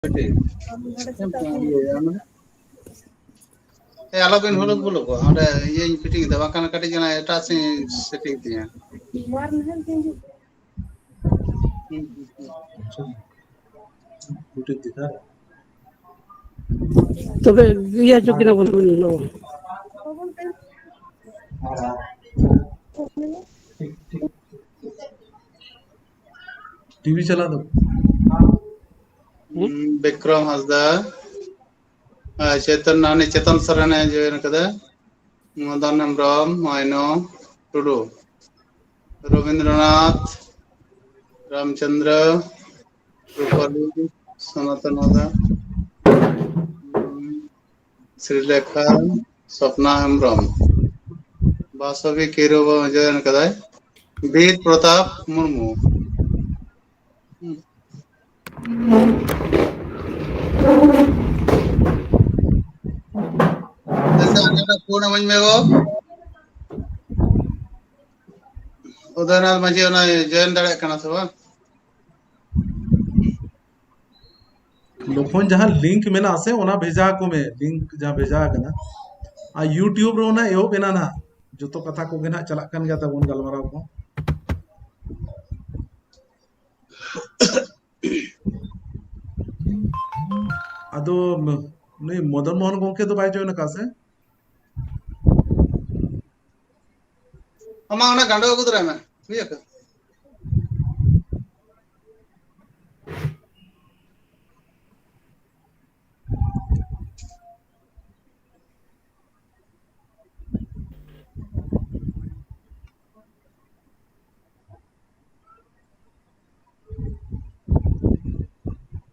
Alabin hulu bulu ko ande ye fitting da bakan kati jana eta se setting tiya তবে ইয়ে চুক্তি না বলবেন टीवी चला दो Bikram Hasda Chetan Nani Chetan Sarana join kada Madan Ram Maino Tudu Rabindranath Ramchandra Rupali Sanatanada Sri Lekha Sapna Hemram Basavi Kirova join kada Veer Pratap Murmu पूर्ण मंच में वो उदयनाथ माझी ना जॉइन दाड़े करना सब लोफोन जहां लिंक मेना आसे ओना भेजा को में लिंक जहां भेजा कना आ यूट्यूब रो ना एहो बेना ना जो तो कथा को गेना चला कन गया तब उन गलमराव को अदो नहीं मदन मोहन गोंके तो बाय जॉइन कासे अमा ना गांडो कुदरा में भैया का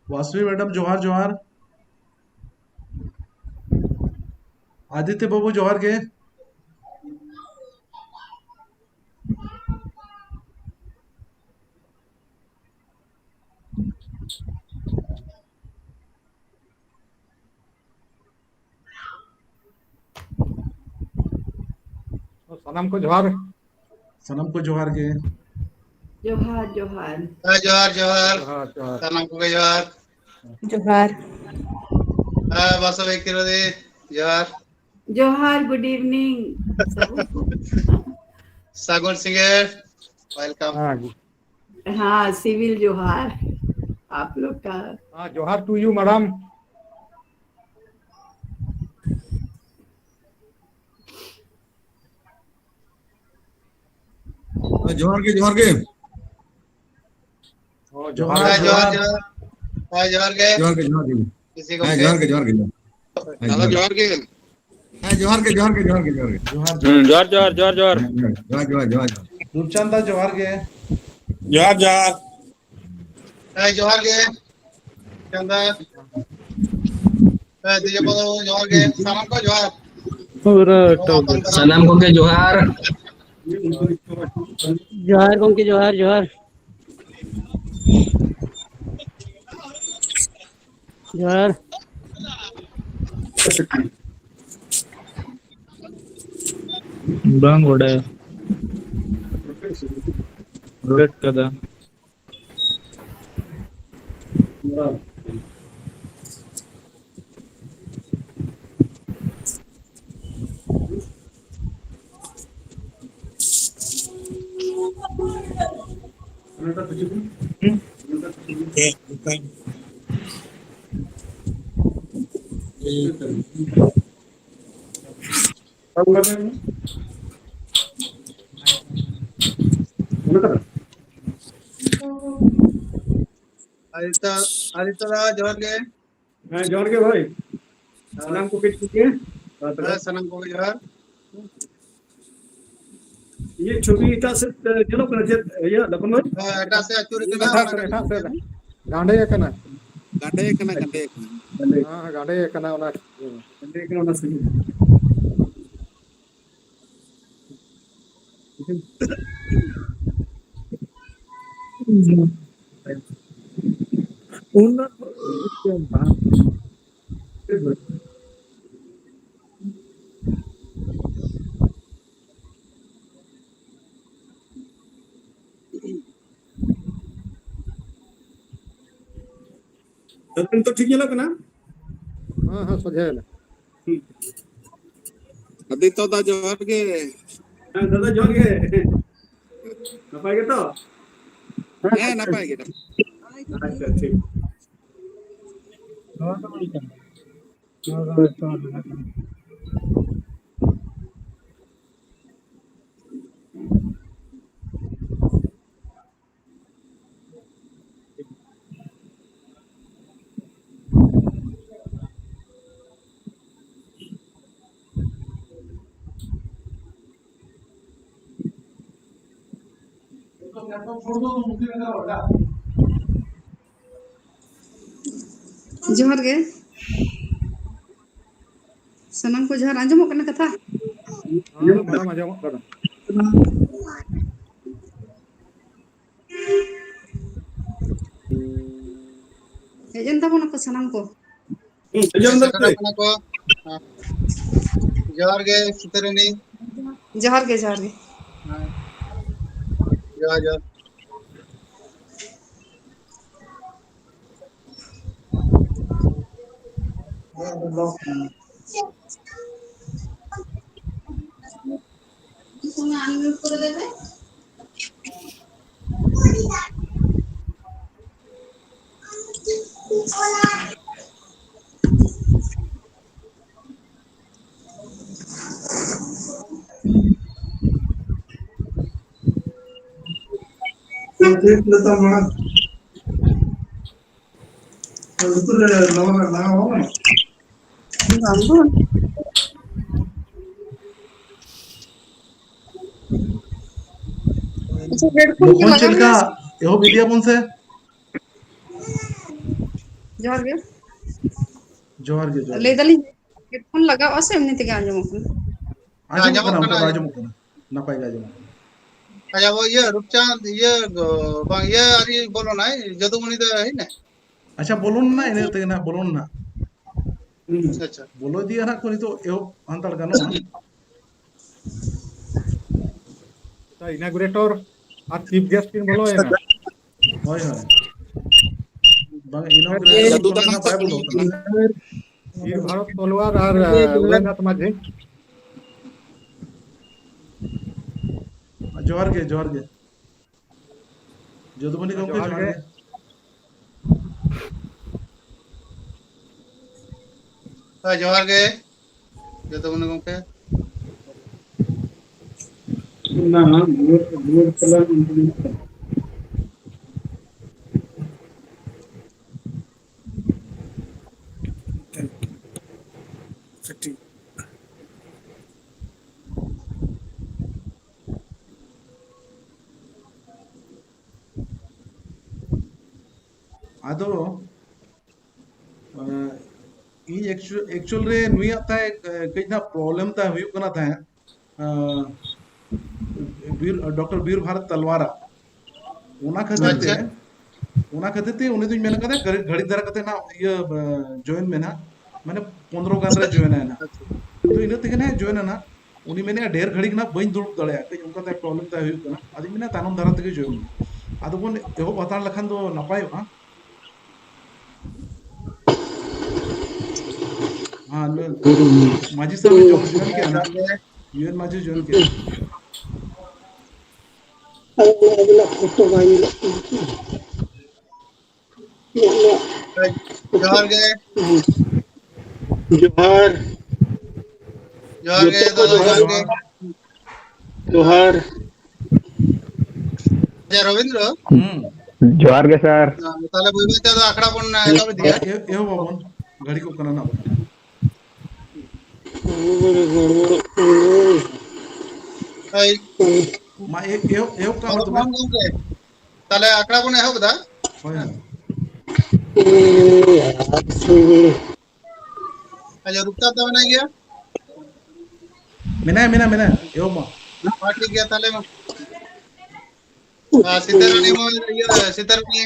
वासवी मैडम जोहार जोहार आदित्य बाबू जोहार के सनम को जोहार के जोहार जोहार जोहार जोहार जोहार जोहार सनम को जोहार जोहार बसवे किरोदे जोहार जोहार गुड इवनिंग सागुन सिंह वेलकम हाँ सिविल जोहार आप लोग का हाँ जोहार टू यू मैडम जोहार के जोहार के जोहार जोहार जोहार के जोहार के जोहार के किसी को जोहार के जोहार के हेलो जोहार के जोहार के जोहार के जोहार के जोहार के जोहार जोहार जोहार जोहार जोहार जोहार जोहार जोहार रूपचंदा जोहार के जोहार जोहार जोहार के चंदा दिया बोलो जोहार के सनम को जोहार सलाम को के जोहार জোহার গমকে Johar Johar Johar bang udah red kada Aditya Aditya जोहार के जोहार के भाई सनम को के सनम को जोहार ये छवि इटा से चलो कर ये लखन भाई एटा से अचूरी एटा से गांडे कना गंडे हां गांडे कना ओना गंडे कना ओना से una तो ठीक है ना हाँ हाँ सोझे अभी तो दा जोहर के दादा जोहार गे नपाय गे तो है ना पाएगे अच्छा ठीक जोहर गे सनम को जोहर आंजमो कना कथा हाँ मैडम आजमो करा हेजन तबो ना को सनम को जम दर सेटरा कना को जोहार गे सितरनी जोहर गे जोहर गे जोहार जोहार তুমি আনমিউট করে দেবে अच्छा हेडफोन के लोखन लगा चिलका एहो विद्या कौन से जोहर गे जोहर के जोहर ले दली हेडफोन लगा ओसे एमनी तेगे आंजमो कना आजम आजमो कना कना। आजम कना नपाय आजम अच्छा वो ये रूपचांद ये बांग ये अरे बोलो ना जदुमणि दो है ना अच्छा बोलो ना इने ते ना बोलो ना अच्छा अच्छा बोलो दिया ना कोनी तो एहो अंतर गानो इनागुरेटर और चीफ गेस्ट किन बोलो है ना होय होय बांग इनॉग्रेशन जदू को ना दाना पाए बोलो तो वीर भारत तलवार और उदयनाथ माझी जोहर के जदुमणि को जोहार जोहर गे। के जोहार गे जदुमणि गंके ना मूड चला ठीक आदो इन एक्चुअल रे नुई आता है कइना प्रॉब्लम ता हुई कना था वीर डॉक्टर वीर भारत तलवारा ओना खातिर अच्छा ते उनी दुñ मेना कदा घड़ी धरा कते ना ये जॉइन मेना माने 15 गान रे जॉइन है ना तो इन तेगे ना जॉइन है ना उनी मेने ढेर घड़ी ना बइन दुड़ दड़या कई उनका ता प्रॉब्लम ता हुई कना आदि मेना तानम धरा तेगे जॉइन आदो बोन एहो बतान लखन दो नपायो हाँ माझी साहब जॉइन किया ना यूएन माझी जॉइन किया अगला फोटो भाई जोहार गे जोहार जोहार गे दादा जोहार गे जोहार अच्छा रविंद्र जोहार के सर ताले बुइबे ते आखड़ा बन एका दिया एहो बाबन घड़ी को करना ना आई मा एहो का और मतलब कौन गंके ताले आखड़ा बन एहो बदा होय अच्छा रुकता तो ना गया मेना एहो मा हाँ ठीक है ताले में सितरनी मो ये सितरनी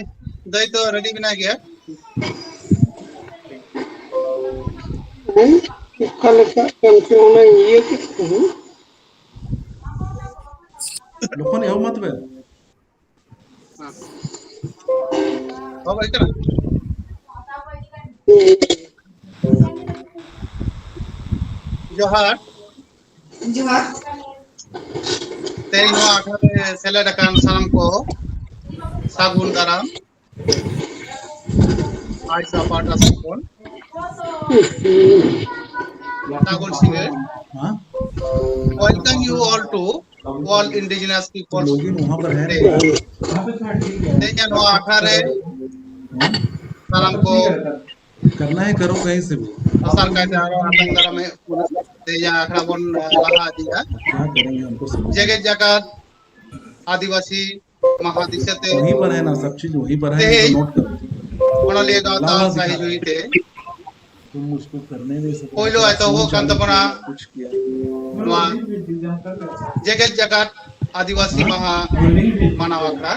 दई तो रेडी बना गया कल का कैंसिल होना ये कि लोखन एहो मत बे हाँ भाई करा जोहार जोहार तेरी नो आखरे सेलेड अकान सानम को सागुन दाराम आइसा पाटा सेकोन सागुन सिंगे हाँ welcome you all to all indigenous peoples लॉगिन वहाँ पर है डे नहीं तेरी नो आखरे सानम को करना है करो कहीं से भी असर कहते हैं आतंक दारा में तेरी आखरा बोन लहा दिया क्या करेंगे हमको समझ जगह जगह आदिवासी महादिशते वहीं पर है ना सब चीज वहीं पर है ते तो नोट करो ओनलिए गावता लाला सही दिखा जुई थे तुम मुझको करने नहीं सकते कोई लो है तो वो कांत बना कुछ किया नवा जगह जगह आदिवासी महा मानवकरा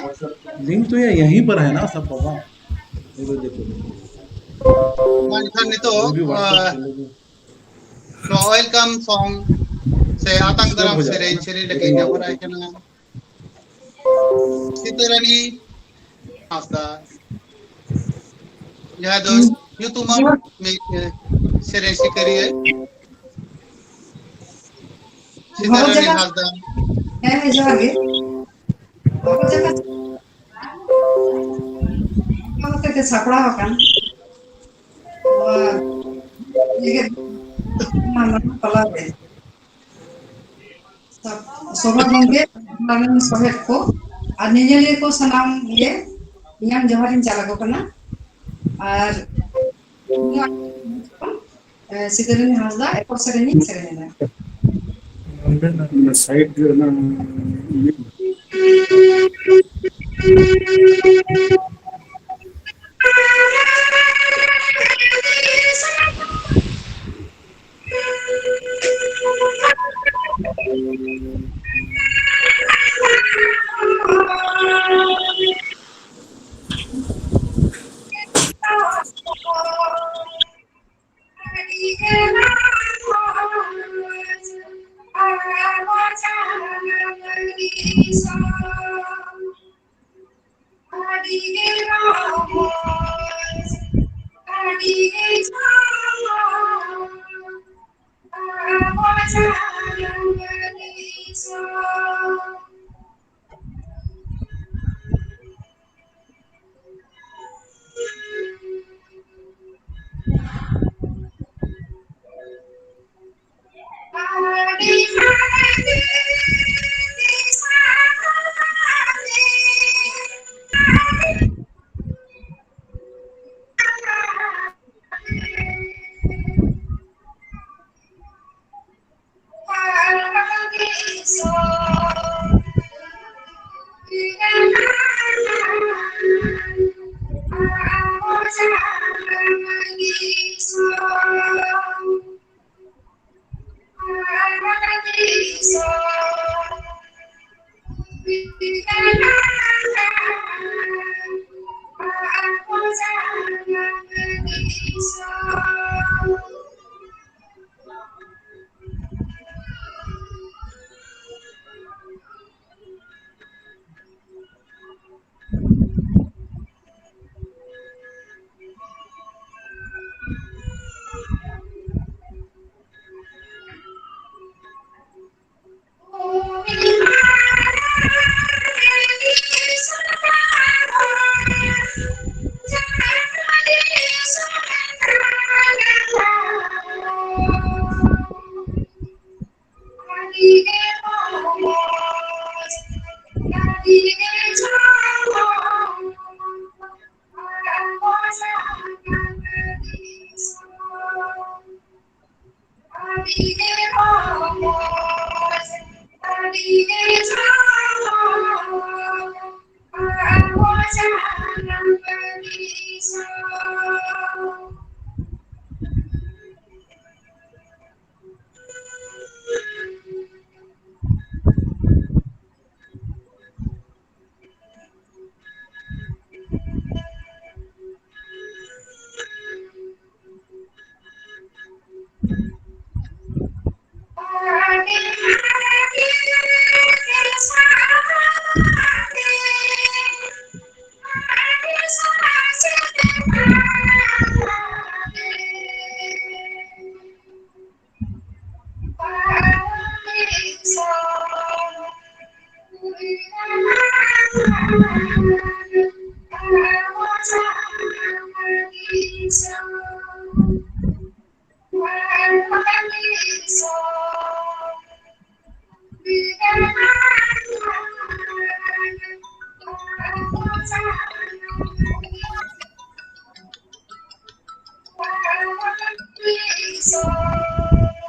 लिंक तो ये यहीं पर है ना सब बाबा ये तो देखो मानखान ने तो वो भी व्हाट्सएप चलोगे नो वेलकम सॉन्ग से आतंक सब दरम हो से जाएगा रेंज से लेके यहाँ पर आए क्या सितरनी आस्था यह दो यूट्यूब में सेरेंस करिए सितरनी हास्ता है जोहार गे बहुत जगह बहुत के छपड़ा होकन और ये मामा पला है सोभा गंगे नारायण सोहेब को और निजेले को सलाम ये yang joharin chala ko kana ar sigarin hasda ekor sereni serena side जो है ना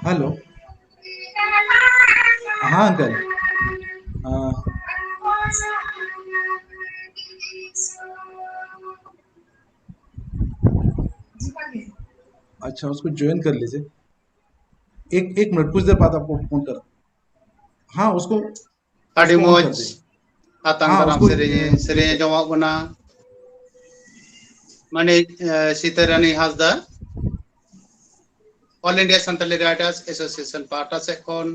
हेलो। हाँ अंकल। अच्छा, उसको ज्वाइन कर लीजिए। एक मिनट, कुछ देर बाद आपको फोन कर। हाँ, उसको ᱟᱹᱰᱤ ऑन ᱢᱚᱡᱽ कर दे। ᱟᱛᱟᱝ हाँ ᱫᱟᱨᱟᱢ उसको ᱥᱮᱨᱮᱧ ᱟᱸᱡᱚᱢᱟᱜ ᱵᱚᱱᱟ ᱢᱟᱱᱮ ᱥᱤᱛᱟᱹᱨᱟᱱᱤ ᱦᱟᱸᱥᱫᱟ all India Santali writers association पाटा से कौन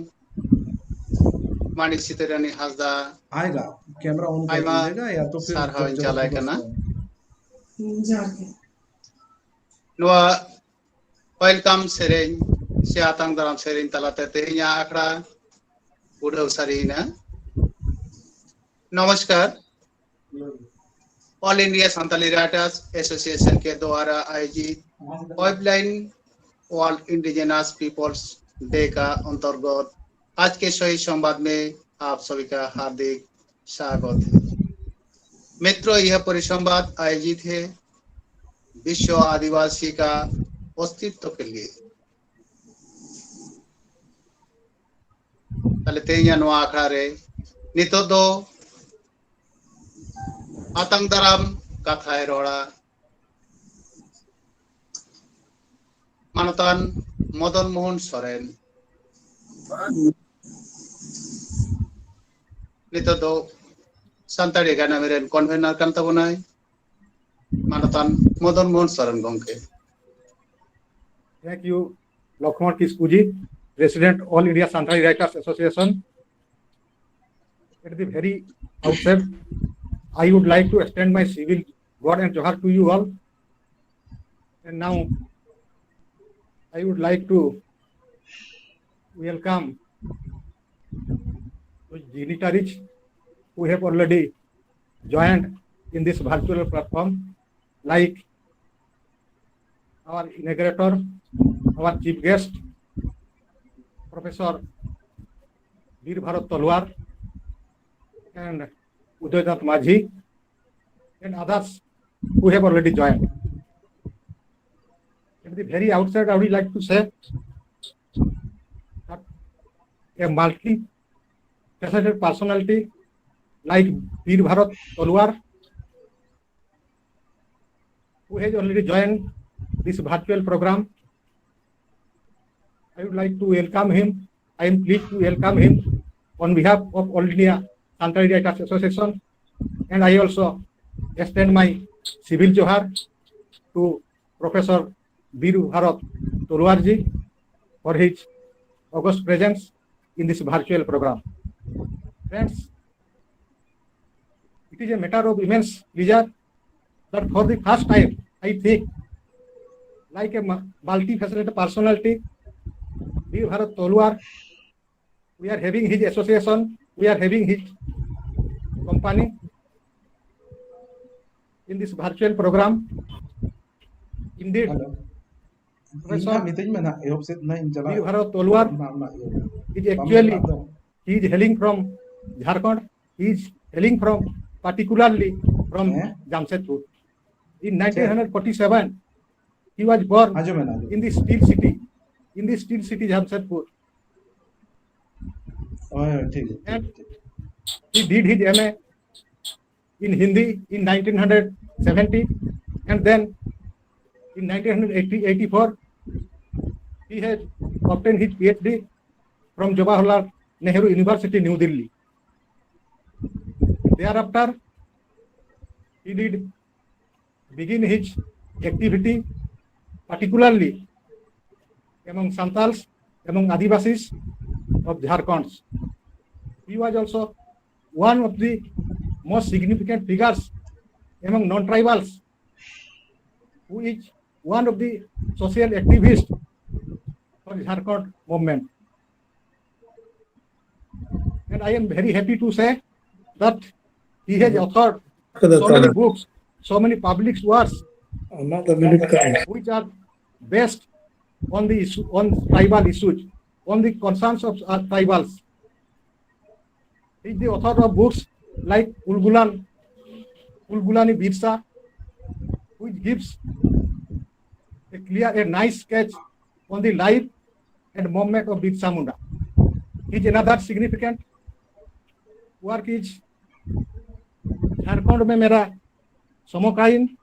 मानिक सितरानी हासदा आएगा। कैमरा ऑन कर आयमा लीजिएगा या तो फिर सारहाव जब चालाय होगा कना उसको- जोहार गे नोआ वेलकम सेरेन से आतांग दाराम सेरेन तलाते तेहिया आखड़ा उड़ाव सारीना। नमस्कार। All India Santali writers association के द्वारा आयोजित पाइपलाइन वर्ल्ड इंडिजिनस पीपल्स डे का अंतर्गत आज के सही संवाद में आप सभी का हार्दिक स्वागत है। मित्रों, यह परिसंवाद आयोजित है विश्व आदिवासी का अस्तित्व के लिए। ताले तेया नोआ आखड़ा रे नितो दो आतंक दाराम कथाय रोड़ा मानतान मदन मोहन सोरेन नितो दो संताड़ी गाना मेरे कन्वेनर kan tabunay मानतान मदन मोहन सोरेन गंके। Thank you, Lakshman Kiskuji, President All India Santali Writers Association. At the very outset, I would like to extend my civil God and Johar to you all. And now, I would like to welcome those dignitaries who have already joined in this virtual platform, like our inaugurator, our chief guest, Professor Veer Bharat Talwar and Udaydant Majhi, and others who have already joined. At the very outset, I would like to say that a multi-faceted personality like Veer Bharat Talwar, who has already joined this virtual program, I would like to welcome him. I am pleased to welcome him on behalf of All India Santali Writers Association, and I also extend my civil johar to Professor Veer Bharat Talwar ji for his august presence in this virtual program. Friends, it is a matter of immense pleasure that for the first time, I think, like a multifaceted personality, Veer Bharat Talwar, we are having his association, we are having his company in this virtual program. Indeed, hello. Professor मितेज में ना एहोप से ना इन चला Veer Bharat Talwar ना is actually, he is hailing from Jharkhand, he is hailing from particularly from Jamshedpur. In 1947, he was born आजो में ना in the steel city Jamshedpur, ठीक है। and he did his MA in Hindi in 1970, and then in 1984 he has obtained his PhD from Jawaharlal Nehru University, New Delhi. Thereafter, he did begin his activity particularly among Santals, among Adivasis of Jharkhand. He was also one of the most significant figures among non-tribals, who is one of the social activists for Jharkhand movement. And I am very happy to say that he has authored so many books, so many published works, which are based on the issue, on tribal issues, on the concerns of our tribals. He is the author of books like Ulgulani Birsa, which gives a nice sketch on the life and movement of Birsa Munda. His another significant work is Jharkhand mein mera Samokain,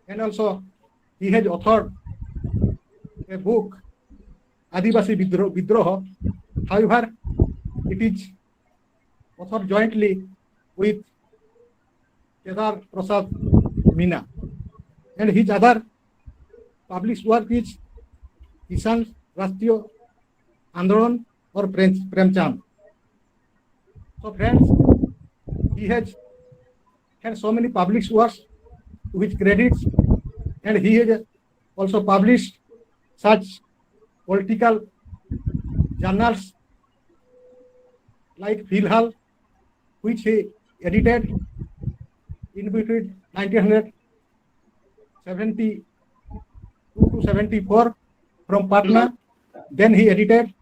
and also he has authored a book Adivasi Vidroha. However, it is authored jointly with Kedar Prasad Meena, and his other published work is Kisan Rashtriya Andolan or Premchand. So friends, he has had so many published works to his credits, and he has also published such political journals like Filhal, which he edited in between 1972 to 74 from Patna. Then he edited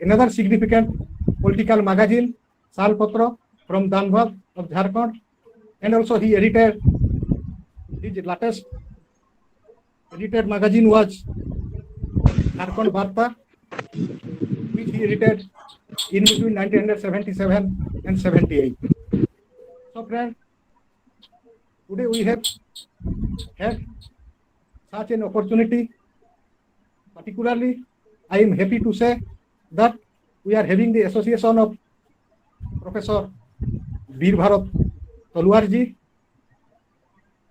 another significant political magazine, Salpatra, from Dhanbad of Jharkhand, and also he edited his latest edited magazine was Jharkhand Varta, which he edited in between 1977 and 78. So friends, today we have had such an opportunity. Particularly, I am happy to say that we are having the association of Professor Veer Bharat Talwarji,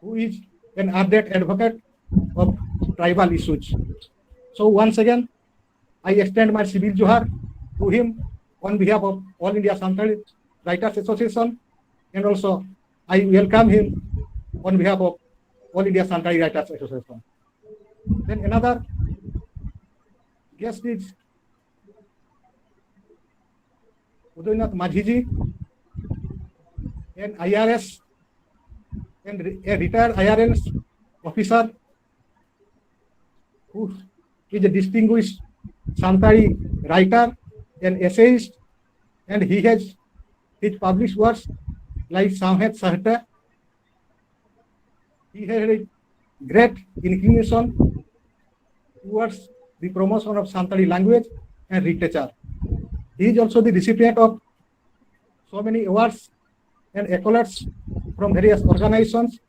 who is an ardent advocate of tribal issues. So once again, I extend my civil johar to him on behalf of All India Santali Writers Association, and also I welcome him on behalf of All India Santali Writers Association. Then another guest is Udainath Majhiji, an IRS and a retired IRS officer who is a distinguished Santali writer and essayist, and he has his published works like Samhet Sahta. He had a great inclination towards the promotion of Santali language and literature. He is also the recipient of so many awards and accolades from various organizations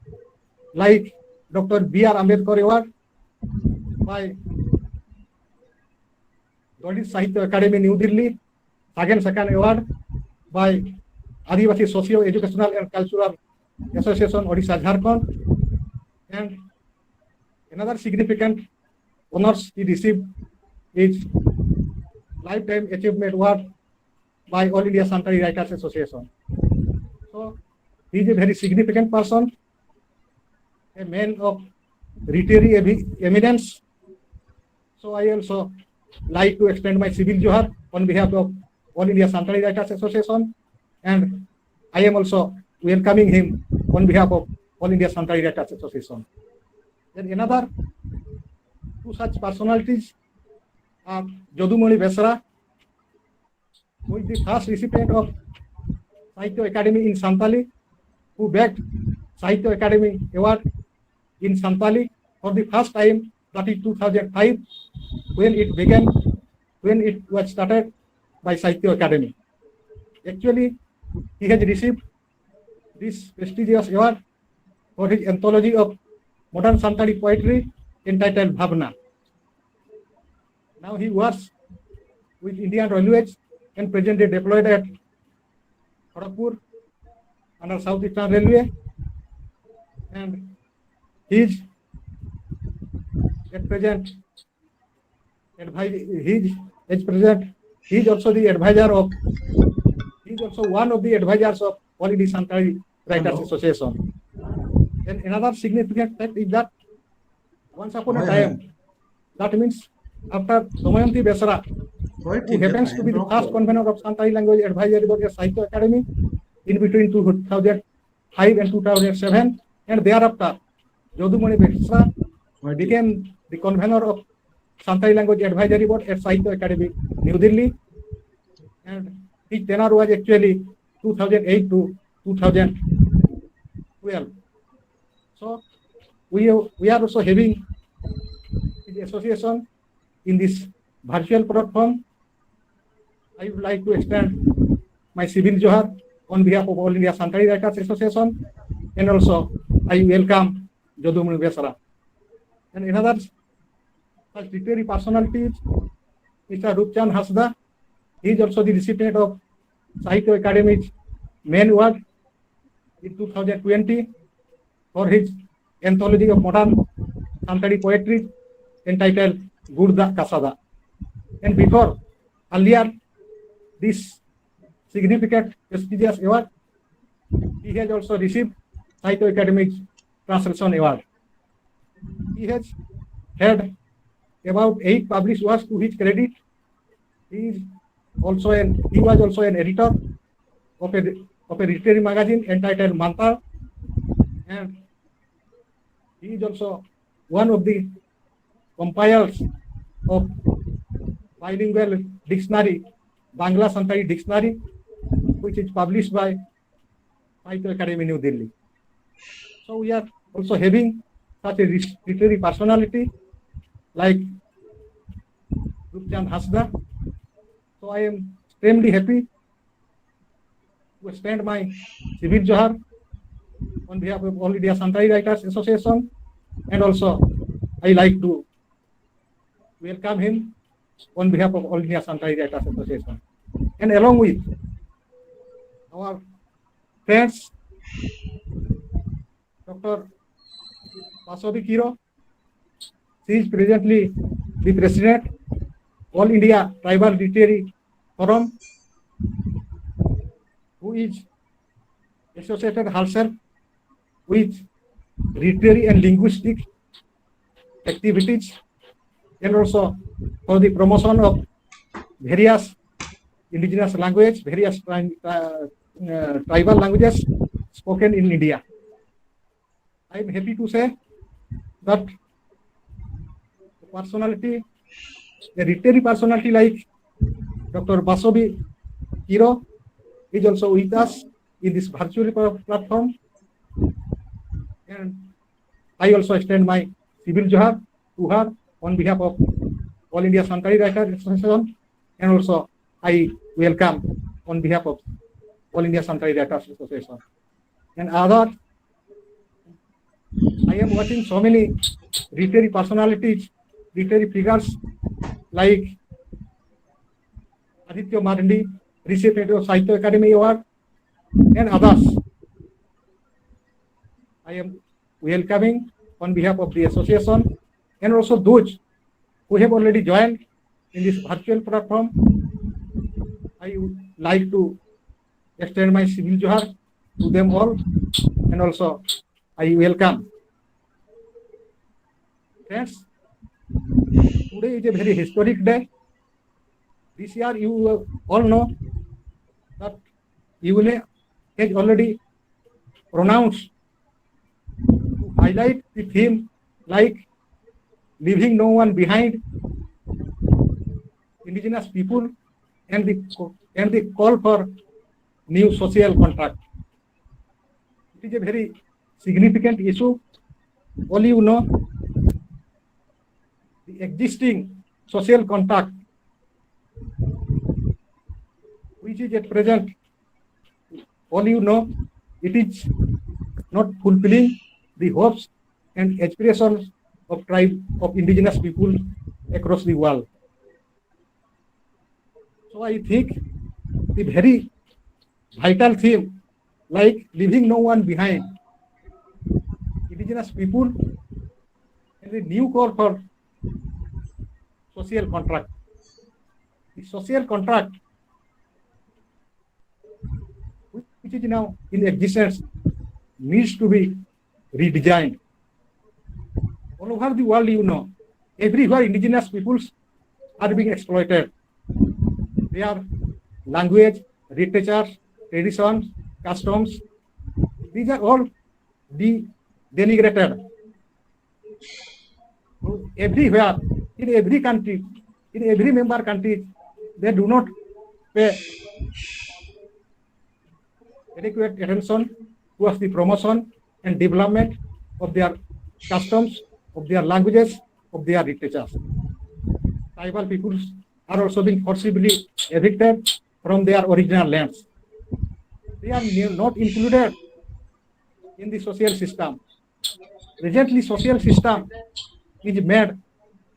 like Dr. B.R. Ambedkar Award by Dalit Sahitya Academy, New Delhi, Sagan Sakan Award by Adivasi Socio-Educational and Cultural Association, Odisha, Jharkhand, and another significant honors he received is Lifetime Achievement Award by All India Santali Writers Association. So he is a very significant person, a man of literary eminence. So I also like to extend my civil johar on behalf of All India Santali Writers Association, and I am also welcoming him on behalf of All India Santali Writers Association. Then another two such personalities are Jodumani Besra, who is the first recipient of Sahitya Academy in Santali, who bagged Sahitya Academy Award in Santali for the first time, that is 2005, when it was started by Sahitya Academy. Actually, he has received this prestigious award for his anthology of modern Santali poetry entitled Bhavna. Now he works with Indian Railways and presently deployed at Kharagpur under South Eastern Railway, and he is at present he is also the advisor of, he is also one of the advisors of All India Santali Writers Association. And another significant fact is that once upon a time, that means after Damayanti Besra, who happens to be the first convener of Santali Language Advisory Board at Sahitya Academy in between 2005 and 2007, and thereafter Jodumani Besra became the convener of Santali Language Advisory Board at Sahitya Academy, New Delhi, and his tenure was actually 2008 to 2012. So we are also having the association in this virtual platform, I would like to extend my civil johar on behalf of All India Santali Writers Association, and also I welcome Jodumuni Besara. And another such literary personality is Mr. Rupchand Hasda. He is also the recipient of Sahitya Academy's main award in 2020 for his anthology of modern Santali poetry entitled Gurda Kasada. And before, earlier, this significant prestigious award, he has also received Sahitya Academy's Translation Award. He has had about 8 published works to his credit. He was also an editor of a literary magazine entitled Mantar, and he is also one of the compilers of bilingual dictionary, Bangla Santali Dictionary, which is published by Sahitya Academy New Delhi. So we are also having such a literary personality like Rupchand Hasda. So I am extremely happy to extend my civil johar on behalf of All India Santali Writers Association, and also I like to welcome him on behalf of All India Santali Writers Association. And along with our friends, Dr. Basobi Kiro, she is presently the President, All India Tribal Literary Forum, who is associated herself with literary and linguistic activities, and also for the promotion of various indigenous languages, various tribal languages spoken in India. I am happy to say that a literary personality like Dr. Basobi Kiro is also with us in this virtual platform, and I also extend my civil johar to her on behalf of All India Santali Writers Association, and also I welcome on behalf of All India Santali Writers Association. And other, I am watching so many literary personalities, literary figures like Aditya Marandi, recipient of Sahitya Academy Award, and others. I am welcoming on behalf of the association, and also those who have already joined in this virtual platform. I would like to extend my civil johar to them all, and also I welcome. Friends, today is a very historic day. This year, you all know that UNA has already pronounced to highlight the theme like leaving no one behind, indigenous people, and the call for new social contract. It is a very significant issue. All you know, the existing social contract, which is at present, all you know, it is not fulfilling the hopes and aspirations of indigenous people across the world. So I think the very vital theme, like leaving no one behind, indigenous people, and the new call for social contract. The social contract, which is now in existence, needs to be redesigned. All over the world, you know, everywhere indigenous peoples are being exploited. Their language, literature, traditions, customs, these are all denigrated. So everywhere, in every country, in every member country, they do not pay adequate attention towards the promotion and development of their customs, of their languages, of their literatures. tribal peoples are also being forcibly evicted from their original lands. They are not included in the social system. Presently, social system is made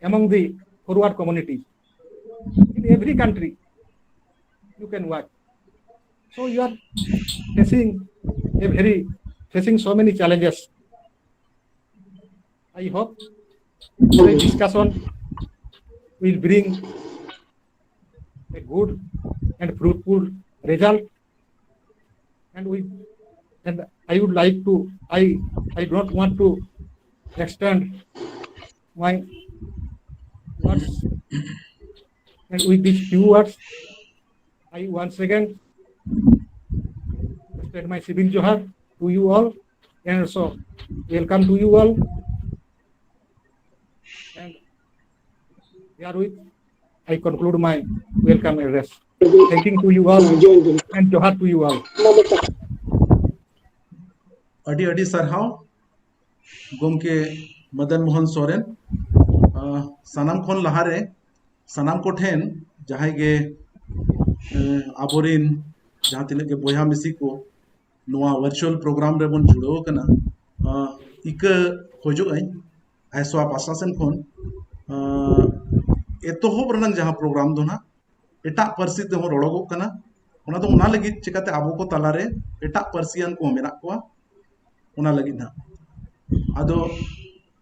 among the forward communities. In every country, you can work. So you are facing so many challenges. I hope the discussion will bring a good and fruitful result. And I would like to, I don't want to extend my words. And with these few words, I once again extend my civil johar to you all, and also welcome to you all. And herewith, I conclude my welcome address. Thanking to you all and johar to you all. अडी अडी सरहाव गोमके मदन मोहन सोरेन सनाम खोन लहारे सनाम को ठेन जहां गे आबोरिन जहां तिने के बोया मिसी को नोआ वर्चुअल प्रोग्राम रे बन जुड़ो कना इक खोजो आई ऐसो पासासन खोन एतोहब रनंग जहां प्रोग्राम दोना एटा परसी ते हो रोड़ो कना ओना तो ओना लगी चिकाते आबो को तलारे एटा परसियन को मेना को उना लगी ना आदो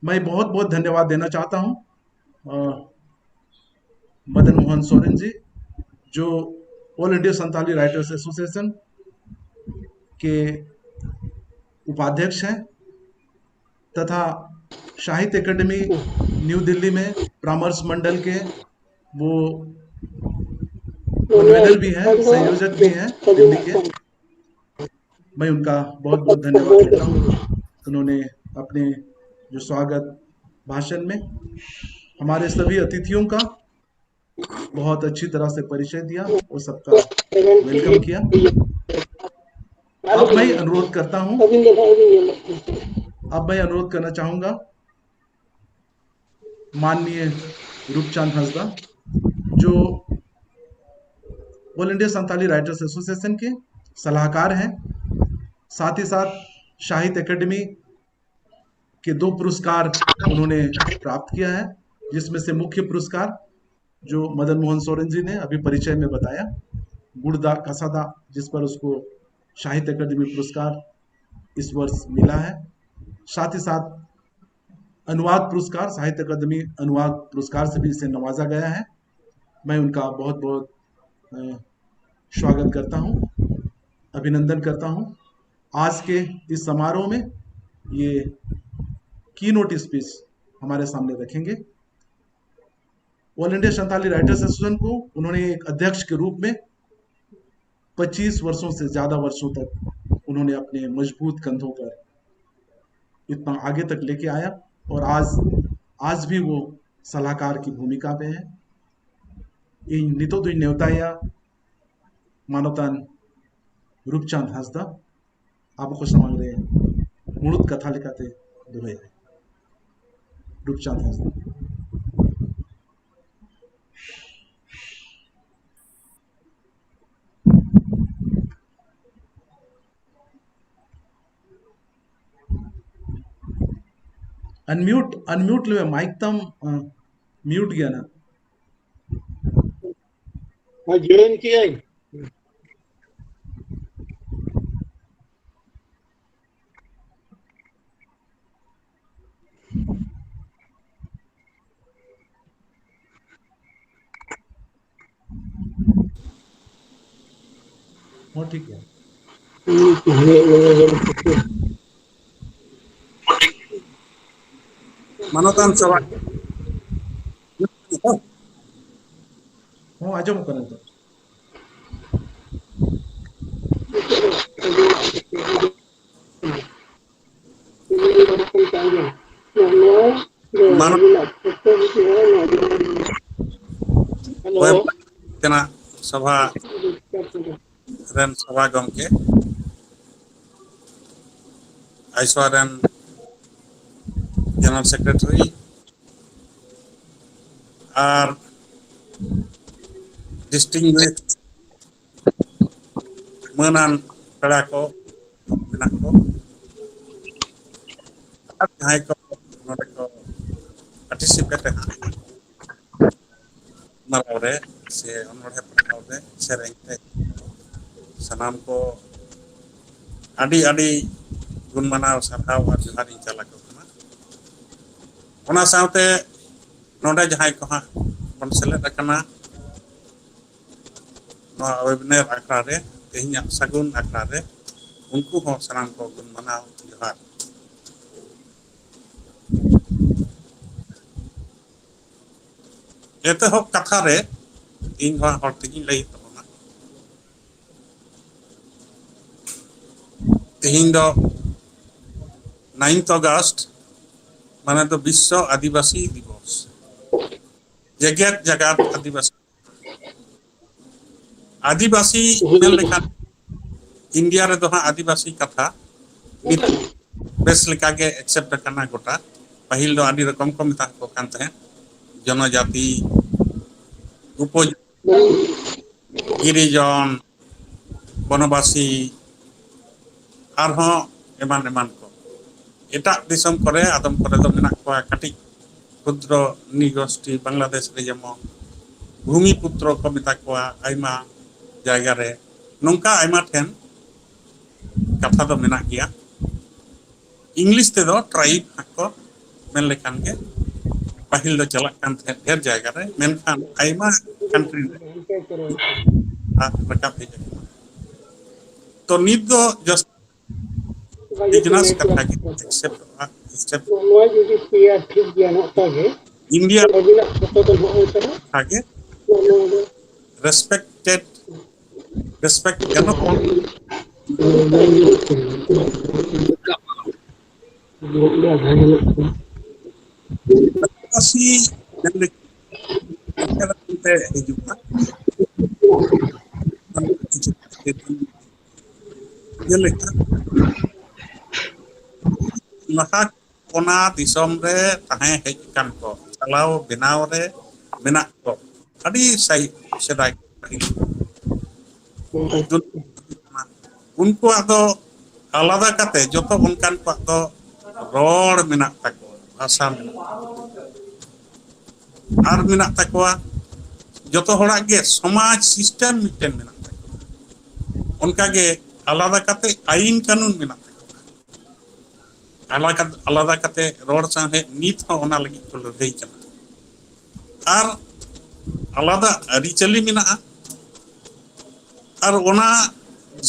मैं बहुत बहुत धन्यवाद देना चाहता हूं मदन मोहन सोरेन जी जो all India Santali writers association के उपाध्यक्ष हैं तथा साहित्य एकेडमी न्यू दिल्ली में परामर्श मंडल के वो कन्वीनर भी हैं, संयोजक भी हैं दिल्ली के। मैं उनका बहुत बहुत धन्यवाद देता हूँ। उन्होंने अपने जो स्वागत भाषण में हमारे सभी अतिथियों का बहुत अच्छी तरह से परिचय दिया और सबका वेलकम किया। अब मैं अनुरोध करना चाहूंगा माननीय रूपचंद हंसदा जो all India Santali writers association के सलाहकार हैं, साथ ही साथ साहित्य एकेडमी के 2 पुरस्कार उन्होंने प्राप्त किया है, जिसमें से मुख्य पुरस्कार जो मदन मोहन सोरेन जी ने अभी परिचय में बताया, गुड़दा कसादा, जिस पर उसको साहित्य एकेडमी पुरस्कार इस वर्ष मिला है। साथ ही साथ अनुवाद पुरस्कार, साहित्य अकादमी अनुवाद पुरस्कार से भी इसे नवाजा गया है। मैं उनका बहुत बहुत स्वागत करता हूं, अभिनंदन करता हूं। आज के इस समारोह में ये की नोट स्पीच हमारे सामने रखेंगे। All India Santali writers association को उन्होंने एक अध्यक्ष के रूप में 25 वर्षों से ज्यादा वर्षों तक उन्होंने अपने मजबूत कंधों पर इतना आगे तक लेके आया और आज भी वो सलाहकार की भूमिका पे है। इन नितो दुई नेवताया मानवतान रूपचंद हंसदा आपको समांग रहे मुड़ुत कथा लिखाते दुबई रूपचंद हंसदा। अनम्यूट ले माइक तम म्यूट गया ना। हाँ ज्वाइन किया है। हाँ ठीक है। मानवतान सभा हाँ आज हम करें तो सभा सभा गमके आइसवारन जनरल सेक्रेटरी और distinguished manan pera ko menak ko at jahai ko node ko participate ha marore se onore panaure sereng te sanam ko adi gun manaw sarhaw ar johari chala ko kana ona saute node jahai ko ha bon select akana no webinar akra re tehnya sagun akra re unku ho sanam ko gun manaw johar ete hok katha re ing ho hor tegi lei tabona tehin do 9th August mane to Bishwa Adivasi Divos jagat Adivasi mel lekhan India re do ha Adivasi katha bes leka ge accept kana gota pahil do adi rokom ko meta ko kan tahe जनजाति गिरिजन बनवासी एमान एमान को एटा दिसम करे आदम करे दो मेना को काटी क्षुद्र निगोष्ठी बांग्लादेश रे जमो भूमिपुत्र को मेता को आइमा जायगा रे नोंका आइमा ठेन कथा दो मेना गया इंग्लिश ते दो ट्राइब को मेन लेखान के पहल दो चला kan ढेर जायगा रे मेनखान आइमा कंट्री रे रकाब हे तो नित दो जस्ट बिजनेस कथा के एक्सेप्ट नोआ जुदी पिया ठीक गया न तागे इंडिया अबिना फोटो तो हो उतना आगे रेस्पेक्ट कनो así laha ona disom re tahe hej kan ko chalaw benaw re menak ko adi sai sedai unku ado alada kate joto onkan ko do ror menak tako भाषा और मेना तकवा जोतो होड़ा के समाज सिस्टम मिटन मेना तकवा उनका के आलादा कते आईन कानून मेना तकवा आलादा कते रोड साहे नीत हो ओना लगी को लड़ाई चला और आलादा अरिचली मेना और ओना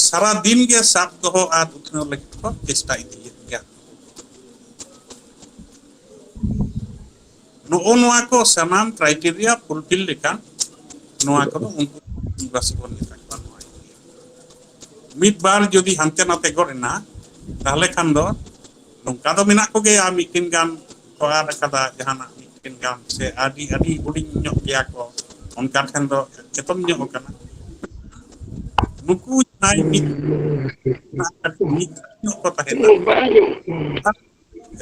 सारा दिन के साथ दो और उतने लगी को चेष्टा इदी नोआ को समान क्राइटेरिया फुलफिल लेखान नोआ को उनको आदिवासी बन निता मिद बार जदि हानते नाते गड़ना ताहले खान दो नोंका दो मेना को गया मिटिन गान को आर कदा जहाना मिटिन गान से आदि हुडिंग ᱧᱚᱜ गया को उनका ठन दो चेतन ᱧᱚᱜ kana नुकु नाइ मिट ᱧᱚᱜ को ताहेना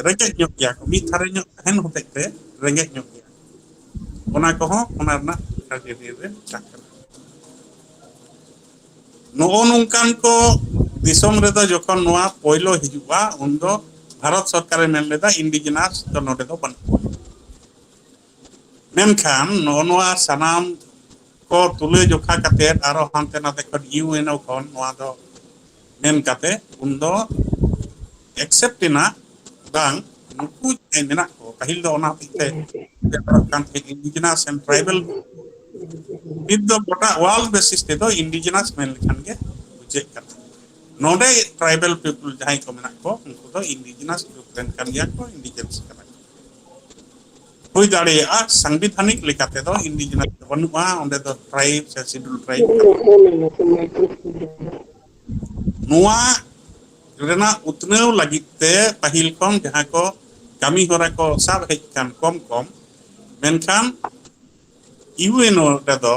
रेंगे ᱧᱚᱜ गया को मिट थारे ᱧᱚᱜ हेन होते ते रेंगे ᱧᱚᱜ गया ओना को हो ओना ना क्राइटेरिया रे चाकना नो नोंकान को दिसम रे दो जखन नोआ पहलो हिजुआ उन दो भारत सरकार मेन लेदा इंडिजिनस तो नोडे दो बन मेनखान नोआ सनाम को तुले जोखा कते आरो हानते नाते को यूएनओ कोन नोआ दो मेन कते उन दो एक्सेप्टिना बांग नुकु मेना को पहिल दो ओना तिते kan indigenous and tribal with the world basis te do indigenous men lekhan ge bujhe kata node tribal people jahai ko mena ko unku do indigenous group kan ya ko indigenous kana hoi dare a sangvidhanik lekate do indigenous banua onde do tribe se scheduled tribe noa rena utneu lagit te pahil kon jaha ko kami hora ko sab hej kan kom मेनखान UNO रेदो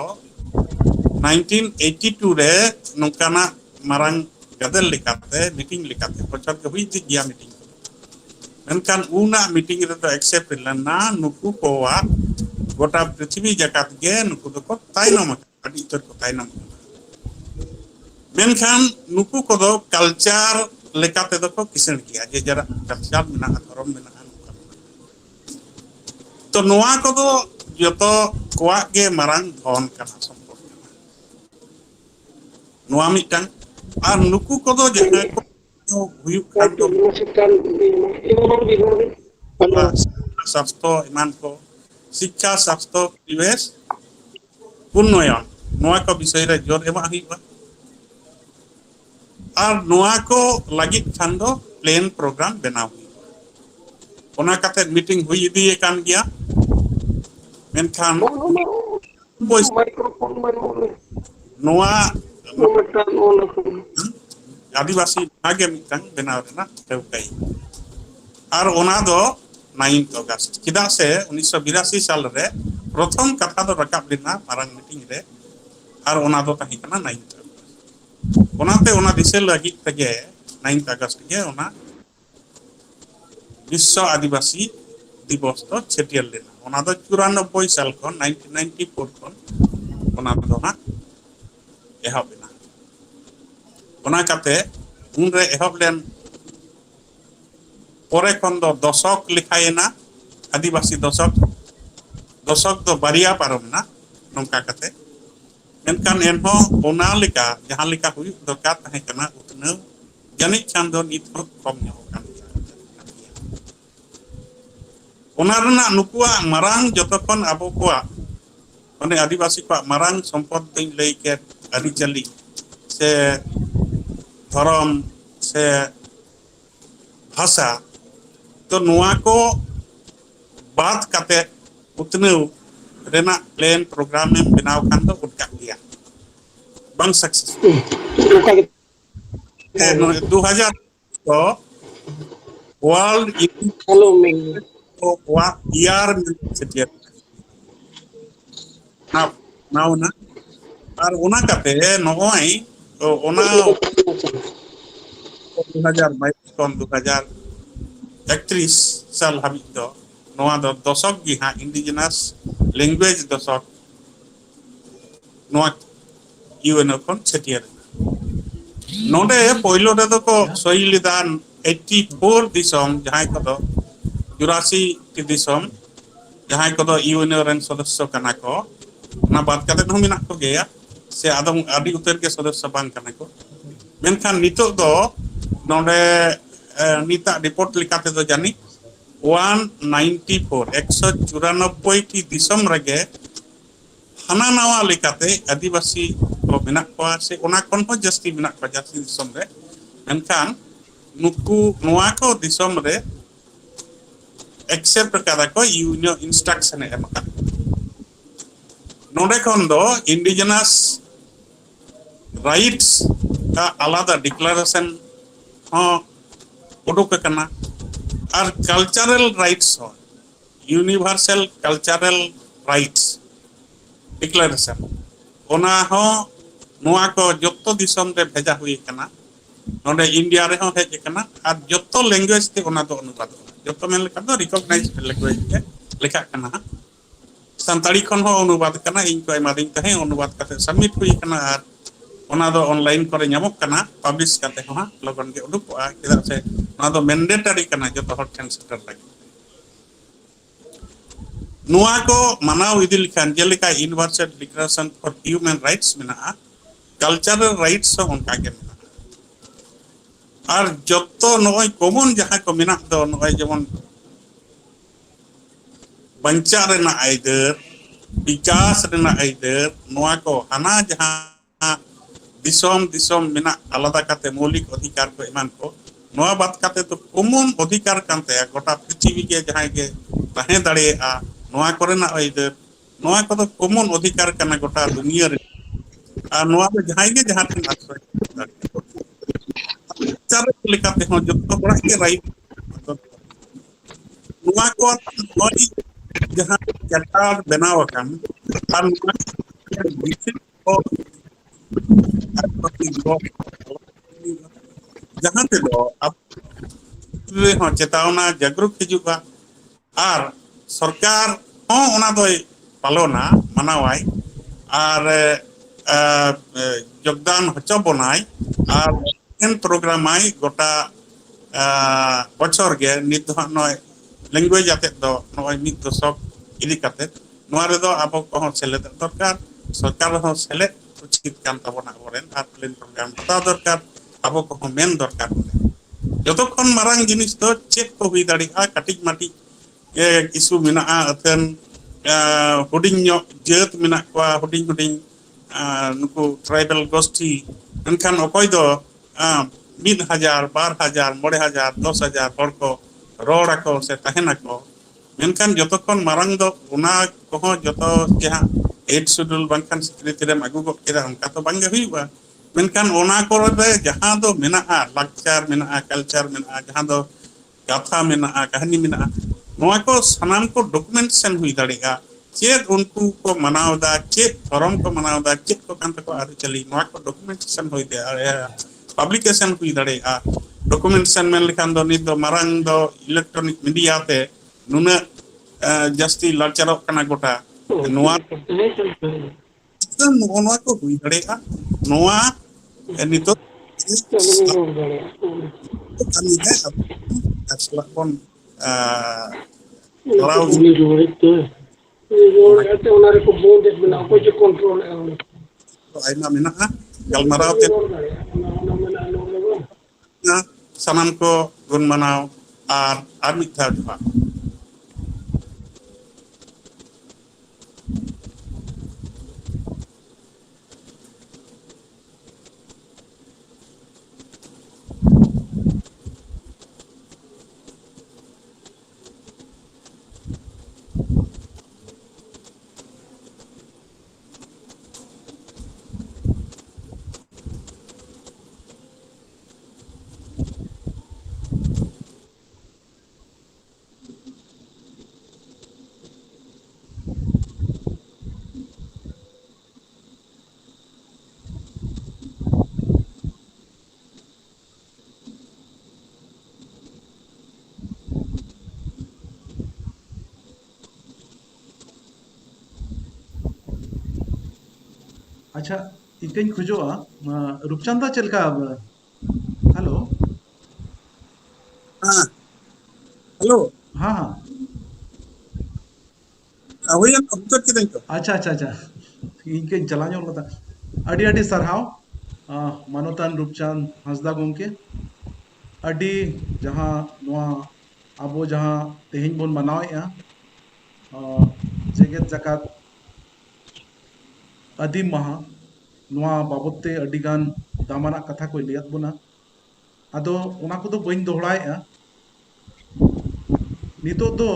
1982 रे नोंकाना Marang गदल लेकाते meeting लेकाते पछत के हुई गया meeting मेनखान उना meeting रेदो accept लेना नुकु कोवा गोटा पृथ्वी जगत के नुकु को ताइनो ᱟᱹᱰᱤ ᱩᱛᱟᱹᱨ ᱠᱚ ᱛᱟᱭᱱᱚᱢ ᱠᱟᱱᱟ ᱢᱮᱱᱠᱷᱟन नुकु कोदो कल्चर लेकाते दो को किसण किया जे जरा कल्चर मेना धर्म मेना तो नोआ कोदो जतो कोआ के मारांग धन कना संपद कना नोआ मिटांग आर नुकु कोदो जहां को हुयुक खान तो स्वास्थ्य ईमान को शिक्षा स्वास्थ्य परिवेश उन्नयन नोआ को विषय रे जोर एमा हुयुबा और नोआ को लगित खान दो प्लेन प्रोग्राम बनाव ओना काते मीटिंग हुई इदी कान गया मेनखान नोआ आदिवासी भागे मिटांग बनाव रेना ठेवकाई और ओना दो 9 अगस्त किदा से 1982 साल रे प्रथम कथा दो रकाब लेना मारांग मीटिंग रे और ओना दो ताही कना 9 ओनाते ओना दिसे लगी तगे 9 अगस्त के ओना विश्व आदिवासी दिवस तो छेटियल लेना ओना दो 94 साल को 1994 को ओना दो ना एहब लेना ओना काते उन रे एहब लेन परे कोन दो दशक लिखायना आदिवासी दशक दो बारिया पारमना नोंका काते मेनखान एनहो ओना लिका जहां लिका हुई दरकार तहे कना उतने जानि चान दो नित कम नो कान ओना रना नुकुआ मारांग जतखन आबो कोआ माने आदिवासी को मारांग संपद दिन लई के अरिचली से धर्म से भाषा तो नुआ को बात काते उतने रेना प्लेन प्रोग्राम में बनाव खान दो उठका दिया बंग सक्सेसफुल 2000 को वर्ल्ड हेलो मिंग को ईआर सेटियर ना और ओना काते नोय तो ओना 2022 kon 2031 साल हाबि दो नोआ दो दशक gi हा इंडिजिनस लैंग्वेज दशक नोआ यूएनओ kon छेटियर नोडे पहिलो रे दो को सोइलिदान 84 दिसम जहां को दो 84 टी दिसम जहां को दो यूएनओ रन सदस्य कना को ना बात काते न मिना को गया से आदम आदि उतर के सदस्य बांग कना को मेनखान नितो दो नोडे नीता रिपोर्ट लिखाते दो जानी 194 194 टी दिसम रगे हाना नावा लिखाते आदिवासी को मिना को से ओना कोन हो जस्ती मिना को जाति दिसम रे मेनखान नुकु नोआ को दिसम रे एक्सेप्ट करा को यूनियो इंस्ट्रक्शन एम का नोडे कोन दो इंडिजिनस राइट्स का आलादा डिक्लेरेशन हाँ उडुक करना और कल्चरल राइट्स हो यूनिवर्सल कल्चरल राइट्स डिक्लेरेशन ओना हो नोआ को जत्तो दिसम रे भेजा हुई कना नोडे इंडिया रे हो हेज कना और जत्तो लैंग्वेज ते ओना दो अनुवाद जत्तो मेन लेका दो रिकॉग्नाइज्ड लैंग्वेज के लेखा कना संताली खन हो अनुवाद कना इन को एमादिन तहे अनुवाद कते सबमिट हुई कना और ओना दो ऑनलाइन करे ᱧᱟᱢᱚᱜ ᱠᱟᱱᱟ पब्लिश करते हो लगन के उडुकआ केदा से ओना दो मैंडेटरी कना जो हर टेन सेक्टर लगे नोआ को मानाव इदिल खान जेलिका universal declaration for human rights मेना कल्चरल राइट्स हो उनका के मेना और जत्तो नोय कॉमन जहां को मेना दो नोय जेमन बंचा रेना आइदर विकास रेना आइदर नोआ को हाना जहां दिसोम दिसोम मेना आलादा काते मौलिक अधिकार को ईमान को नोआ बात काते तो कॉमन अधिकार कानते गोटा पृथ्वी के जहां के तहे दाड़े आ नोआ कोरेना आइदर नोआ को तो कॉमन अधिकार काना गोटा दुनिया रे आ नोआ में जहां के जहां ठन आश्रय चार लेकाते हो जत्तो बड़ा के राइट नोआ को नोई जहां चट्टान बनाव कान और जहां ते दो अब हो चेतावना जागरूक हिजुगा और सरकार हो ओना दो पालना मानावाई और योगदान होचो बनाय और एन प्रोग्राम आई गोटा बचर गे नित नय लैंग्वेज आते दो नय मिद दशक इदी काते नोआ रे दो आबो को सेलेद दरकार सरकार हो सेलेद उचित कान तबना बोरेन आर प्लेन प्रोग्राम हता दरकार आबो को मेन दरकार जतखन मारंग जिनिस दो चेक को हुई दाड़िया काटिज माटी इशू मेना अथन हुडिंग जेत मेना को हुडिंग हुडिंग नुकु ट्राइबल गोष्ठी एनखान अकय दो 1000 2000 5000 10,000 हर को रोड़ा को से तहना को मेनखान जतखन मारंग दो उना को जतो जहां 8 शेड्यूल बंखान सिक्रेटरी रे आगु गो केदा उनका तो बांगे हुईबा मेनखान ओना को जहां दो मेना लाक्चर मेना कल्चर मेना जहां दो कथा मेना कहानी मेना नोआ को सनाम को डॉक्यूमेंटेशन हुई दाड़ेगा चेत उनको को मनावदा चेत धर्म को मनावदा चेत को कांत को आदि चली नोआ को डॉक्यूमेंटेशन हुई दे पब्लिकेशन हुई दाड़ेगा डॉक्यूमेंटेशन में लिखान दो नित दो मारंग दो इलेक्ट्रॉनिक मीडिया ते नुना जस्ती लाचारो कना गोटा नोआ नोआ को हुई दाड़ेगा नोआ नितो kami है असला कोन Kalau ini juga itu orang itu bondet bina apa je kontrol तो आइना मेना गलमाराव ते ना सनम को गुण मनाओ आर मिथा जुहा अच्छा इकन खुजोआ रूपचंदा चलका हेलो हेलो हाँ हाँ अवयन उत्तर किदन को अच्छा अच्छा अच्छा इनके चलाने वाला था अड़ी अड़ी सरहाव मानोतान रूपचंद हंसदा गोमके अड़ी जहाँ नोआ अबो जहाँ तेहिन बोन मनावेया जेगेत जकात अदीम महा नोआ बाबते अडिगान दामाना कथा को लियत बुना अदो उना को तो बइन दोहराएया नितो दो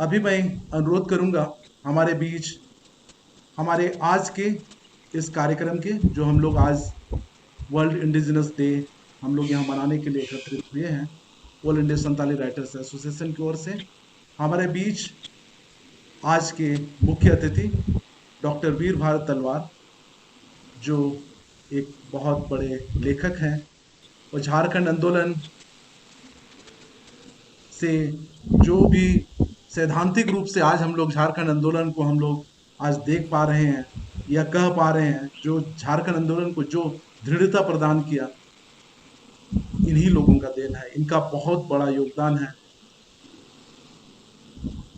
अभी मैं अनुरोध करूंगा हमारे बीच हमारे आज के इस कार्यक्रम के जो हम लोग आज वर्ल्ड इंडिजिनस डे हम लोग यहाँ मनाने के लिए एकत्रित हुए हैं all India Santali writers association की ओर से हमारे बीच आज के मुख्य अतिथि डॉक्टर वीर भारत तलवार जो एक बहुत बड़े लेखक हैं और झारखंड आंदोलन से जो भी सैद्धांतिक रूप से आज हम लोग झारखंड आंदोलन को हम लोग आज देख पा रहे हैं या कह पा रहे हैं जो झारखंड आंदोलन को जो दृढ़ता प्रदान किया इन्हीं लोगों का देन है इनका बहुत बड़ा योगदान है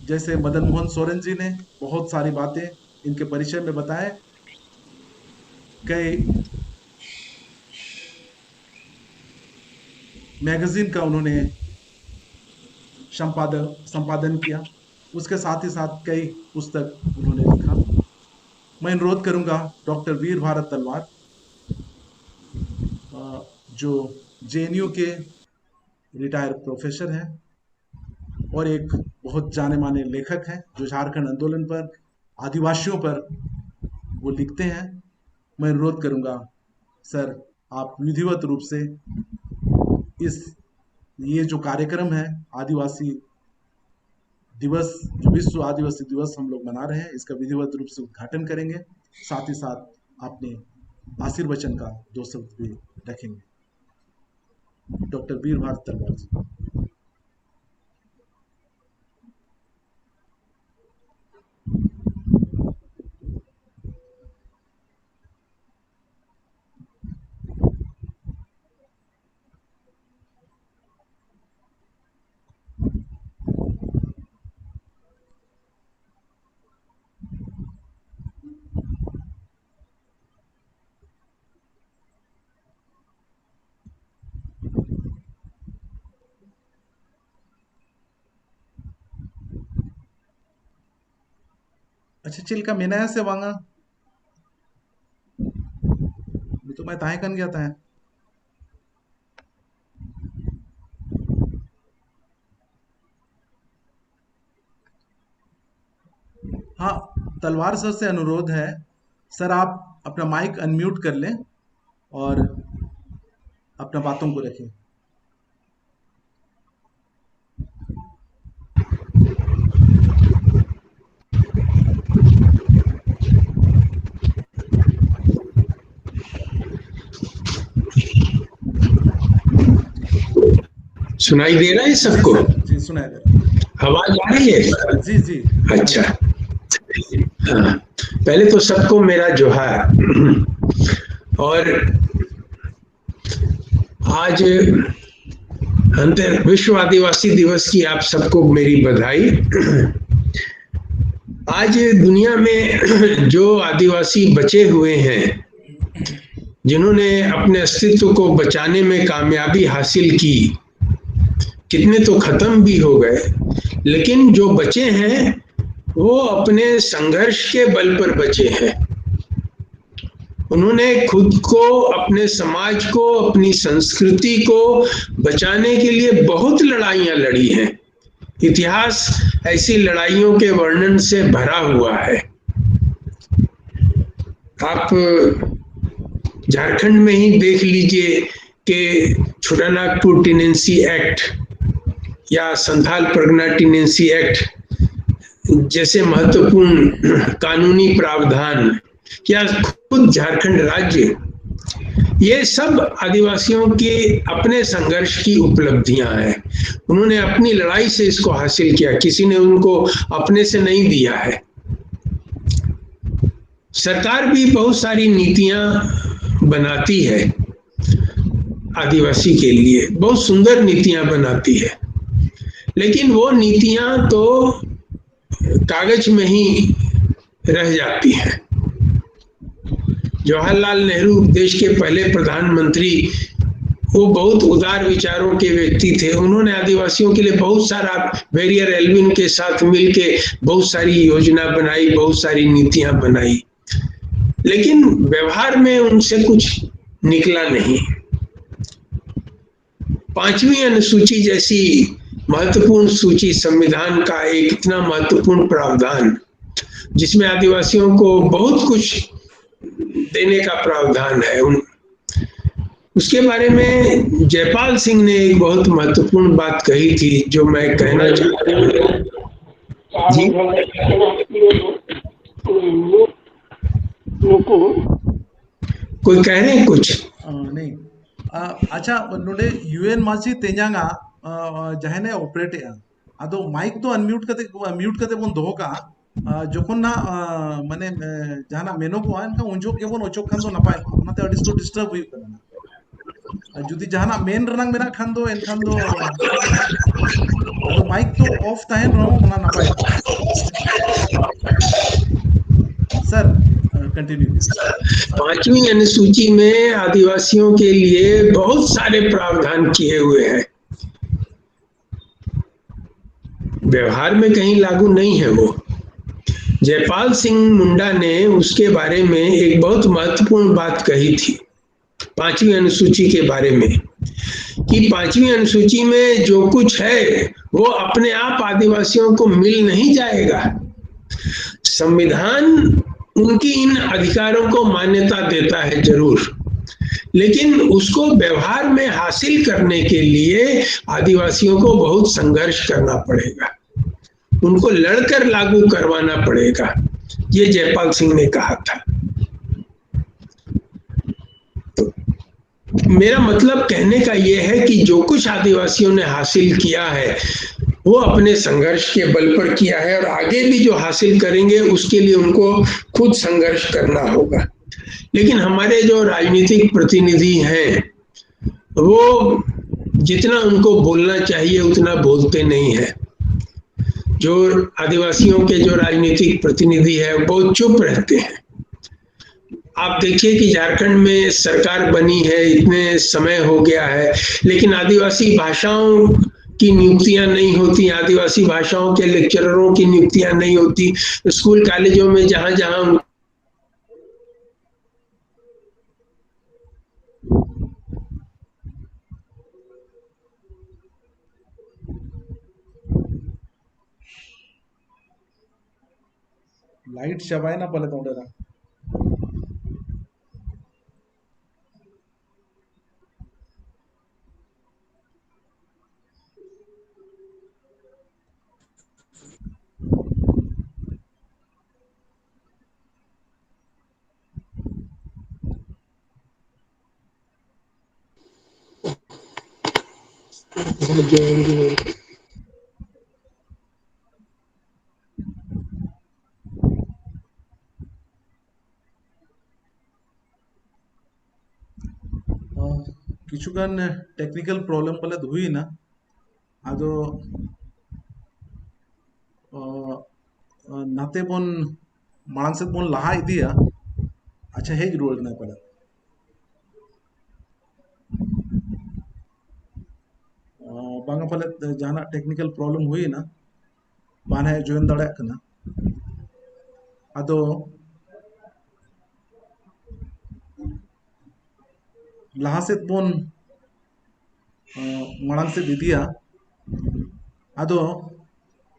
जैसे मदन मोहन सोरेन जी ने बहुत सारी बातें इनके परिचय में बताए कई मैगजीन का उन्होंने संपादन किया उसके साथ ही साथ कई पुस्तक उन्होंने लिखा मैं अनुरोध करूंगा डॉक्टर वीर भारत तलवार जो जेएनयू के रिटायर्ड प्रोफेसर हैं और एक बहुत जाने माने लेखक हैं जो झारखंड आंदोलन पर आदिवासियों पर वो लिखते हैं मैं अनुरोध करूंगा सर आप विधिवत रूप से ये जो कार्यक्रम है आदिवासी दिवस जो विश्व आदिवासी दिवस हम लोग मना रहे हैं इसका विधिवत रूप से उद्घाटन करेंगे साथ ही साथ अपने आशीर्वचन का 2 शब्द भी रखेंगे डॉक्टर वीर भारत तलवार जी अच्छा चिल का मेना से वांगा तो मैं ताहे कन गया था हाँ तलवार सर से अनुरोध है सर आप अपना माइक अनम्यूट कर लें और अपना बातों को रखें। सुनाई दे रहा है सबको? जी सुनाई दे रहा आवाज आ रही है? जी जी अच्छा हाँ, पहले तो सबको मेरा जोहार। और आज विश्व आदिवासी दिवस की आप सबको मेरी बधाई। आज दुनिया में जो आदिवासी बचे हुए हैं, जिन्होंने अपने अस्तित्व को बचाने में कामयाबी हासिल की, कितने तो खत्म भी हो गए, लेकिन जो बचे हैं वो अपने संघर्ष के बल पर बचे हैं। उन्होंने खुद को, अपने समाज को, अपनी संस्कृति को बचाने के लिए बहुत लड़ाइयां लड़ी हैं। इतिहास ऐसी लड़ाइयों के वर्णन से भरा हुआ है। आप झारखंड में ही देख लीजिए कि छोटानागपुर टेनेंसी एक्ट या संथाल परगना टेनेंसी एक्ट जैसे महत्वपूर्ण कानूनी प्रावधान, या खुद झारखंड राज्य, ये सब आदिवासियों के अपने संघर्ष की उपलब्धियां हैं। उन्होंने अपनी लड़ाई से इसको हासिल किया, किसी ने उनको अपने से नहीं दिया है। सरकार भी बहुत सारी नीतियां बनाती है आदिवासी के लिए, बहुत सुंदर नीतियां बनाती है, लेकिन वो नीतियां तो कागज में ही रह जाती हैं। जवाहरलाल नेहरू देश के पहले प्रधानमंत्री, वो बहुत उदार विचारों के व्यक्ति थे। उन्होंने आदिवासियों के लिए बहुत सारा, वेरियर एल्विन के साथ मिलके बहुत सारी योजना बनाई, बहुत सारी नीतियां बनाई, लेकिन व्यवहार में उनसे कुछ निकला नहीं। 5वीं अनुसूची जैसी महत्वपूर्ण सूची, संविधान का एक इतना महत्वपूर्ण प्रावधान जिसमें आदिवासियों को बहुत कुछ देने का प्रावधान है, उसके बारे में जयपाल सिंह ने एक बहुत महत्वपूर्ण बात कही थी, जो मैं कहना चाहता हूँ। जी कोई कह रहे हैं कुछ? नहीं अच्छा नोडे यूएन मासी तेजांगा जहाने ऑपरेट है अदो माइक तो अनम्यूट करते बोन दोहो का जोखन ना माने जहाना मेनो को इनका उंजो के बोन ओचोक खान दो नपाय ओनाते अडिस्तो डिस्टर्ब हुई करना जुदी जहाना मेन रनंग मेना खान दो एनखान दो अदो माइक तो ऑफ ताहेन रहो ओना नपाय सर कंटिन्यू। 5वीं अनुसूची में आदिवासियों के लिए बहुत सारे प्रावधान किए हुए हैं, व्यवहार में कहीं लागू नहीं है वो। जयपाल सिंह मुंडा ने उसके बारे में एक बहुत महत्वपूर्ण बात कही थी 5वीं अनुसूची के बारे में, कि 5वीं अनुसूची में जो कुछ है वो अपने आप आदिवासियों को मिल नहीं जाएगा। संविधान उनकी इन अधिकारों को मान्यता देता है जरूर, लेकिन उसको व्यवहार में हासिल करने के लिए आदिवासियों को बहुत संघर्ष करना पड़ेगा, उनको लड़कर लागू करवाना पड़ेगा, ये जयपाल सिंह ने कहा था। तो मेरा मतलब कहने का ये है कि जो कुछ आदिवासियों ने हासिल किया है वो अपने संघर्ष के बल पर किया है, और आगे भी जो हासिल करेंगे उसके लिए उनको खुद संघर्ष करना होगा। लेकिन हमारे जो राजनीतिक प्रतिनिधि हैं वो जितना उनको बोलना चाहिए उतना बोलते नहीं है। जो आदिवासियों के जो राजनीतिक प्रतिनिधि है वो चुप रहते हैं। आप देखिए कि झारखंड में सरकार बनी है, इतने समय हो गया है, लेकिन आदिवासी भाषाओं की नियुक्तियां नहीं होती, आदिवासी भाषाओं के लेक्चररों की नियुक्तियां नहीं होती, स्कूल कॉलेजों में जहां जहां लाइट चबाए ना पले तो ना किचुगान टेक्निकल प्रॉब्लम पले हुई ना आदो नाते बोन मांग से बोन लहा इदिया अच्छा हेज रोल ना पड़े बांगा पले जहां टेक्निकल प्रॉब्लम हुई ना बाने जोइन दड़े कना आदो लहा से बोन मांग से दिदिया आदो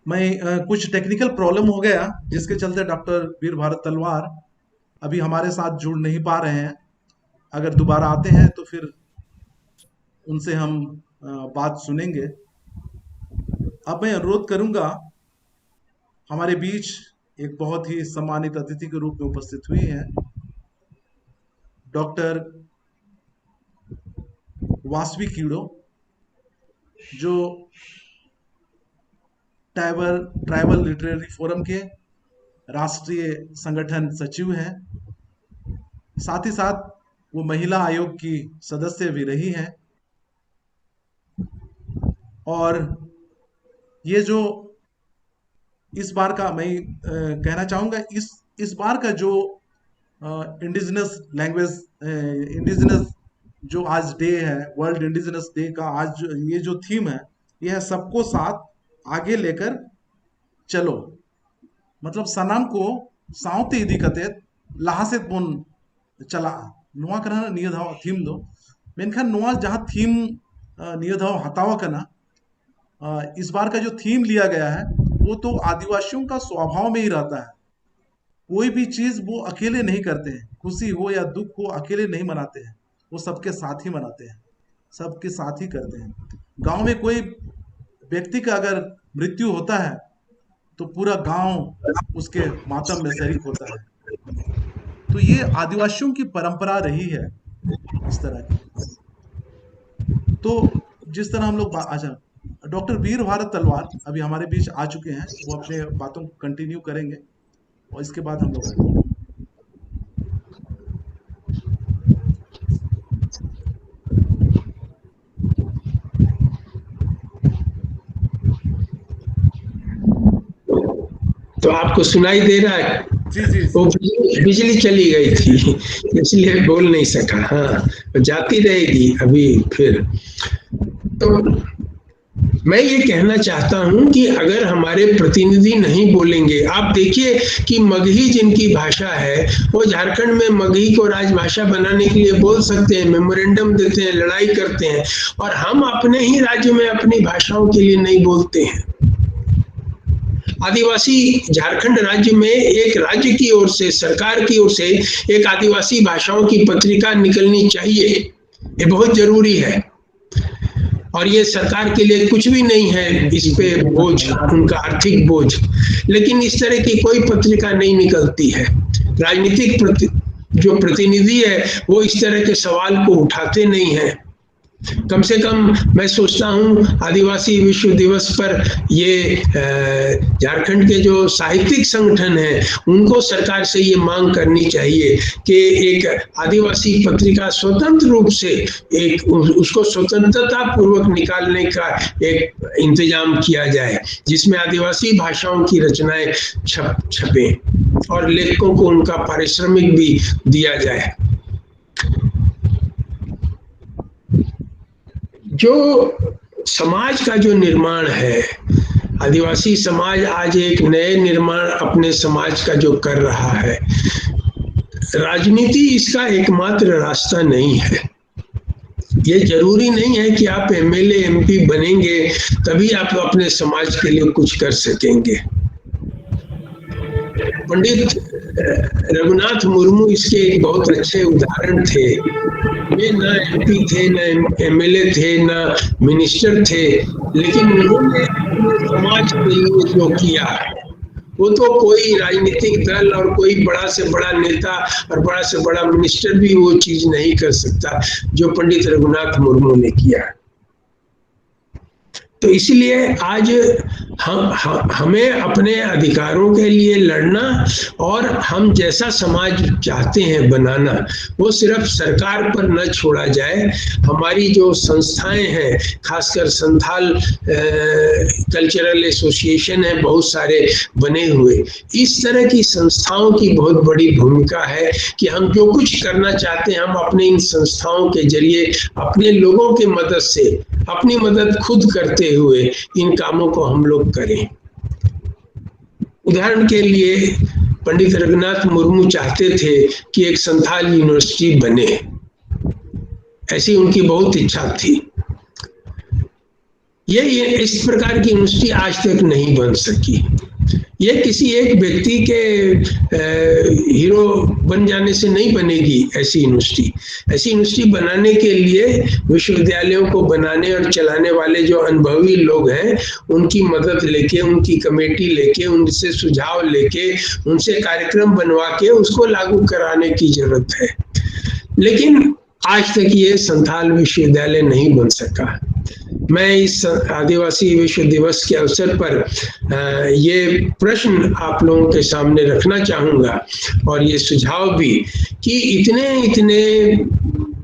मैं कुछ टेक्निकल प्रॉब्लम हो गया जिसके चलते डॉक्टर वीर भारत तलवार अभी हमारे साथ जुड़ नहीं पा रहे हैं। अगर दोबारा आते हैं तो फिर उनसे हम बात सुनेंगे। अब मैं अनुरोध करूंगा, हमारे बीच एक बहुत ही सम्मानित अतिथि के रूप में उपस्थित हुई हैं डॉक्टर वासवी कीड़ो, जो ट्राइबल लिटरेरी फोरम के राष्ट्रीय संगठन सचिव हैं। साथ ही साथ वो महिला आयोग की सदस्य भी रही हैं। और ये जो इस बार का मैं कहना चाहूँगा, इस बार का जो इंडिजिनस लैंग्वेज इंडिजिनस जो आज डे है, वर्ल्ड इंडिजिनस डे का आज ये जो थीम है, यह है सबको साथ आगे लेकर चलो। मतलब सनाम को साउते इदी कतेत लहासेत बोन चला नुआ करना निया धाव थीम दो मेनखान नुआ जहाँ थीम निया धाव हतावा करना इस बार का जो थीम लिया गया है वो तो आदिवासियों का स्वभाव में ही रहता है। कोई भी चीज वो अकेले नहीं करते हैं, खुशी हो या दुख हो अकेले नहीं मनाते हैं, वो सबके साथ ही मनाते हैं, सबके साथ ही करते हैं। गांव में कोई व्यक्ति का अगर मृत्यु होता है तो पूरा गांव उसके मातम में शरीक होता है। तो ये आदिवासियों की परंपरा रही है इस तरह की। तो जिस तरह हम लोग अच्छा डॉक्टर वीर भारत तलवार अभी हमारे बीच आ चुके हैं, वो अपने बातों को कंटिन्यू करेंगे और इसके बाद हम लोग तो आपको सुनाई दे रहा है? जी। वो बिजली चली गई थी इसलिए बोल नहीं सका। हाँ, जाती रहेगी अभी फिर। तो मैं ये कहना चाहता हूं कि अगर हमारे प्रतिनिधि नहीं बोलेंगे, आप देखिए कि मगही जिनकी भाषा है वो झारखंड में मगही को राजभाषा बनाने के लिए बोल सकते हैं, मेमोरेंडम देते हैं, लड़ाई करते हैं, और हम अपने ही राज्य में अपनी भाषाओं के लिए नहीं बोलते हैं। आदिवासी झारखंड राज्य में एक राज्य की ओर से, सरकार की ओर से एक आदिवासी भाषाओं की पत्रिका निकलनी चाहिए, ये बहुत जरूरी है। और ये सरकार के लिए कुछ भी नहीं है इस पे बोझ, उनका आर्थिक बोझ, लेकिन इस तरह की कोई पत्रिका नहीं निकलती है। राजनीतिक जो प्रतिनिधि है वो इस तरह के सवाल को उठाते नहीं हैं। कम से कम मैं सोचता हूँ आदिवासी विश्व दिवस पर ये झारखंड के जो साहित्यिक संगठन हैं उनको सरकार से ये मांग करनी चाहिए कि एक आदिवासी पत्रिका स्वतंत्र रूप से एक उसको स्वतंत्रता पूर्वक निकालने का एक इंतजाम किया जाए, जिसमें आदिवासी भाषाओं की रचनाएं छपे और लेखकों को उनका पारिश्रमिक भी दिया जाए। जो समाज का जो निर्माण है, आदिवासी समाज आज एक नए निर्माण अपने समाज का जो कर रहा है, राजनीति इसका एकमात्र रास्ता नहीं है। ये जरूरी नहीं है कि आप एमएलए एमपी बनेंगे तभी आप अपने समाज के लिए कुछ कर सकेंगे। पंडित रघुनाथ मुर्मू इसके एक बहुत अच्छे उदाहरण थे। वे ना एमपी थे, ना एमएलए थे, ना मिनिस्टर थे, लेकिन उन्होंने समाज के लिए जो किया वो तो कोई राजनीतिक दल और कोई बड़ा से बड़ा नेता और बड़ा से बड़ा मिनिस्टर भी वो चीज नहीं कर सकता जो पंडित रघुनाथ मुर्मू ने किया। तो इसलिए आज हमें अपने अधिकारों के लिए लड़ना और हम जैसा समाज चाहते हैं बनाना वो सिर्फ सरकार पर न छोड़ा जाए। हमारी जो संस्थाएं हैं, खासकर संथाल कल्चरल एसोसिएशन है, बहुत सारे बने हुए, इस तरह की संस्थाओं की बहुत बड़ी भूमिका है कि हम जो कुछ करना चाहते हैं हम अपने इन संस्थाओं के जरिए अपने लोगों की मदद से अपनी मदद खुद करते हुए इन कामों को हम लोग करें। उदाहरण के लिए पंडित रघुनाथ मुर्मू चाहते थे कि एक संथाल यूनिवर्सिटी बने, ऐसी उनकी बहुत इच्छा थी। ये इस प्रकार की यूनिवर्सिटी आज तक नहीं बन सकी। ये किसी एक व्यक्ति के हीरो बन जाने से नहीं बनेगी ऐसी यूनिवर्सिटी। ऐसी यूनिवर्सिटी बनाने के लिए विश्वविद्यालयों को बनाने और चलाने वाले जो अनुभवी लोग हैं उनकी मदद लेके, उनकी कमेटी लेके, उनसे सुझाव लेके, उनसे कार्यक्रम बनवा के उसको लागू कराने की जरूरत है। लेकिन आज तक ये संथाल विश्वविद्यालय नहीं बन सका। मैं इस आदिवासी विश्व दिवस के अवसर पर ये प्रश्न आप लोगों के सामने रखना चाहूंगा और ये सुझाव भी कि इतने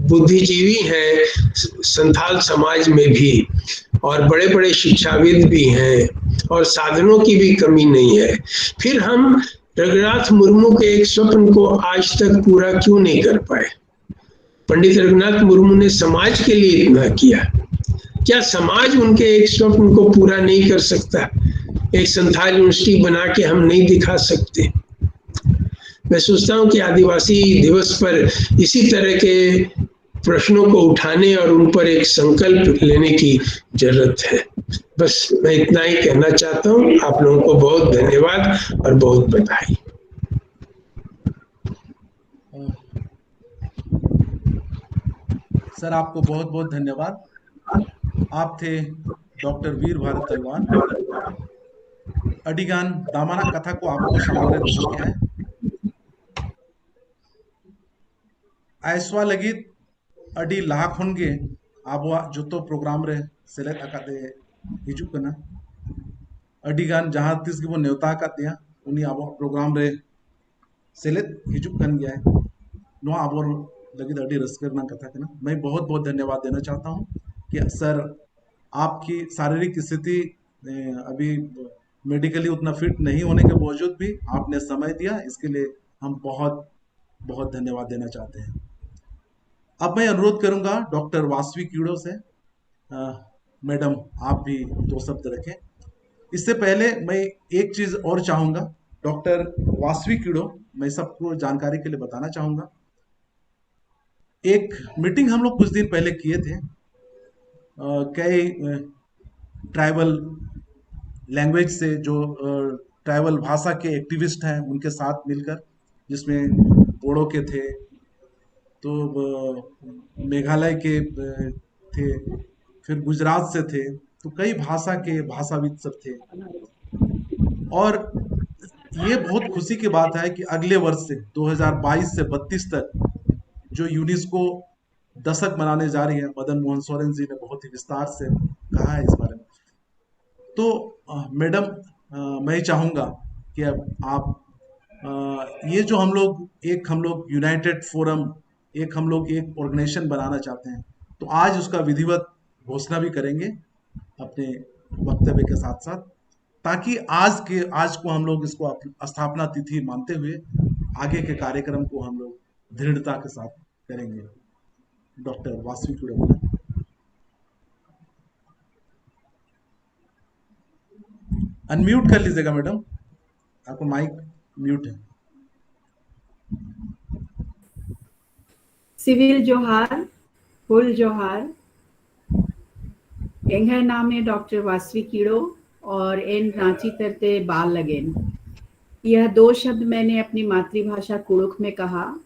बुद्धिजीवी हैं संथाल समाज में भी और बड़े बड़े शिक्षाविद भी हैं और साधनों की भी कमी नहीं है, फिर हम रघुनाथ मुर्मू के एक स्वप्न को आज तक पूरा क्यों नहीं कर पाए? पंडित रघुनाथ मुर्मू ने समाज के लिए इतना किया, क्या समाज उनके एक स्वप्न को पूरा नहीं कर सकता? एक संथाल यूनिवर्सिटी बना के हम नहीं दिखा सकते? मैं सोचता हूँ कि आदिवासी दिवस पर इसी तरह के प्रश्नों को उठाने और उन पर एक संकल्प लेने की जरूरत है। बस मैं इतना ही कहना चाहता हूँ। आप लोगों को बहुत धन्यवाद और बहुत बधाई। सर आपको बहुत बहुत धन्यवाद। आप थे डॉक्टर वीर भारत तलवार। अडिगान दामाना कथा को आपको सामने दोस्तों क्या है आयसवा लगित अडी लाहा खन गे आबोआ जोतो प्रोग्राम रे सेलेद अकादे हिजुक कना अडिगान जहां तिस गिबो नेवता कातिया उनी आबो प्रोग्राम रे सेलेद हिजुक कन गया है नो आबो लगित अडी रसकरना कथा कना। मैं बहुत बहुत धन्यवाद देना चाहता हूं कि सर आपकी शारीरिक स्थिति अभी मेडिकली उतना फिट नहीं होने के बावजूद भी आपने समय दिया, इसके लिए हम बहुत बहुत धन्यवाद देना चाहते हैं। अब मैं अनुरोध करूंगा डॉक्टर वासवी कीड़ो से, मैडम आप भी दो शब्द रखें। इससे पहले मैं एक चीज और चाहूंगा, डॉक्टर वासवी कीड़ो, मैं सबको जानकारी के लिए बताना चाहूंगा, एक मीटिंग हम लोग कुछ दिन पहले किए थे कई ट्राइबल लैंग्वेज से जो ट्राइबल भाषा के एक्टिविस्ट हैं उनके साथ मिलकर, जिसमें बोडो के थे, तो मेघालय के थे, फिर गुजरात से थे, तो कई भाषा के भाषाविद सब थे। और ये बहुत खुशी की बात है कि अगले वर्ष से 2022 से 32 तक जो यूनेस्को दशक मनाने जा रही है, मदन मोहन सोरेन जी ने बहुत ही विस्तार से कहा है इस बारे में। तो मैडम मैं चाहूंगा कि अब आप ये जो हम लोग यूनाइटेड फोरम, हम लोग एक ऑर्गेनाइजेशन बनाना चाहते हैं, तो आज उसका विधिवत घोषणा भी करेंगे अपने वक्तव्य के साथ साथ, ताकि आज को हम लोग इसको स्थापना तिथि मानते हुए आगे के कार्यक्रम को हम लोग दृढ़ता के साथ करेंगे। डॉक्टर वासवी कीड़ो। अनम्यूट कर लीजिएगा मैडम, आपका माइक म्यूट है। सिविल जोहार, फुल जोहार। एंगर नाम है डॉक्टर वासवी कीड़ो और एन रांची तरते बाल लगेन। यह 2 शब्द मैंने अपनी मातृभाषा कुड़ुख में कहा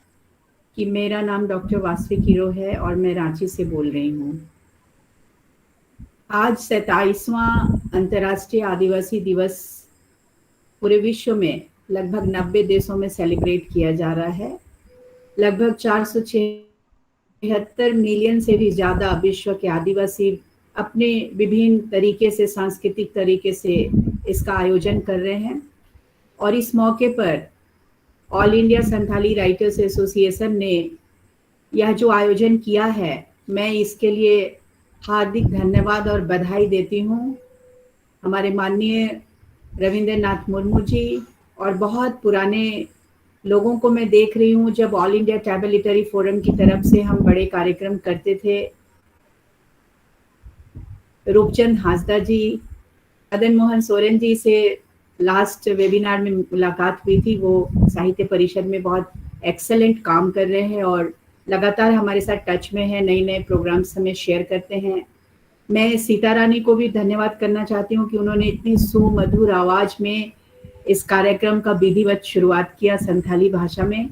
कि मेरा नाम डॉक्टर वासवी कीड़ो है और मैं रांची से बोल रही हूँ। आज 27वां अंतर्राष्ट्रीय आदिवासी दिवस पूरे विश्व में लगभग 90 देशों में सेलिब्रेट किया जा रहा है। लगभग 476 मिलियन से भी ज़्यादा विश्व के आदिवासी अपने विभिन्न तरीके से, सांस्कृतिक तरीके से इसका आयोजन कर रहे हैं। और इस मौके पर all India Santhali writers association ने यह जो आयोजन किया है, मैं इसके लिए हार्दिक धन्यवाद और बधाई देती हूँ हमारे माननीय रविंद्रनाथ मुर्मू जी और बहुत पुराने लोगों को मैं देख रही हूँ। जब all India tribal literary forum की तरफ से हम बड़े कार्यक्रम करते थे, रूपचंद हांसदा जी, मदन मोहन सोरेन जी से लास्ट वेबिनार में मुलाकात हुई थी। वो साहित्य परिषद में बहुत एक्सेलेंट काम कर रहे हैं और लगातार हमारे साथ टच में है, नए नए प्रोग्राम्स हमें शेयर करते हैं। मैं सीता रानी को भी धन्यवाद करना चाहती हूँ कि उन्होंने इतनी सुमधुर आवाज में इस कार्यक्रम का विधिवत शुरुआत किया संथाली भाषा में।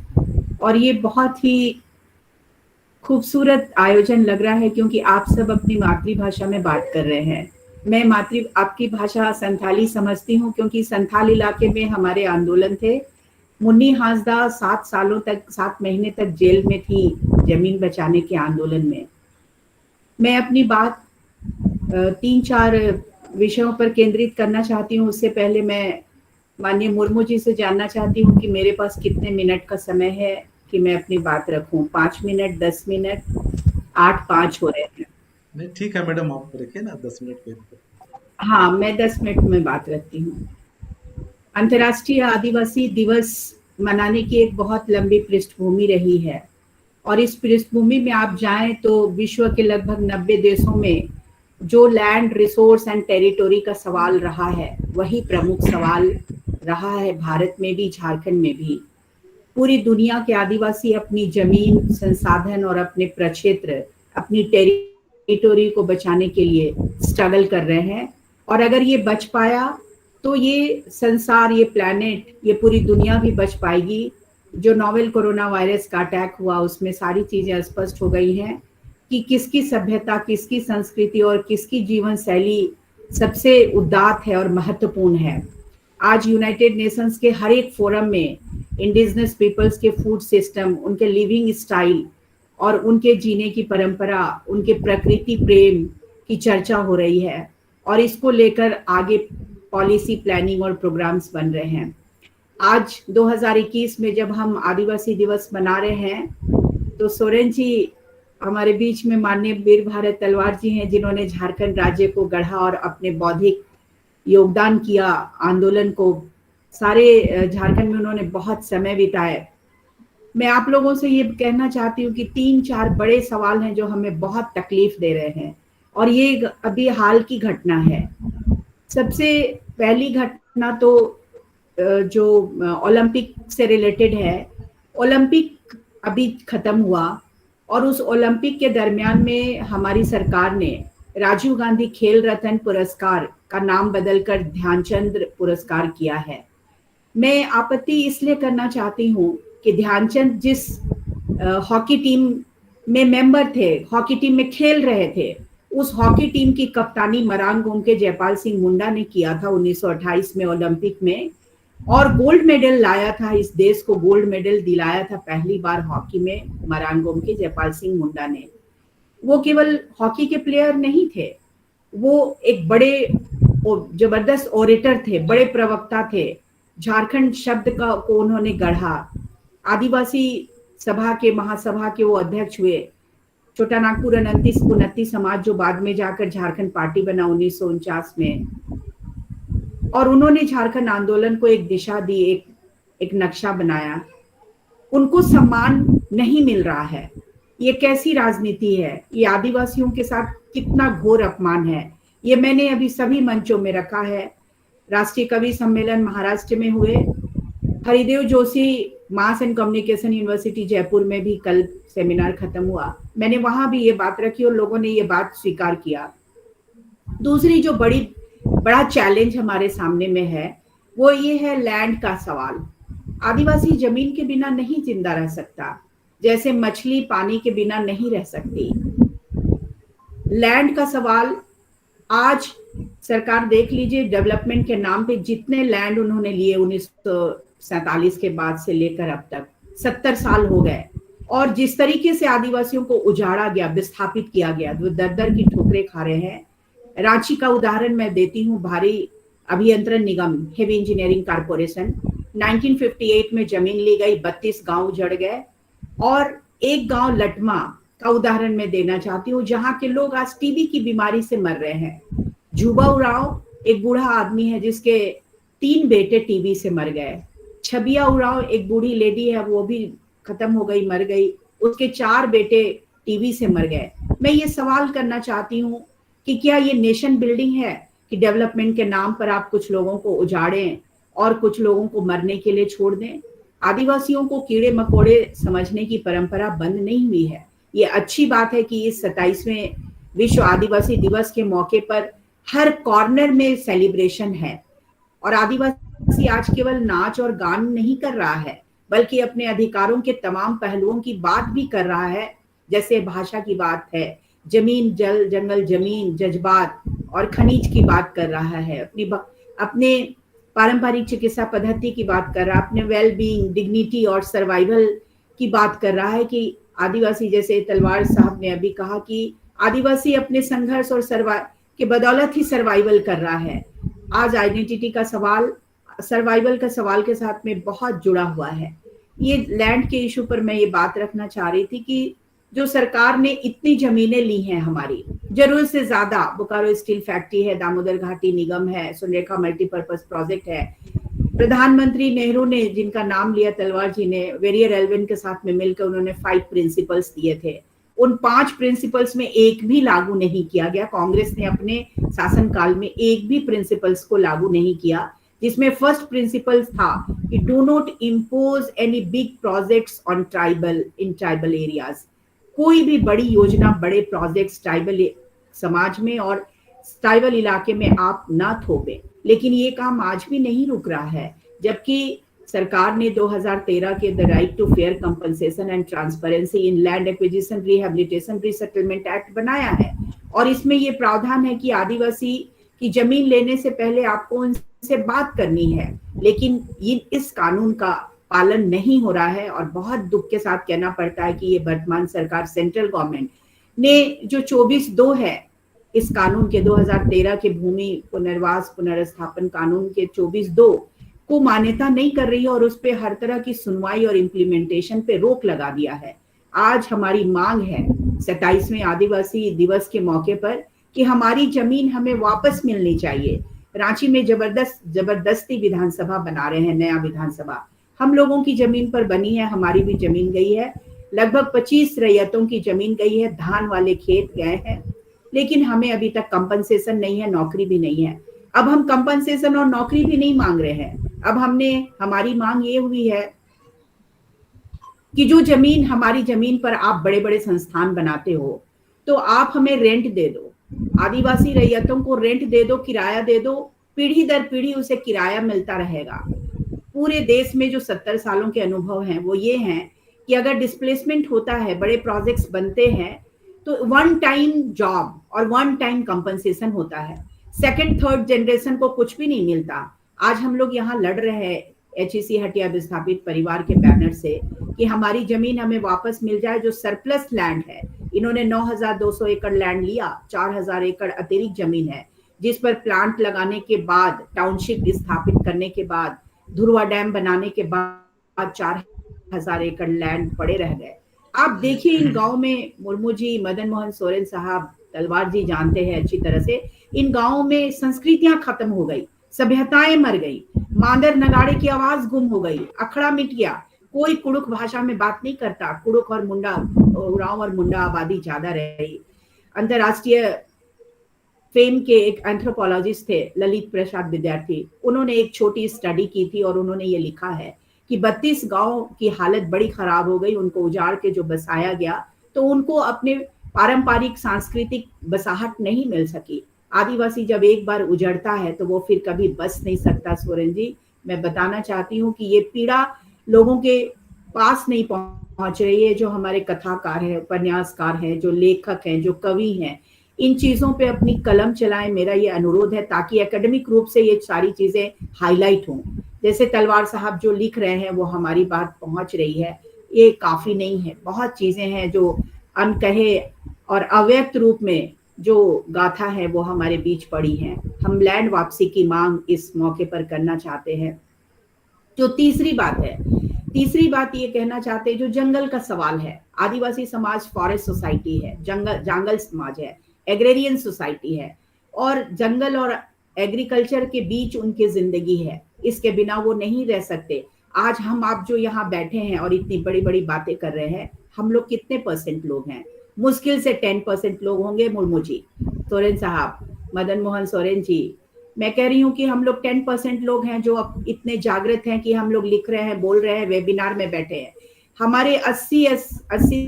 और ये बहुत ही खूबसूरत आयोजन लग रहा है क्योंकि आप सब अपनी मातृभाषा में बात कर रहे हैं। मैं आपकी भाषा संथाली समझती हूँ क्योंकि संथाल इलाके में हमारे आंदोलन थे। मुन्नी हांसदा 7 महीने तक जेल में थी जमीन बचाने के आंदोलन में। मैं अपनी बात 3-4 विषयों पर केंद्रित करना चाहती हूँ। उससे पहले मैं माननीय मुर्मू जी से जानना चाहती हूँ कि मेरे पास कितने मिनट का समय है कि मैं अपनी बात रखूं। 5 मिनट, 10 मिनट, 8-5 हो रहे हैं। नहीं ठीक है मैडम, आप रखिए ना 10 मिनट पे। हाँ, मैं 10 मिनट में बात रखती हूँ। अंतर्राष्ट्रीय आदिवासी दिवस मनाने की एक बहुत लंबी पृष्ठभूमि रही है और इस पृष्ठभूमि में आप जाएं तो विश्व के लगभग 90 देशों में जो लैंड रिसोर्स एंड टेरिटोरी का सवाल रहा है, वही प्रमुख सवाल रहा है भारत में भी, झारखंड में भी। पूरी दुनिया के आदिवासी अपनी जमीन, संसाधन और अपने प्रक्षेत्र, अपनी टेरिटोरी को बचाने के लिए स्ट्रगल कर रहे हैं। और अगर ये बच पाया तो ये संसार, ये प्लैनेट, ये पूरी दुनिया भी बच पाएगी। जो नोवेल कोरोना वायरस का अटैक हुआ उसमें सारी चीजें स्पष्ट हो गई हैं कि किसकी सभ्यता, किसकी संस्कृति और किसकी जीवन शैली सबसे उदात्त है और महत्वपूर्ण है। आज यूनाइटेड नेशंस के हर एक फोरम में इंडिजिनस पीपल्स के फूड सिस्टम, उनके लिविंग स्टाइल और उनके जीने की परंपरा, उनके प्रकृति प्रेम की चर्चा हो रही है और इसको लेकर आगे पॉलिसी प्लानिंग और प्रोग्राम्स बन रहे हैं। आज 2021 में जब हम आदिवासी दिवस मना रहे हैं तो सोरेन जी हमारे बीच में माननीय वीर भारत तलवार जी हैं, जिन्होंने झारखंड राज्य को गढ़ा और अपने बौद्धिक योगदान किया आंदोलन को। सारे झारखंड में उन्होंने बहुत समय बिताया। मैं आप लोगों से ये कहना चाहती हूँ कि 3-4 बड़े सवाल हैं जो हमें बहुत तकलीफ दे रहे हैं और ये अभी हाल की घटना है। सबसे पहली घटना तो जो ओलंपिक से रिलेटेड है। ओलंपिक अभी खत्म हुआ और उस ओलंपिक के दरमियान में हमारी सरकार ने राजीव गांधी खेल रत्न पुरस्कार का नाम बदलकर ध्यानचंद पुरस्कार किया है। मैं आपत्ति इसलिए करना चाहती हूँ कि ध्यानचंद जिस हॉकी टीम में मेंबर थे, हॉकी टीम में खेल रहे थे, उस हॉकी टीम की कप्तानी मरांगोम के जयपाल सिंह मुंडा ने किया था 1928 में ओलंपिक में और गोल्ड मेडल लाया था। इस देश को गोल्ड मेडल दिलाया था पहली बार हॉकी में मरांगोम के जयपाल सिंह मुंडा ने। वो केवल हॉकी के प्लेयर नहीं थे, वो एक बड़े जबरदस्त ओरेटर थे, बड़े प्रवक्ता थे। झारखंड शब्द को उन्होंने गढ़ा। आदिवासी सभा के, महासभा के वो अध्यक्ष हुए। छोटा नागपुर उन्नति समाज जो बाद में जाकर झारखंड पार्टी बना 1949 में, और उन्होंने झारखंड आंदोलन को एक दिशा दी, एक नक्शा बनाया। उनको सम्मान नहीं मिल रहा है। ये कैसी राजनीति है? ये आदिवासियों के साथ कितना घोर अपमान है। ये मैंने अभी सभी मंचों में रखा है। राष्ट्रीय कवि सम्मेलन महाराष्ट्र में हुए। Haridev Joshi mass and communication university Jaipur में भी कल सेमिनार खत्म हुआ। मैंने वहां भी ये बात रखी और लोगों ने ये बात स्वीकार किया। दूसरी जो बड़ा चैलेंज हमारे सामने में है वो ये है लैंड का सवाल। आदिवासी जमीन के बिना नहीं जिंदा रह सकता, जैसे मछली पानी के बिना नहीं रह सकती। लैंड का सवाल आज सरकार देख लीजिए, डेवलपमेंट के नाम पे जितने लैंड उन्होंने लिए 1947 के बाद से लेकर अब तक 70 साल हो गए, और जिस तरीके से आदिवासियों को उजाड़ा गया, विस्थापित किया गया, वो दर की ठोकरें खा रहे हैं। रांची का उदाहरण मैं देती हूँ। भारी अभियंत्रण निगम, हेवी इंजीनियरिंग कारपोरेशन, 1958 में जमीन ली गई, 32 गांव उजड़ गए। और एक गांव लटमा का उदाहरण मैं देना चाहती हूँ, जहां के लोग आज टीबी की बीमारी से मर रहे हैं। झूबा उरांव एक बूढ़ा आदमी है जिसके 3 बेटे टीबी से मर गए। छबिया उरांव एक बूढ़ी लेडी है, वो भी खत्म हो गई, मर गई, उसके 4 बेटे टीबी से मर गए। मैं ये सवाल करना चाहती हूँ कि क्या ये नेशन बिल्डिंग है कि डेवलपमेंट के नाम पर आप कुछ लोगों को उजाड़ें और कुछ लोगों को मरने के लिए छोड़ दें? आदिवासियों को कीड़े मकोड़े समझने की परंपरा बंद नहीं हुई है। ये अच्छी बात है कि इस 27वें विश्व आदिवासी दिवस के मौके पर हर कॉर्नर में सेलिब्रेशन है, और आदिवासी आज केवल नाच और गान नहीं कर रहा है, बल्कि अपने अधिकारों के तमाम पहलुओं की बात भी कर रहा है। जैसे भाषा की बात है, जमीन, जल, जंगल, जमीन, जज्बात और खनिज की बात कर रहा है, अपने पारंपरिक चिकित्सा पद्धति की बात कर रहा है, अपने वेल बीइंग, डिग्निटी और सर्वाइवल की बात कर रहा है। कि आदिवासी, जैसे तलवार साहब ने अभी कहा कि आदिवासी अपने संघर्ष और के बदौलत ही सर्वाइवल कर रहा है। आज आइडेंटिटी का सवाल सर्वाइवल का सवाल के साथ में बहुत जुड़ा हुआ है। ये लैंड के इशू पर मैं ये बात रखना चाह रही थी कि जो सरकार ने इतनी जमीनें ली हैं हमारी, जरूरत से ज्यादा, बोकारो स्टील फैक्ट्री है, दामोदर घाटी निगम है, सुनरेखा मल्टीपर्पज प्रोजेक्ट है। प्रधानमंत्री नेहरू ने, जिनका नाम लिया तलवार जी ने, वेरियर एल्विन के साथ में मिलकर उन्होंने 5 प्रिंसिपल्स दिए थे। उन 5 प्रिंसिपल्स में एक भी लागू नहीं किया गया। कांग्रेस ने अपने शासनकाल में एक भी प्रिंसिपल्स को लागू नहीं किया, जिसमें फर्स्ट प्रिंसिपल था कि do not impose any big projects on tribal areas. कोई भी बड़ी योजना, बड़े प्रोजेक्ट्स ट्राइबल समाज में और ट्राइबल इलाके में आप ना थोपें। लेकिन ये काम आज भी नहीं रुक रहा है, जबकि सरकार ने 2013 के the right to fair compensation and transparency in land acquisition rehabilitation resettlement act बनाया है, और इसमें ये प्रावधान है कि आदिवासी की जमीन लेने से पहले आपको उनसे बात करनी है। लेकिन इस कानून का पालन नहीं हो रहा है, और बहुत दुख के साथ कहना पड़ता है कि ये वर्तमान सरकार, सेंट्रल गवर्नमेंट ने जो 24(2) है इस कानून के, 2013 के भूमि पुनर्वास पुनर्स्थापन कानून के 24(2) को मान्यता नहीं कर रही है, और उस पे हर तरह की सुनवाई और इम्प्लीमेंटेशन पे रोक लगा दिया है। आज हमारी मांग है 27वें आदिवासी दिवस के मौके पर कि हमारी जमीन हमें वापस मिलनी चाहिए। रांची में जबरदस्ती विधानसभा बना रहे हैं, नया विधानसभा हम लोगों की जमीन पर बनी है, हमारी भी जमीन गई है। लगभग 25 रैयतों की जमीन गई है, धान वाले खेत गए हैं, लेकिन हमें अभी तक कंपनसेशन नहीं है, नौकरी भी नहीं है। अब हम कंपनसेशन और नौकरी भी नहीं मांग रहे हैं। अब हमारी मांग ये हुई है कि जो जमीन, हमारी जमीन पर आप बड़े बड़े संस्थान बनाते हो, तो आप हमें रेंट दे दो, आदिवासी रैयतों को रेंट दे दो, किराया दे दो, पीढ़ी दर पीढ़ी उसे किराया मिलता रहेगा। पूरे देश में जो 70 सालों के अनुभव हैं वो ये हैं कि अगर डिस्प्लेसमेंट होता है, बड़े प्रोजेक्ट्स बनते हैं, तो 1 टाइम जॉब और 1 टाइम कंपनसेशन होता है। सेकंड थर्ड जनरेशन को कुछ भी नहीं मिलता। आज हम लोग यहाँ लड़ रहे हैं HEC हटिया विस्थापित परिवार के बैनर से कि हमारी जमीन हमें वापस मिल जाए, जो सरप्लस लैंड है। इन्होंने 9,200 एकड़ लैंड लिया, 4,000 एकड़ अतिरिक्त जमीन है, जिस पर प्लांट लगाने के बाद, टाउनशिप स्थापित करने के बाद, धुरवा डैम बनाने के बाद 4,000 एकड़ लैंड पड़े रह गए। आप देखिए इन गांव में, मुर्मू जी, मदन मोहन सोरेन साहब, तलवार जी जानते हैं अच्छी तरह से, इन गांवों में संस्कृतियां खत्म हो गई, सभ्यताएं मर गई, मांदर नगाड़े की आवाज गुम हो गई, अखड़ा मिट गया, कोई कुड़ुक भाषा में बात नहीं करता। कुड़ुक और मुंडा, उरांव और मुंडा आबादी ज्यादा रही। अंतरराष्ट्रीय फेम के एक एंथ्रोपोलॉजिस्ट थे ललित प्रसाद विद्यार्थी, उन्होंने एक छोटी स्टडी की थी और उन्होंने ये लिखा है कि 32 गांव की हालत बड़ी खराब हो गई, उनको उजाड़ के जो बसाया गया तो उनको अपने पारंपरिक सांस्कृतिक बसाहट नहीं मिल सकी। आदिवासी जब एक बार उजड़ता है तो वो फिर कभी बस नहीं सकता। सोरेन जी, मैं बताना चाहती हूँ कि ये पीड़ा लोगों के पास नहीं पहुंच रही है। जो हमारे कथाकार हैं, उपन्यासकार हैं, जो लेखक हैं, जो कवि हैं, इन चीजों पे अपनी कलम चलाएं, मेरा ये अनुरोध है, ताकि एकेडमिक रूप से ये सारी चीजें हाईलाइट हों। जैसे तलवार साहब जो लिख रहे हैं वो हमारी बात पहुंच रही है, ये काफी नहीं है। बहुत चीजें हैं जो अनकहे और अव्यक्त रूप में जो गाथा है वो हमारे बीच पड़ी है। हम लैंड वापसी की मांग इस मौके पर करना चाहते हैं। जो तीसरी बात ये कहना चाहते हैं, जो जंगल का सवाल है, आदिवासी समाज फॉरेस्ट सोसाइटी है, जंगल समाज है, एग्रेरियन सोसाइटी है, और जंगल और एग्रीकल्चर के बीच उनकी जिंदगी है। इसके बिना वो नहीं रह सकते। आज हम आप जो यहाँ बैठे हैं और इतनी बड़ी बड़ी बातें कर रहे हैं, हम लोग कितने % लोग हैं? मुश्किल से 10% लोग होंगे। मुर्मू जी, सोरेन साहब, मदन मोहन सोरेन जी, मैं कह रही हूँ कि हम लोग 10% लोग हैं जो अब इतने जागृत हैं कि हम लोग लिख रहे हैं, बोल रहे हैं, वेबिनार में बैठे हैं। हमारे 80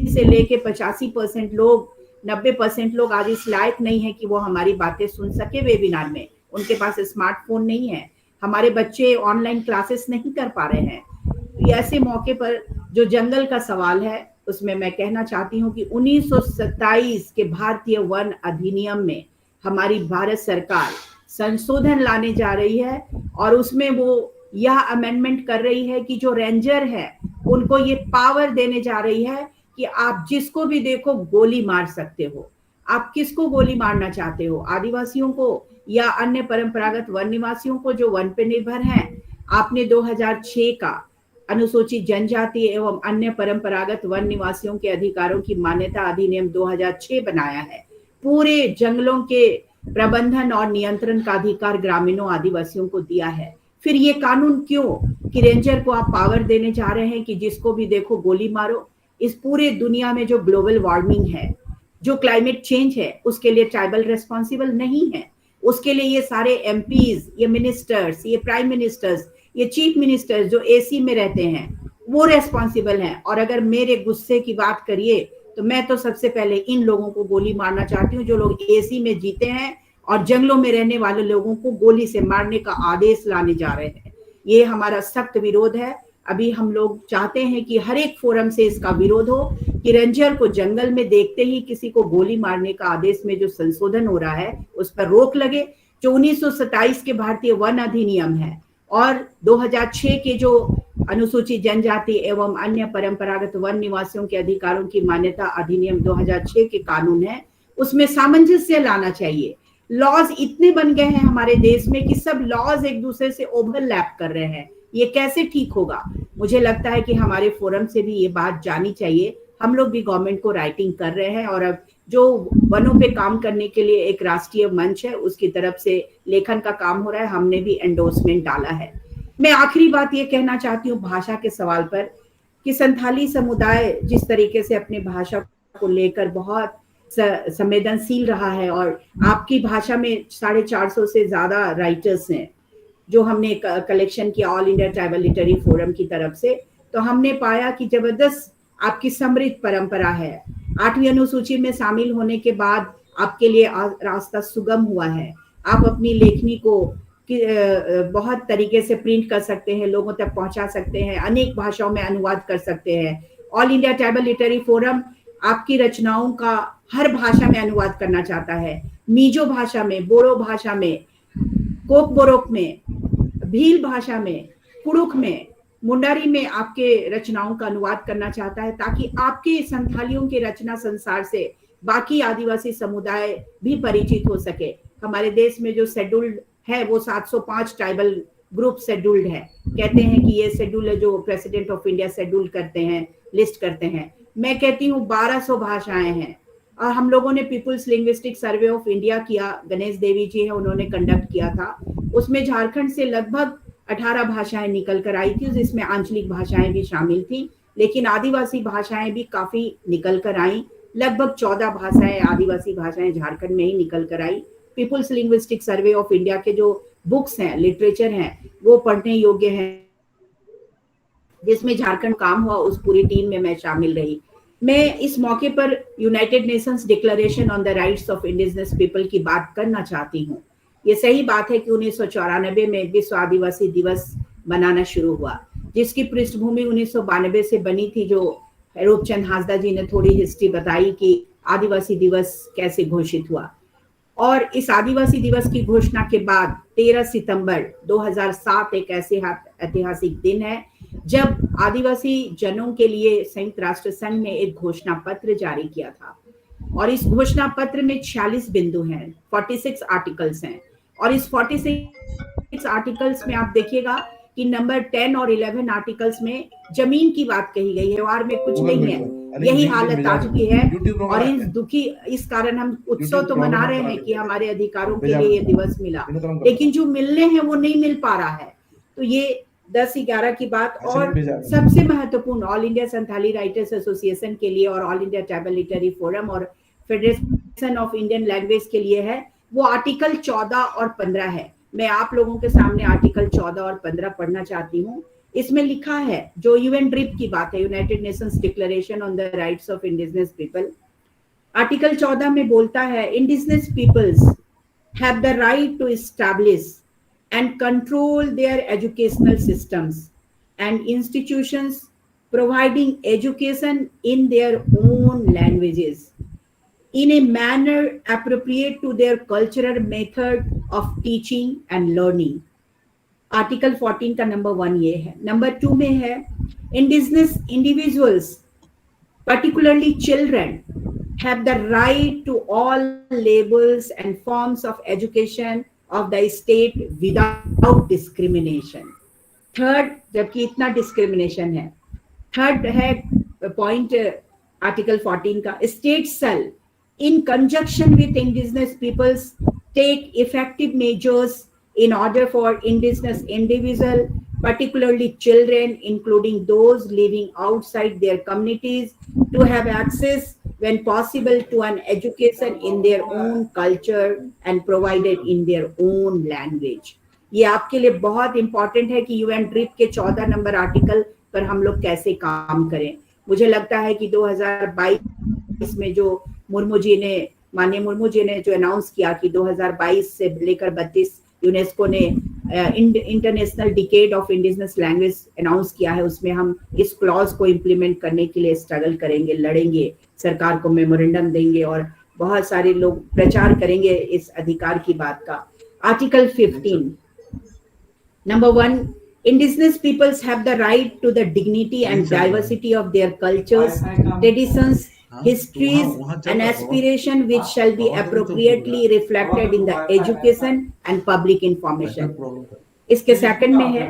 से लेके 85% लोग, 90% लोग आज इस लायक नहीं है कि वो हमारी बातें सुन सके वेबिनार में। उनके पास स्मार्टफोन नहीं है। हमारे बच्चे ऑनलाइन क्लासेस नहीं कर पा रहे हैं। ऐसे मौके पर जो जंगल का सवाल है, उसमें मैं कहना चाहती हूँ कि 1927 के भारतीय वन अधिनियम में हमारी भारत सरकार संशोधन लाने जा रही है और उसमें वो यह अमेंडमेंट कर रही है कि जो रेंजर है उनको ये पावर देने जा रही है कि आप जिसको भी देखो गोली मार सकते हो। आप किसको गोली मारना चाहते हो? आदिवासियों को या अन्य परंपरागत वन निवासियों को जो वन पे निर्भर हैं? आपने 2006 का अनुसूचित जनजाति एवं अन्य परंपरागत वन निवासियों के अधिकारों की मान्यता अधिनियम 2006 बनाया है। पूरे जंगलों के प्रबंधन और नियंत्रण का अधिकार ग्रामीणों आदिवासियों को दिया है। फिर ये कानून क्यों कि रेंजर को आप पावर देने जा रहे हैं कि जिसको भी देखो गोली मारो? इस पूरे दुनिया में जो ग्लोबल वार्मिंग है, जो क्लाइमेट चेंज है, उसके लिए ट्राइबल रेस्पॉन्सिबल नहीं है। उसके लिए ये सारे एमपीज, ये मिनिस्टर्स, ये प्राइम मिनिस्टर्स, ये चीफ मिनिस्टर्स जो एसी में रहते हैं वो रेस्पॉन्सिबल हैं। और अगर मेरे गुस्से की बात करिए तो मैं तो सबसे पहले इन लोगों को गोली मारना चाहती हूँ जो लोग एसी में जीते हैं और जंगलों में रहने वाले लोगों को गोली से मारने का आदेश लाने जा रहे हैं। ये हमारा सख्त विरोध है। अभी हम लोग चाहते हैं कि हर एक फोरम से इसका विरोध हो कि रेंजर को जंगल में देखते ही किसी को गोली मारने का आदेश में जो संशोधन हो रहा है उस पर रोक लगे। जो 1927 के भारतीय वन अधिनियम है और 2006 के जो अनुसूचित जनजाति एवं अन्य परंपरागत वन निवासियों के अधिकारों की मान्यता अधिनियम 2006 के कानून है, उसमें सामंजस्य लाना चाहिए। लॉज इतने बन गए हैं हमारे देश में कि सब लॉज एक दूसरे से ओवरलैप कर रहे हैं। ये कैसे ठीक होगा? मुझे लगता है कि हमारे फोरम से भी ये बात जानी चाहिए। हम लोग भी गवर्नमेंट को राइटिंग कर रहे हैं और अब जो वनों पे काम करने के लिए एक राष्ट्रीय मंच है उसकी तरफ से लेखन का काम हो रहा है, हमने भी एंडोर्समेंट डाला है। मैं आखिरी बात ये कहना चाहती हूँ भाषा के सवाल पर कि संथाली समुदाय जिस तरीके से अपनी भाषा को लेकर बहुत संवेदनशील रहा है और आपकी भाषा में 450 से ज्यादा राइटर्स हैं जो हमने कलेक्शन किया all India tribal literary forum की तरफ से, तो हमने पाया कि जबरदस्त आपकी समृद्ध परंपरा है। 8वीं अनुसूची में शामिल होने के बाद आपके लिए रास्ता सुगम हुआ है। आप अपनी लेखनी को बहुत तरीके से प्रिंट कर सकते हैं, लोगों तक पहुंचा सकते हैं, अनेक भाषाओं में अनुवाद कर सकते हैं। All India tribal literary forum आपकी रचनाओं का हर भाषा में अनुवाद करना चाहता है। मीजो भाषा में, बोडो भाषा में, कोक बोरोक में, भील भाषा में, कुड़ुक में, मुंडारी में आपके रचनाओं का अनुवाद करना चाहता है ताकि आपके संथालियों के रचना संसार से बाकी आदिवासी समुदाय भी परिचित हो सके। हमारे देश में जो शेड्यूल्ड है वो 705 ट्राइबल ग्रुप शेड्यूल्ड है। कहते हैं कि ये शेड्यूल है जो प्रेसिडेंट ऑफ इंडिया शेड्यूल करते हैं, लिस्ट करते हैं। मैं कहती हूँ 1200 भाषाएं हैं और हम लोगों ने peoples linguistic survey of India किया, गणेश देवी जी है उन्होंने कंडक्ट किया था। उसमें झारखंड से लगभग 18 भाषाएं निकल कर आई थी जिसमें आंचलिक भाषाएं भी शामिल थी, लेकिन आदिवासी भाषाएं भी काफी निकल कर आई। लगभग 14 भाषाएं आदिवासी भाषाएं झारखंड में ही निकल कर आई। People's linguistic survey of India के जो बुक्स हैं, लिटरेचर हैं, वो पढ़ने योग्य हैं, जिसमें झारखंड काम हुआ, उस पूरी टीम में मैं शामिल रही। मैं इस मौके पर United Nations declaration on the rights of indigenous people की बात करना चाहती हूँ। ये सही बात है कि 1994 में विश्व आदिवासी दिवस मनाना शुरू हुआ, जिसकी पृष्ठभूमि 1992 से बनी थी, जो रूपचंद हांसदा जी ने थोड़ी हिस्ट्री बताई कि आदिवासी दिवस कैसे घोषित हुआ। और इस आदिवासी दिवस की घोषणा के बाद 13 सितंबर 2007 एक ऐसे ऐतिहासिक दिन है जब आदिवासी जनों के लिए संयुक्त राष्ट्र संघ ने एक घोषणा पत्र जारी किया था। और इस घोषणा पत्र में 46 बिंदु हैं, 46 आर्टिकल्स हैं। और इस 46 आर्टिकल्स में आप देखिएगा कि नंबर 10 और 11 आर्टिकल्स में जमीन की बात कही गई है, और में कुछ नहीं है। यही हालत आज की है, और इस कारण हम उत्सव तो मना रहे हैं कि हमारे अधिकारों के लिए ये दिवस मिला, लेकिन जो मिलने हैं वो नहीं मिल पा रहा है। तो ये 10-11 की बात। और सबसे महत्वपूर्ण all India Santhali writers association के लिए और all India tribal literary forum और फेडरेशन ऑफ इंडियन लैंग्वेज के लिए है, वो आर्टिकल 14 और 15 है। मैं आप लोगों के सामने आर्टिकल 14 और 15 पढ़ना चाहती हूँ। इसमें लिखा है, जो यूएन ड्रिप की बात है, United Nations declaration on the rights of indigenous people, article 14 में बोलता है, indigenous peoples have the right to establish and control their educational systems and institutions providing education in their own languages in a manner appropriate to their cultural method of teaching and learning. Article 14 का number 1 ये है। Number 2 में है, indigenous individuals, particularly children, have the right to all levels and forms of education of the state without discrimination. Third, जबकि इतना discrimination है, third है point article 14 का, state shall in conjunction with indigenous peoples take effective measures in order for indigenous individual, particularly children, including those living outside their communities, to have access when possible to an education in their own culture and provided in their own language. ये आपके लिए बहुत important है कि UN drip के 14 number article पर हम लोग कैसे काम करें। मुझे लगता है कि 2022 में जो माननीय मुर्मू जी ने जो अनाउंस किया कि 2022 से लेकर 32 यूनेस्को ने international decade of indigenous language announce किया है, उसमें हम इस क्लॉज को इम्प्लीमेंट करने के लिए स्ट्रगल करेंगे, लड़ेंगे, सरकार को मेमोरेंडम देंगे और बहुत सारे लोग प्रचार करेंगे इस अधिकार की बात का। Article 15 number 1, indigenous peoples have the right to the dignity and diversity of their cultures, traditions, histories and aspiration which shall be appropriately reflected in the education and public information. इसके सेकंड में है,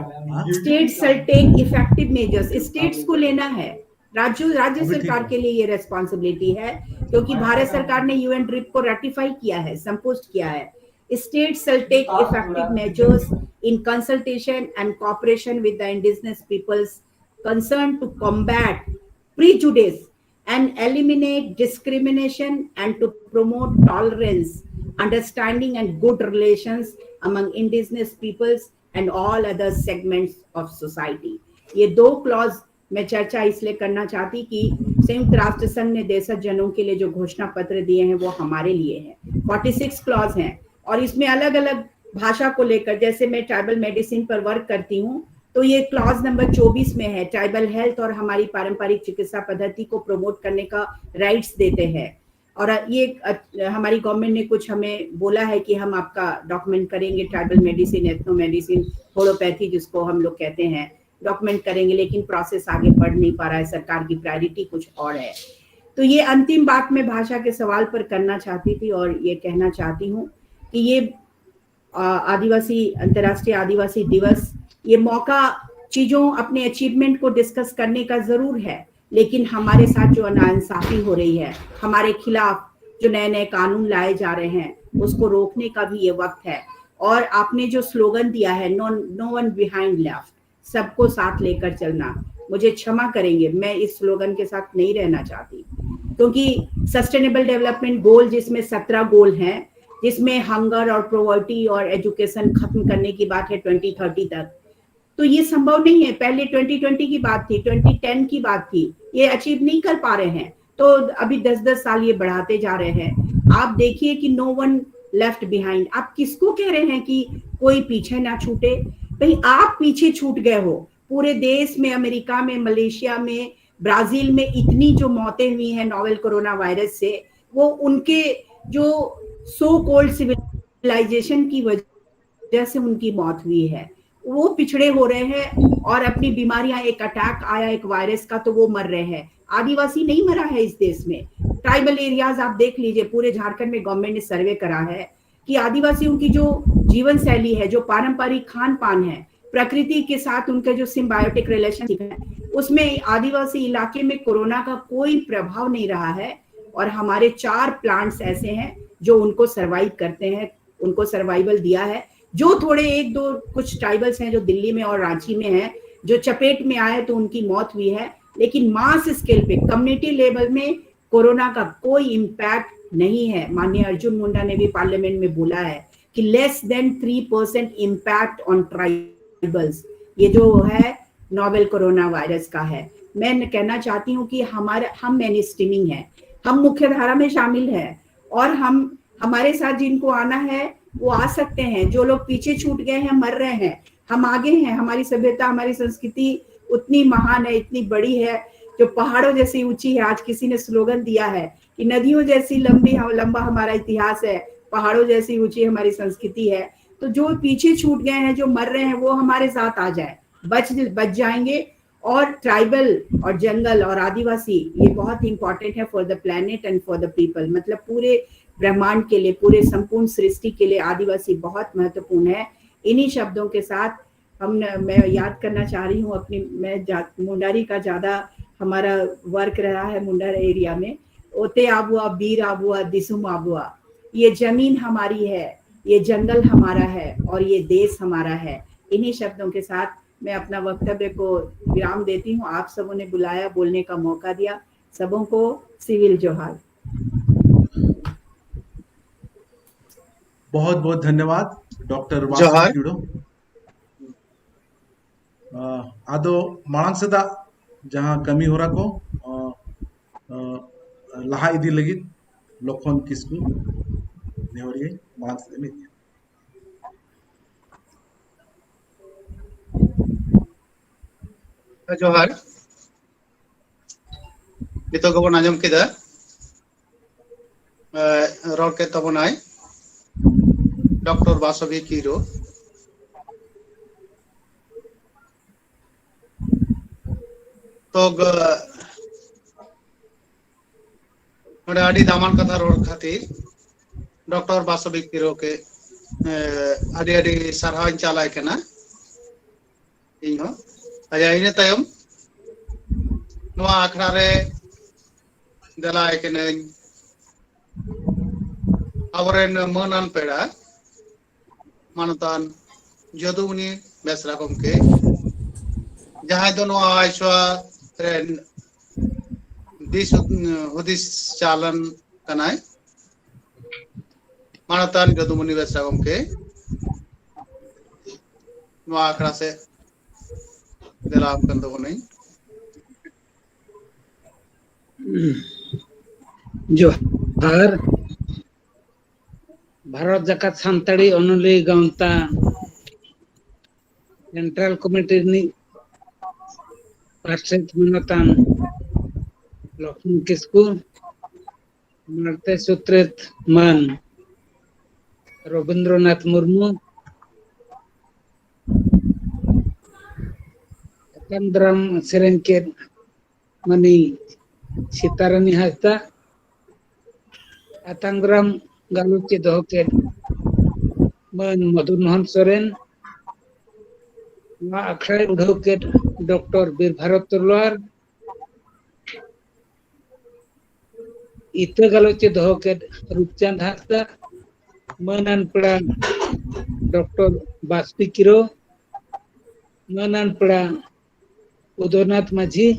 states shall take effective measures. States को लेना है, राज्य सरकार के लिए ये रेस्पॉन्सिबिलिटी है, क्योंकि भारत सरकार ने यूएन ड्रिप को रेटिफाई किया है, संपुष्ट किया है। States shall take effective measures in consultation and cooperation with the indigenous peoples concerned to combat prejudice and eliminate discrimination and to promote tolerance, understanding and good relations among indigenous peoples and all other segments of society. ये 2 clause मैं चर्चा इसलिए करना चाहती कि संयुक्त राष्ट्र संघ ने देशज जनों के लिए जो घोषणा पत्र दिए हैं वो हमारे लिए हैं। 46 क्लॉज हैं और इसमें अलग अलग भाषा को लेकर, जैसे मैं ट्राइबल मेडिसिन पर वर्क करती हूँ तो ये क्लॉज नंबर 24 में है, ट्राइबल हेल्थ और हमारी पारंपरिक चिकित्सा पद्धति को प्रमोट करने का राइट्स देते हैं। और ये हमारी गवर्नमेंट ने कुछ हमें बोला है कि हम आपका डॉक्यूमेंट करेंगे, tribal medicine, ethno medicine, homeopathy जिसको हम लोग कहते हैं, डॉक्यूमेंट करेंगे, लेकिन प्रोसेस आगे बढ़ नहीं पा रहा है, सरकार की प्रायोरिटी कुछ और है। तो ये अंतिम बात मैं भाषा के सवाल पर करना चाहती थी और ये कहना चाहती हूँ कि ये अंतर्राष्ट्रीय आदिवासी दिवस, ये मौका चीजों, अपने अचीवमेंट को डिस्कस करने का जरूर है, लेकिन हमारे साथ जो नाइंसाफी हो रही है, हमारे खिलाफ जो नए नए कानून लाए जा रहे हैं, उसको रोकने का भी ये वक्त है। और आपने जो स्लोगन दिया है, नो वन बिहाइंड लेफ्ट, सबको साथ लेकर चलना, मुझे क्षमा करेंगे, मैं इस स्लोगन के साथ नहीं रहना चाहती, क्योंकि सस्टेनेबल डेवलपमेंट गोल जिसमें 17 गोल हैं, जिसमें हंगर और प्रोवर्टी और एजुकेशन खत्म करने की बात है 2030 तक। तो ये संभव नहीं है। पहले 2020 की बात थी, 2010 की बात थी, ये अचीव नहीं कर पा रहे हैं, तो अभी 10-10 साल ये बढ़ाते जा रहे हैं। आप देखिए कि नो वन लेफ्ट बिहाइंड। आप किसको कह रहे हैं कि कोई पीछे ना छूटे? भाई आप पीछे छूट गए हो। पूरे देश में, अमेरिका में, मलेशिया में, ब्राजील में इतनी जो मौतें हुई हैं नोवेल कोरोना वायरस से, वो उनके जो सो कॉल्ड सिविलाइजेशन की वजह से उनकी मौत हुई है। वो पिछड़े हो रहे हैं और अपनी बीमारियां, एक अटैक आया एक वायरस का तो वो मर रहे हैं। आदिवासी नहीं मरा है इस देश में। ट्राइबल एरियाज आप देख लीजिए, पूरे झारखंड में गवर्नमेंट ने सर्वे करा है कि आदिवासियों की जो जीवन शैली है, जो पारंपरिक खान पान है, प्रकृति के साथ उनका जो सिम्बायोटिक रिलेशनशिप है, उसमें आदिवासी इलाके में कोरोना का कोई प्रभाव नहीं रहा है। और हमारे 4 प्लांट्स ऐसे हैं जो उनको सर्वाइव करते हैं, उनको सर्वाइवल दिया है। जो थोड़े 1-2 कुछ ट्राइबल्स हैं जो दिल्ली में और रांची में हैं, जो चपेट में आए तो उनकी मौत हुई है, लेकिन मास स्केल पे, कम्युनिटी लेवल में कोरोना का कोई इम्पैक्ट नहीं है। माननीय अर्जुन मुंडा ने भी पार्लियामेंट में बोला है कि less than 3% impact on tribals ये जो है नोवेल कोरोना वायरस का है। मैं कहना चाहती हूँ कि हम मेन स्ट्रीमिंग है, हम मुख्य धारा में शामिल है, और हमारे साथ जिनको आना है वो आ सकते हैं। जो लोग पीछे छूट गए हैं, मर रहे हैं, हम आगे हैं। हमारी सभ्यता, हमारी संस्कृति उतनी महान है, इतनी बड़ी है, जो पहाड़ों जैसी ऊंची है। आज किसी ने स्लोगन दिया है कि नदियों जैसी लंबा हमारा इतिहास है, पहाड़ों जैसी ऊंची हमारी संस्कृति है। तो जो पीछे छूट गए हैं, जो मर रहे हैं, वो हमारे साथ आ जाए, बच जाएंगे। और ट्राइबल और जंगल और आदिवासी ये बहुत इंपॉर्टेंट है for the planet and for the people. मतलब पूरे ब्रह्मांड के लिए, पूरे संपूर्ण सृष्टि के लिए आदिवासी बहुत महत्वपूर्ण है। इन्हीं शब्दों के साथ मैं याद करना चाह रही हूँ अपनी, मुंडारी का ज्यादा हमारा वर्क रहा है मुंडार एरिया में। ओते आबुआ, बीर आबुआ, दिसुम आबुआ, ये जमीन हमारी है, ये जंगल हमारा है और ये देश हमारा है। इन्हीं शब्दों के साथ मैं अपना वक्तव्य को विराम देती हूँ। आप सबों ने बुलाया, बोलने का मौका दिया, सबों को सिविल जोहार। बहुत बहुत धन्यवाद डॉक्टर जोहार। आदो मांग से जहाँ कमी हो रहा को लहा इदी लगी लखन किस्कू नेहरिए मांग से में जोहार। नितो गबन आजम केदा रोड के तबनाय डॉक्टर वासवी कीरो। तो दामान कथा रोड खातिर डॉक्टर वासवी कीरो के आदि सारहाव चालाय कना इहो आया इन तायम नवा आखड़ा रे दलाय कने आवरेन मनन पेड़ा मानतान जदुनी बेसरा गमके जहां दो नवा आइसवा रेन दिस चालन कनाय मानतान जदुनी बेसरा गमके नवा आखड़ा से दिलाप कर दो नहीं जोहार। भारत जाकात सान्ताड़ी अनुली गांवता सेंट्रल कमिटी नि पार्षद मनतान लक्ष्मण किस्कू मारते सूत्रित मान रविंद्रनाथ मुर्मू कंद्रम सेरेंके मनी सीतारानी हासदा अतंग्राम गालुची दोहके मन मधुमोहन सोरेन अखड़े उड़ोके डॉक्टर बीर भारत तलवार इते गालुची दोहके रूपचंद हासदा मनन पड़ा डॉक्टर बास्पी किरो मनन पड़ा उदयनाथ माझी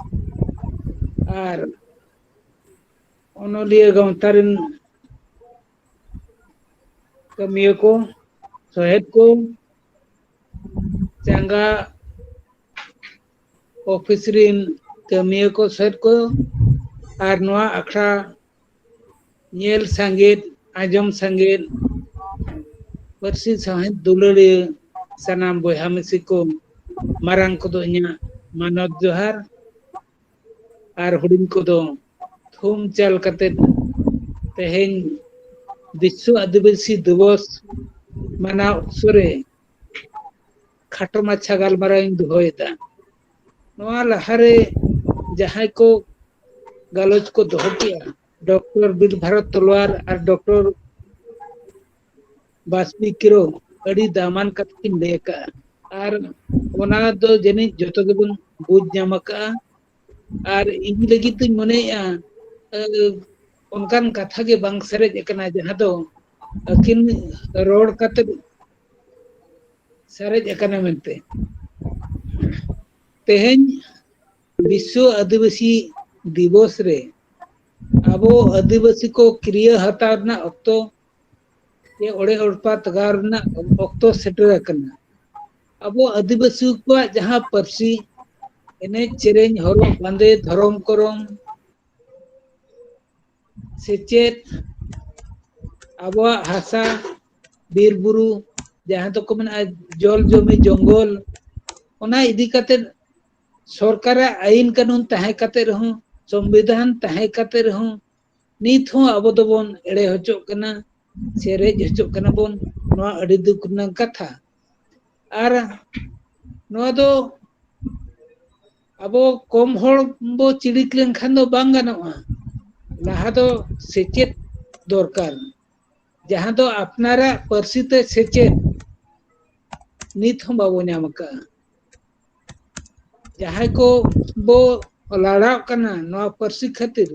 और ओनोलिया गांवतारिन कमिया को सहेद को चंगा ऑफिस रिन कमिया को सहेद को और नवा अखड़ा नेल संगीत आजम संगीत परसी सहित दुलड़िया सनाम बोहा मिसी को मारंग को दो इन्या मानव जोहार और हुडिन को दो थूम चल कते तेहें विश्व आदिवासी दिवस मनाव सुरे खाटो माछा गालमाराव दोहोयदा नवा लहारे जहां को गालोच को दोहो किया डॉक्टर बीर भारत तलवार और डॉक्टर बासपी किरो अड़ी दामान कतकिन लेका और ओना दो जनी जतो गेबन बुझ जामका और इन लगी तो मने उनकान कथा के बांग सरेज एकना जहां दो अकिन रोड कते सरेज एकना मेनते तेहें विश्व आदिवासी दिवस रे अबो आदिवासी को क्रिया हतार ना अक्तो ये ओड़े ओड़पा तगार ना अक्तो सेटर करना अबो आदिवासी को जहां परसी एने चेरेंज हरो बांदे धरम करम सेचेत अबो हासा बीर बुरु जहां तो को मना जल जमी जंगल ओना इदी कते सरकार आईन कानून तहे कते रहूं संविधान तहे कते रहूं नित हो अब दोबन एड़े हचो कना सेरेज हचो कना बोन नवा अड़ी दुख ना कथा और नवा दो अब कम हड़ बो चिड़िक लेनखान दो बांग गानोआ लहा दो सेचेत दरकार जहां दो अपनारा परसिते सेचेत नित हो बाबो न्यामका जहां को बो लड़ाव करना नवा परसी खातिर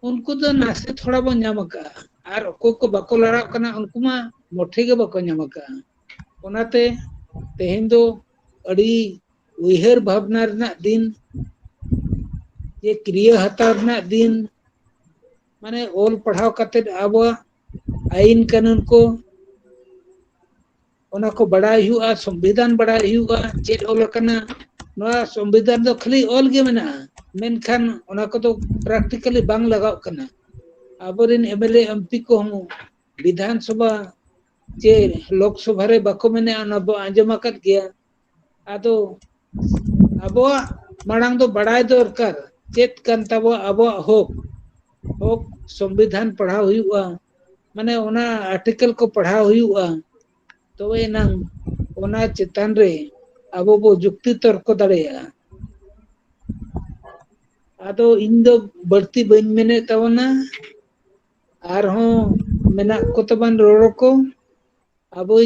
उनको तो नासे थोड़ा बो न्यामका और को बाको लड़ाव करना उनको मा मोठे के बाको न्यामका ओनाते तेहें दो अड़ी उइहर भावना रना दिन ये क्रिया हतार रना दिन माने ओल पढ़ाव कते अब आईन कानून को ओना को बड़ाई हुआ संविधान बड़ाई हुआ चेत ओल कना नवा संविधान दो खाली ओल गे मेना मेनखान ओना को तो प्रैक्टिकली बांग लगाव कना अबरिन एमएलए एमपी को हम विधानसभा जे लोकसभा रे बाको मेने अनब आंजमा कत गया आदो अबो मांग दो बड़ाई दरकार चेत कान तबो अबो होक संविधान पढ़ाव हुआ माने ओना आर्टिकल को पढ़ाव हुआ तो एनांग ओना चेतान रे अबो बो जुक्ति तर्क दाड़ेया आदो इन दो बढ़ती बन मेने तवना आर हो मेना को तबन रोड़ो को अबो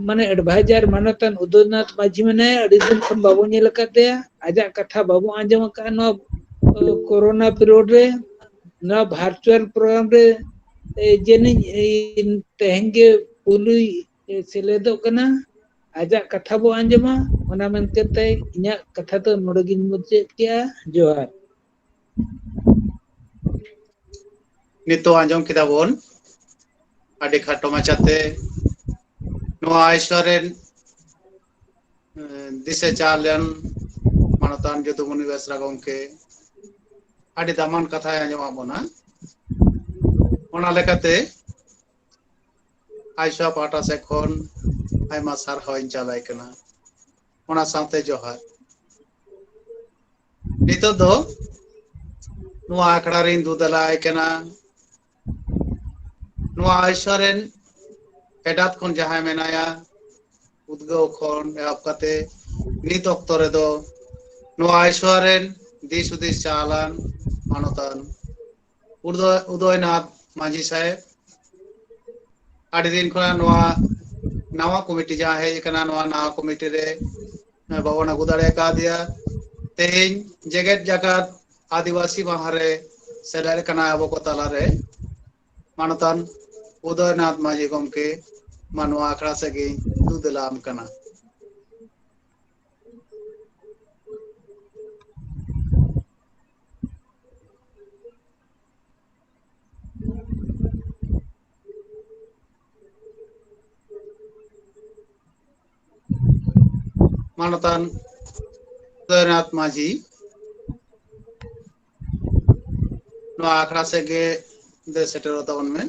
माने एडवाइजर मानतन उदयनाथ माझी मेने अड़ी दिन खन बाबू नेल कतेया आजा कथा बाबू आंजम का नो कोरोना पीरियड रे ना वर्चुअल प्रोग्राम रे जेनी तेहेंगे पुलुई सेलेदो कना आजा कथा बो आंजमा ओना मेनते इन्या कथा तो नोडगिन मुचे किया जोहार नितो आंजम किदा बोन आडि खाटो माचाते नोआ आइश्वरेन दिसे चालन मानतान जदुमुनि बेसरा गमके आडि दामान कथा आंजम आबोना ओना लेकाते आइशा पाटा से खन आयमा सारहाव चालाय कना ओना साथे जोहार नितो दो नोआ आखड़ा रिन दुदलाय कना नोआ आइश्वरेन एडात खन जहां मेनाया उद्गव खन एहब कते नित अक्तो रे दो नोआ आइश्वरेन दिस उदिस चालान मानतान उदयनाथ माझी साहेब आड़ी दिन खना नोआ नावा कमिटी जहां है कना नोआ नावा कमिटी रे बाबन अगु दाड़े का दिया तेहें जगत जगत आदिवासी माह रे सेलेर कना अबो को तला रे मानतान उदयनाथ माझी गमके मानवा आखड़ा से गे दुदलाम कना मानतान उदयनाथ माझी नवा आखड़ा से गे दे सेटर तबन में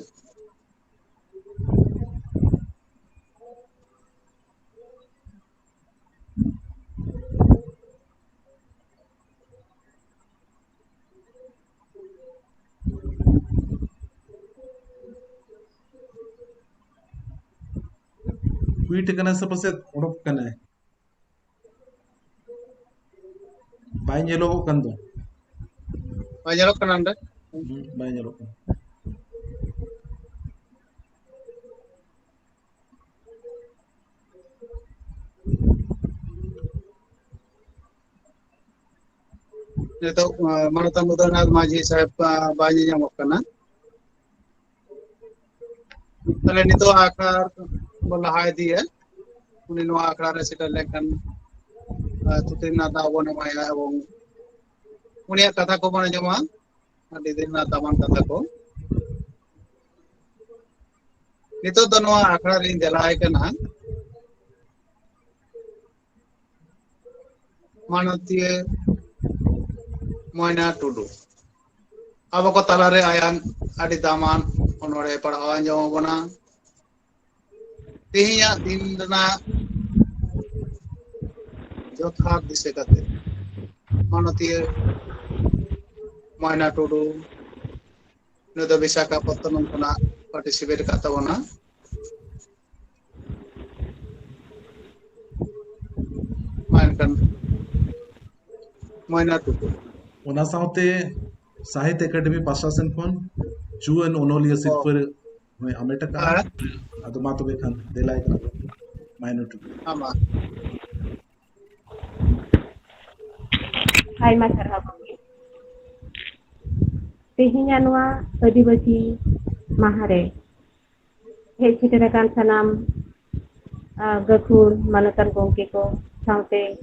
ट्वीट करने से पसे उड़प करना है बाई ये लोगों कंदो बाजरो कनांडे बाई ये लोगों ने तो मानतान उदयनाथ माझी साहब बाजी जामक करना तले नितो आखड़ा बोला हाय दी है उन्हें नवा आखड़ा रे सेटर लेकन तुतिना दावने माया एवं उन्हें कथा को बने जमा अभी दिन ना तमान कथा को नितो दोनों आखड़ा रिन जलाए के ना मानतीय मोयना टुडू अब को तलारे आयान अड़ी दामान उन्होंने पढ़ावा जमा बना तिहिया दिन ना जोथा दिसे कते मानतीय मोयना टुडू ने तो विशाखापत्तनम खना पार्टिसिपेट करता बना मानकन मोयना टुडू उना साउते साहित्य एकेडमी पाशासन कोन जुएन ओनोलिया सिरपर में अमेटा का अदमा तो बेखन देलाई का माइनर आमा Aima sarhabangi tehinya nua adibasi mahare hej seterakan sanam gakur manatan gongke ko saute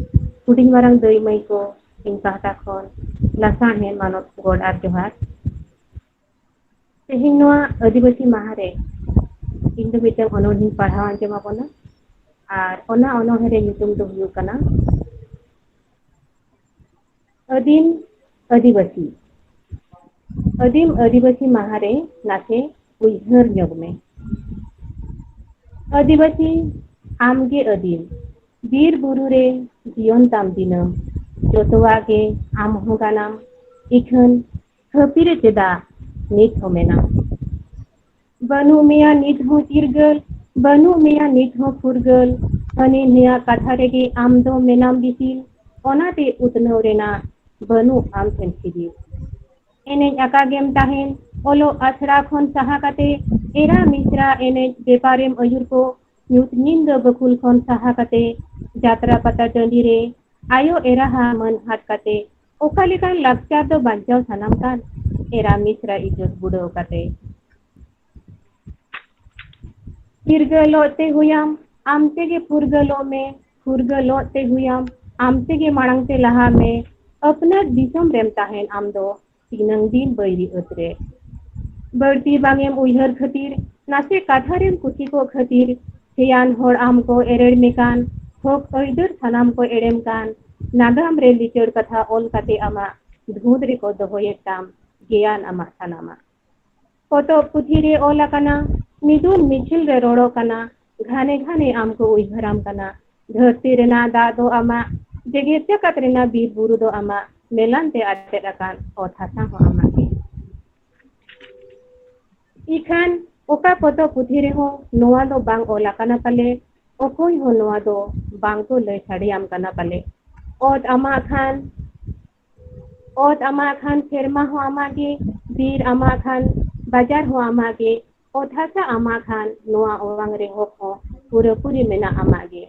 huding marang dei mai ko ing pahta khon lasan hen manot god ar johar tehin nua adibasi mahare ing do mitam onolhin padhawan jema bona ar ona onohere nyutum do huyu kana अदीम आदिवासी अदीम आदिवासी महारे नाथे उइहर योग में आदिवासी आमगे अदीम बीर बुरु रे जीवन ताम दिनम जोतवागे आम होगानाम इखन हपीरे चेदा नित होमेना बनु मिया नित हो तिरगल बनु मिया नित हो फुरगल हने निया कथा रेगे आम दो मेनाम बिसिल ओनाते उतनव रेना बनु आम ठेन सिदी एने आका गेम ताहेन ओलो आछड़ा खन साहा काते एरा मिश्रा एने बेपारेम अयुर को न्यूत निंद बकुल खन साहा काते जात्रा पता टंडी रे आयो एरा हा मन हाथ काते ओकालिकान लाक्चार दो बांचाव सनाम कान एरा मिश्रा इज्जत बुडो काते फुरगलोते हुयाम आमते के फुरगलो में फुरगलोते हुयाम आमते के मांगते लहा में अपना दिसम रेम ताहेन आम दो तीनंग दिन बैरी उतरे बढ़ती बांगेम उइहर खतीर नासे काठारेम कुसी को खतीर हियान होड़ आम को एरेड़ मेकान होक अइदर सनाम को एड़ेम कान नागाम रे लिचड़ कथा ओल काते आमा धूद रे को दोहोये ताम ज्ञान आमा सनामा फोटो पुथी रे ओला कना निदुन मिछिल रे रोड़ो कना घाने घाने आम को उइहराम कना धरती रेना दा दो आमा जेगेत्या कतरेना बीर बुरु दो आमा मेलानते आते अकान और थासा हो आमा के इखान ओका पतो पुथी रे हो नोआ दो बांग ओला कना पले ओकोई हो नोआ दो बांग को लय छड़ियाम कना पले ओत आमा खान फेरमा हो आमा के बीर आमा खान बाजार हो आमा के और थासा आमा खान नोआ ओवांग रे हो पूरे पूरी मेना आमा के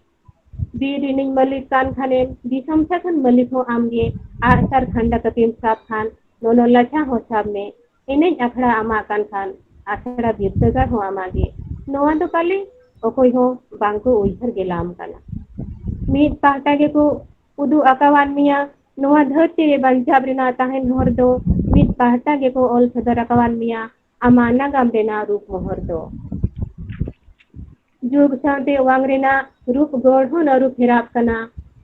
बीर रिनिंग मलिक कान खाने दिसम साखन मलिक हो आमगे आरसर खंडा कतीम साहब खान दोनों लछा हो साहब में इन्हें अखड़ा आमा कान खान आसड़ा बीरतगर हो आमागे नोआ दो पाले ओकोई हो बांको उइहर गेलाम काना मीत पाहटा के को उदु अकावान मिया नोआ धरती रे बंजाब रेना ताहेन हर दो मीत पाहटा के को ओल सदर अकावान मिया अमाना गाम रेना रूप मोहर दो जुग साते वांग रेना रूप गढ़ हो न रूप फेराब कना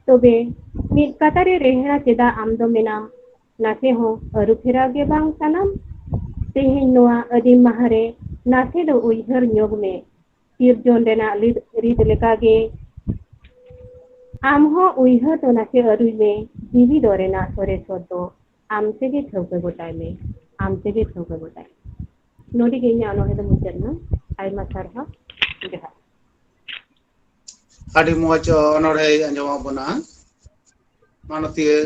तबे मिद कातारे रेहरा चेदा आम दो मेनाम नासे हो अरुफेरा गे बांग सानाम तेहेन नोआ अदि माहारे नासे दो उइहर न्योग में सिरजन रेना रिद लेका गे आम हो उइहर तो नासे अरुई में जीवी दोरेना सोरे सोतो आम तेगे थौके गोटाय में आम तेगे थौके गोटाय नोडी गे nya no hedo mujarna ay masarha जहा ᱟᱹᱰᱤ ᱢᱚᱡᱽ ᱚᱱᱚᱬᱦᱮ ᱟᱸᱡᱚᱢᱟᱜ ᱵᱚᱱᱟ ᱢᱟᱱᱚᱛᱤᱭᱟᱹ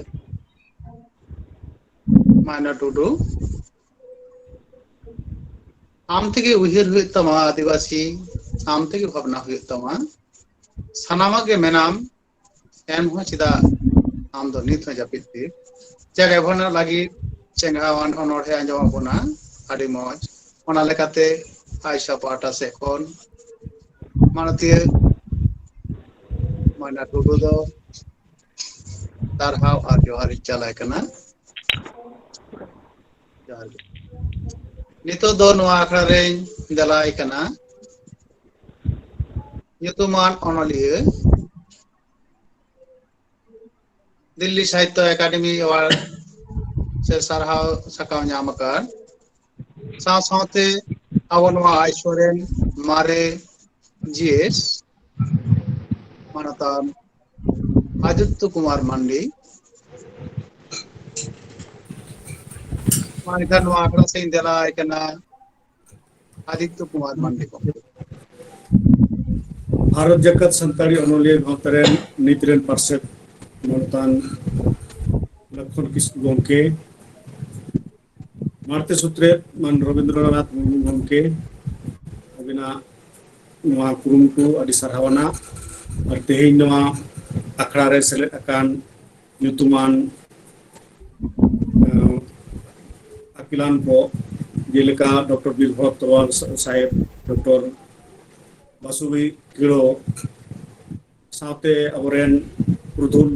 ᱢᱟᱭᱱᱟ ᱴᱩᱰᱩ ᱟᱢ ᱛᱮᱜᱮ ᱩᱭᱦᱟᱹᱨ ᱦᱩᱭᱩᱜ ᱛᱟᱢᱟ ᱟᱹᱫᱤᱵᱟᱹᱥᱤ ᱟᱢ ᱛᱮᱜᱮ ᱵᱷᱟᱵᱽᱱᱟ ᱦᱩᱭᱩᱜ ᱛᱟᱢᱟ ᱥᱟᱱᱟᱢᱟᱜ ᱜᱮ ᱢᱮᱱᱟᱢ ᱮᱱᱦᱚᱸ ᱪᱮᱫᱟᱜ ᱟᱢ ᱫᱚ ᱱᱤᱛ ᱦᱚᱸ ᱡᱟᱹᱯᱤᱫ ᱛᱤᱨ ᱡᱟᱭᱜᱟ ᱵᱷᱚᱨᱱᱟ ᱞᱟᱹᱜᱤᱫ ᱪᱮᱸᱜᱷᱟᱣᱟᱱ ᱚᱱᱚᱬᱦᱮ ᱟᱸᱡᱚᱢᱟᱜ ᱵᱚᱱᱟ ᱟᱹᱰᱤ ᱢᱚᱡᱽ ᱚᱱᱟ ᱞᱮᱠᱟᱛᱮ ᱟᱭᱥᱟ ᱯᱟᱦᱴᱟ ᱥᱮᱫ ᱠᱷᱚᱱ ᱢᱟᱱᱚᱛᱤᱭᱟᱹ ᱢᱟᱭᱱᱟ ᱴᱩᱰᱩ ᱫᱚ ᱥᱟᱨᱦᱟᱣ ᱟᱨ ᱡᱚᱦᱟᱨ ᱤᱧ ᱪᱟᱞᱟᱭ ᱠᱟᱱᱟ ᱡᱚᱦᱟᱨ ᱜᱮ ᱱᱤᱛᱚᱜ ᱫᱚ ᱱᱚᱣᱟ ᱟᱠᱷᱲᱟ ᱨᱮᱧ ᱫᱮᱞᱟᱭ ᱠᱟᱱᱟ ᱧᱩᱛᱩᱢᱟᱱ ᱚᱱᱚᱞᱤᱭᱟᱹ दिल्ली साहित्य एकेडमी अवार्ड से सारहाव सकाव ᱧᱟᱢ ᱟᱠᱟᱫ साव सावते ᱟᱵᱚ ᱱᱚᱣᱟ ᱟᱭᱥᱚᱨᱮᱱ ᱢᱟᱨᱮ जीएस मानतान आदित्य कुमार मांडी मानकर नवा आंकड़ा से इंदला एकना आदित्य कुमार मांडी को भारत जगत संताड़ी अनोलिया गौतरेन नीतिरेन पार्षद मनतान लखन किस्कु गोंके मारते सूत्रे मान रविंद्रनाथ मुर्मू गोंके अबिना नवा कुरुमटु आदि सारहावना और तेहेन नवा आखड़ा रे सेलेद अकान nyutuman akilan ko jeleka Dr. Bilhor Tawal Sahib Dr. Basuwi Kiro साथे अबरेन पुरुधुल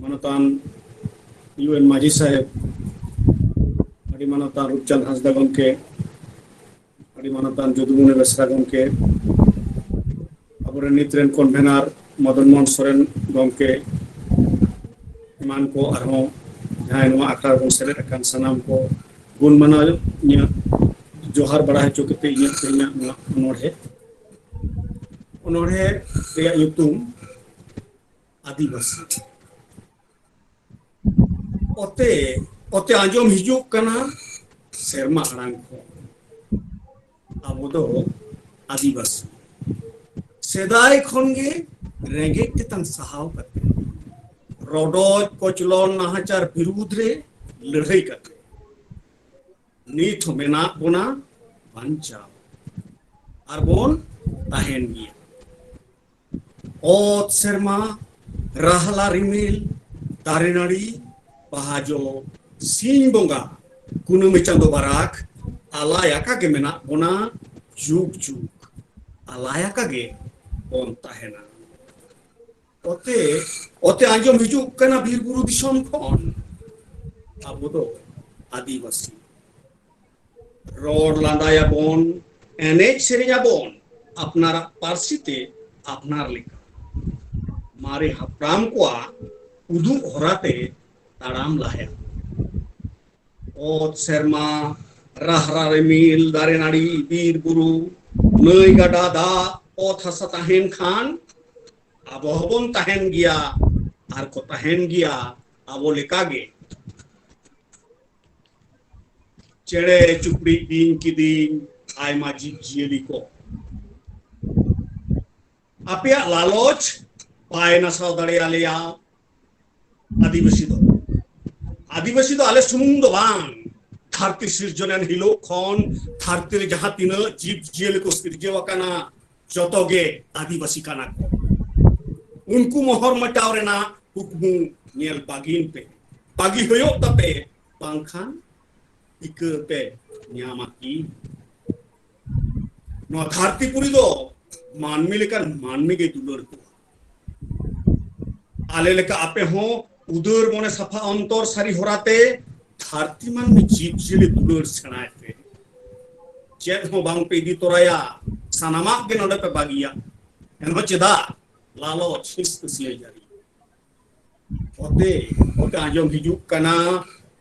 मनतान UN माजी साहेब अड़ी मनतान रूपचंद हांसदा गंके अड़ी मनतान जुदुमुनि बेसरा गंके अबरेन नित्रेन कन्वेनर मदन मोहन सोरेन गंके मान को अरहों जहां नवा आखड़ा बन सेलेद अकान सनाम को गुण मना जोहार बड़ा है चुकते उन्होंने युतुम आदिवासी ओते ओते आंजोम हिजुक कना सेरमा हड़ांग को अब दो आदिवासी सेदाय खनगे रेंगे तेतन सहाव करते रोडोज कोचलोन नाहचार विरुद्ध रे लड़ाई करते नीथ मेना बोना बांचा आरबोन ताहेन गिया ओत सेरमा राहला रिमिल दारेनाड़ी बाहाजो सिंह बोंगा कुनुमी चंदो बाराक आलायाका के मेना बोना जुग जुग आलायाका गे बोन ताहेना ओते ओते आंजोम हिजुक कना बीर बुरु दिसोम खोन अब दो आदिवासी रोड लांदाया बोन एनेज सेरिया बोन अपनारा पार्सिते अपनार लिखा मारे हप्राम को उदू होराते ताराम लाया ओत शर्मा राहरा रेमिल दारे नाड़ी बीर बुरु नई गडा दा ओत हसा ताहेन खान अब हबन ताहेन गिया आर को ताहेन गिया अब लेकागे चेड़े चुपड़ी दिन की दिन आयमा जीव जियली को आपया लालोच पाए नसाव दड़े आलेया आदिवासी दो आले सुमुंग दो बांग धरती सिरजनन हिलो खन धरती जहां तीन जीव जियल को सिरजेवकाना जतोगे आदिवासी काना को उनको मोहर मटाव रेना हुकमु नेल बागिन पे बागी होयो तपे बांखान इक पे न्यामाकी नो धरती पुरी दो मानमी लेकर मानमी के दुलर को आले लेकर आपे हो उदर मोने सफा अंतर सारी होराते धरती मान में जीव जिले दुलर सेनाते चेत हो बांग पे दी तोराया सनामा के नोडे पे बागिया एनो चेदा लालच हिस्सिया जारी ओते आजम हिजुक कना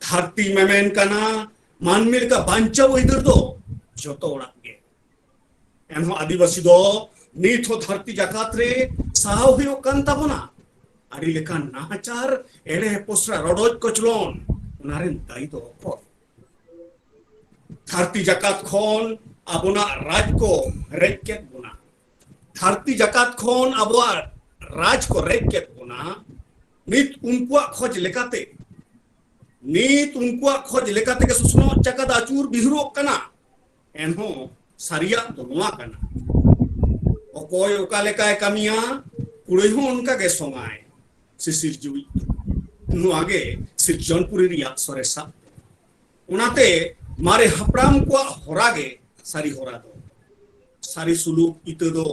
धरती मेमेन कना मानमिर का बांचाव इधर दो जोतो ओड़ाग गे एनहो आदिवासी दो नीत हो धरती जाकात रे साहाव हुयो कान ताबोना आड़ी लेकान नाचार एड़े पोसरा रडोज कोचलोन उनारेन दाई दो को धरती जाकात खोन आबोना राज को रेकेट बोना धरती जाकात खोन आबोआ राज को रेकेट बोना नीत उनकुआ खोज लेकाते के सुसनो चकद आचूर बिहरो कना एनहो सारिया तो नुआ कना ओकोय ओका लेकाय कामिया कुड़ै हो उनका के सोंगाय सिसिर जुई नुआगे सिरजनपुरी रिया सरेसा उनाते मारे हपराम को होरागे सारी होरा दो सारी सुलूक इते दो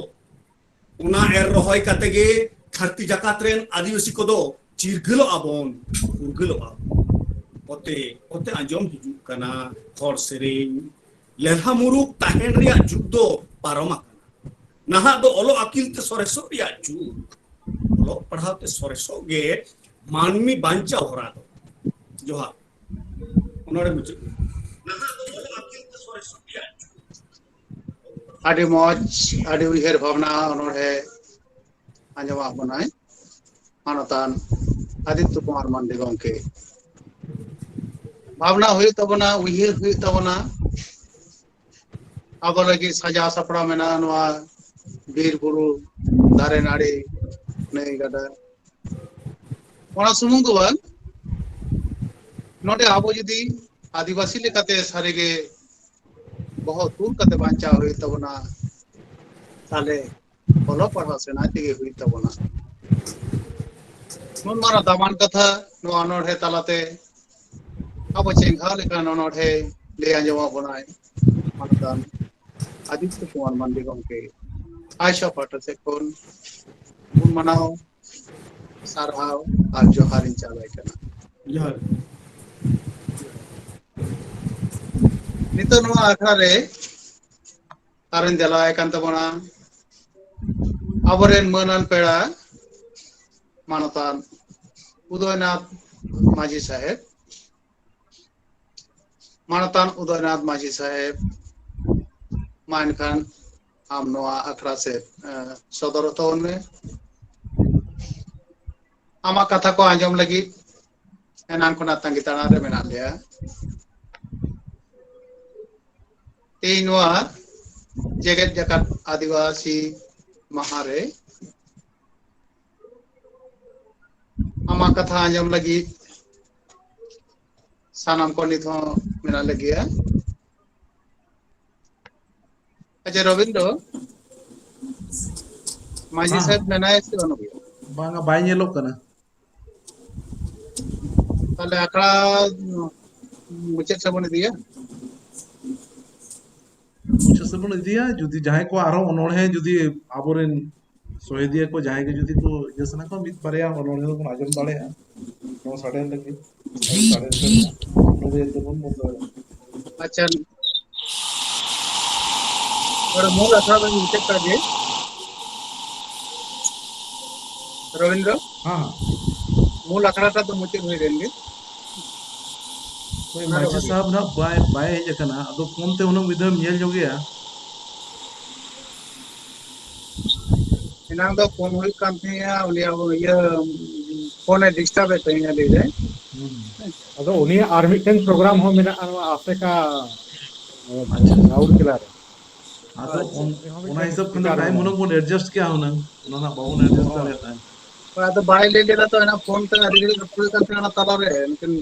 उना एर रहोय काते गे धरती जाकात रेन आदिवासी को दो चिरगलो आबोन उर्गलो आबोन ओते आंजम हिजुक कना हर सेरेन लेहा मुरुक ताहेन रिया जुग दो पारमा कना नहा दो ओलो अकिल ते सरेसो रिया जुग ओलो पढ़ाव ते सरेसो गे मानमी बांचा होरा दो जोहा उनोरे मुझे नहा दो ओलो अकिल ते सरेसो रिया आदि मौज आदि उइहेर भावना उनोरे आंजमा बनाय मानतान आदित्य कुमार मांडे गंके भावना हुई तबना उइहेर हुई तबना अब लगी सजा सपड़ा मेना नवा बीर बुरु दारे नाड़ी नई गदा ओना सुमुंग दो बान नोडे आबो जदी आदिवासी लेकाते सारेगे बहुत दूर कते बांचा हुई तबना ताले बोलो पढ़ा सेना तेगे हुई तबना नुन मारा दामान कथा नो अनोढ़े तालाते अब चेंघा लेका नोढ़े ले आंजमा बनाए मानतान आदित्य कुमार मांडे गंके आयशा पाटा से कोन उन मनाओ सारहाव आर जोहारिन चालाय कना जोहार नितो नवा आखरा रे तारन जलाय कान तबना अबरेन मनन पेड़ा मानतान उदयनाथ माझी साहेब मानतान उदयनाथ माझी साहेब मान खान आम नवा अखरा से सदर तौन में आमा कथा को आंजम लगी एनान को नातंगी ताना रे मेना लिया नवा जगत जगत आदिवासी महारे आमा कथा आंजम लगी सानाम को निथो मेना लगी है अच्छा रविंद्र माझी साहब मेना से बनो बांगा बाय नेलो कना ताले आकड़ा मुझे सबने दिया मुझे सबने दिया जुदी जाहे को आरो ओनोळे जुदी आबोरेन सोहेदिया को जाहे के जुदी को यसना को मित परया ओनोळे को आजम दाले नो साडे लगे साडे नोवे तो बोल अच्छा और मूल अथवा में नीचे कर दे रविंद्र हां मूल अखड़ा था तो मुझे हुई रहेंगे कोई माझी साहब ना बाय बाय हे जकना अदो फोन ते उनो विदम नेल जोगया इनाम दो फोन हुई काम थे या उलिया वो ये फोन है डिस्टर्ब है कहीं ना ले जाए अदो उनी आर्मी टेन प्रोग्राम हो मेना आपसे का राउंड किला रे आतो उना हिसाब खंड टाइम उनो को एडजस्ट किया होना उना ना बाउन एडजस्ट कर लेता है पर तो बाय ले लेला तो है ना फोन तो अधिक पूरे करते ना तला रे लेकिन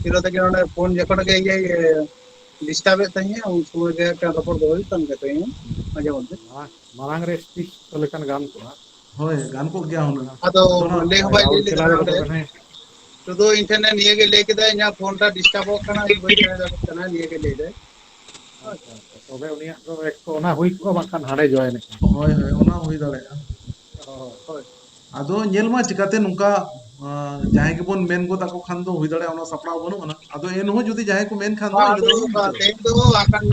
फिर तो क्या फोन जकड़ के ये डिस्टर्ब है तहीं उसको के क्या रपोर्ट दो तन कहते हैं मजे बोलते मांग रे स्पीच तो लेकिन गान को होय गान को क्या होना आ तो ले भाई ले तो दो इंटरनेट ये के लेके दे या फोन ता डिस्टर्ब हो करना वही करना ये के ले दे तबे उनी तो एक तो ना हुई को बाखान हाड़े जॉय ने होय होय ओना हुई दाले होय आदो नेल मा चिकाते नुका जाहे के बोन मेन को ताको खान दो हुई दाले ओना सपड़ा बनो ना आदो एन हो जदी जाहे को मेन खान दो तेन दो आकन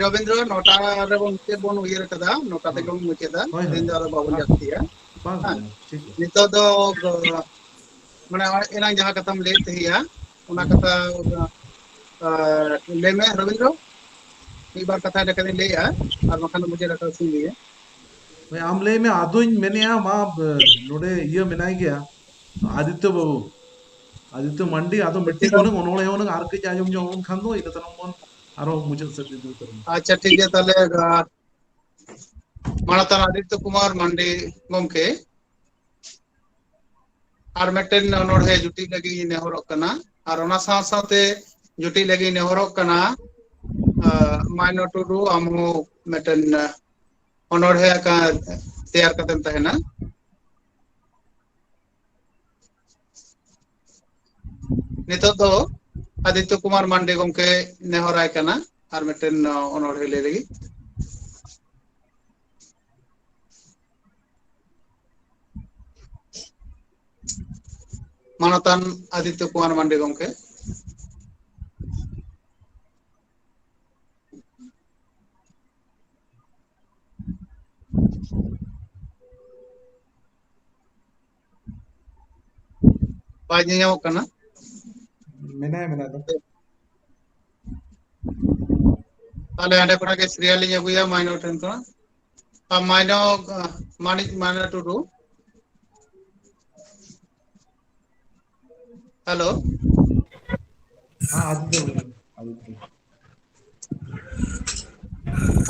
रविंद्र नोटा रे बोन के बोन उयर कदा नोटा ते को मुचे दा तेन दो बाबू जाती है बांग ठीक है नितो दो माने एना जहां कथाम ले तहिया ओना कथा ले में रविंद्र एक बार कथा लेकर ले आ और मखान मुझे रखा सुन लिए भाई आमले में आदोइन मैंने यहाँ माँ नोडे ये मिनाई गया आदित्य बाबू आदित्य मंडी आदो मिट्टी कोने उन्होंने उन्हें आर के जाजम जो उन खान दो इधर तरह मन आरो मुझे से दे दो अच्छा ठीक है ताले मानतान आदित्य कुमार मंडी गोमके और मेटेन नोडे जुटी लगी नेहरोक कना और ओना साथे जुटी लगी नेहरोक कना माइनो टुडू आमहो मेटेन ओनोडे का तैयार करते तहना नितो दो आदित्य कुमार मंडी गोमके नेहराय कना और मेटेन ओनोडे ले लगी मानतान आदित्य कुमार मंडी गोमके बाजियों कना मैंने तो ताले आने कोना के सीरियल लिया गुया माइनो टेन तो अब माइनो माइनो टुडू हेलो हाँ आदित्य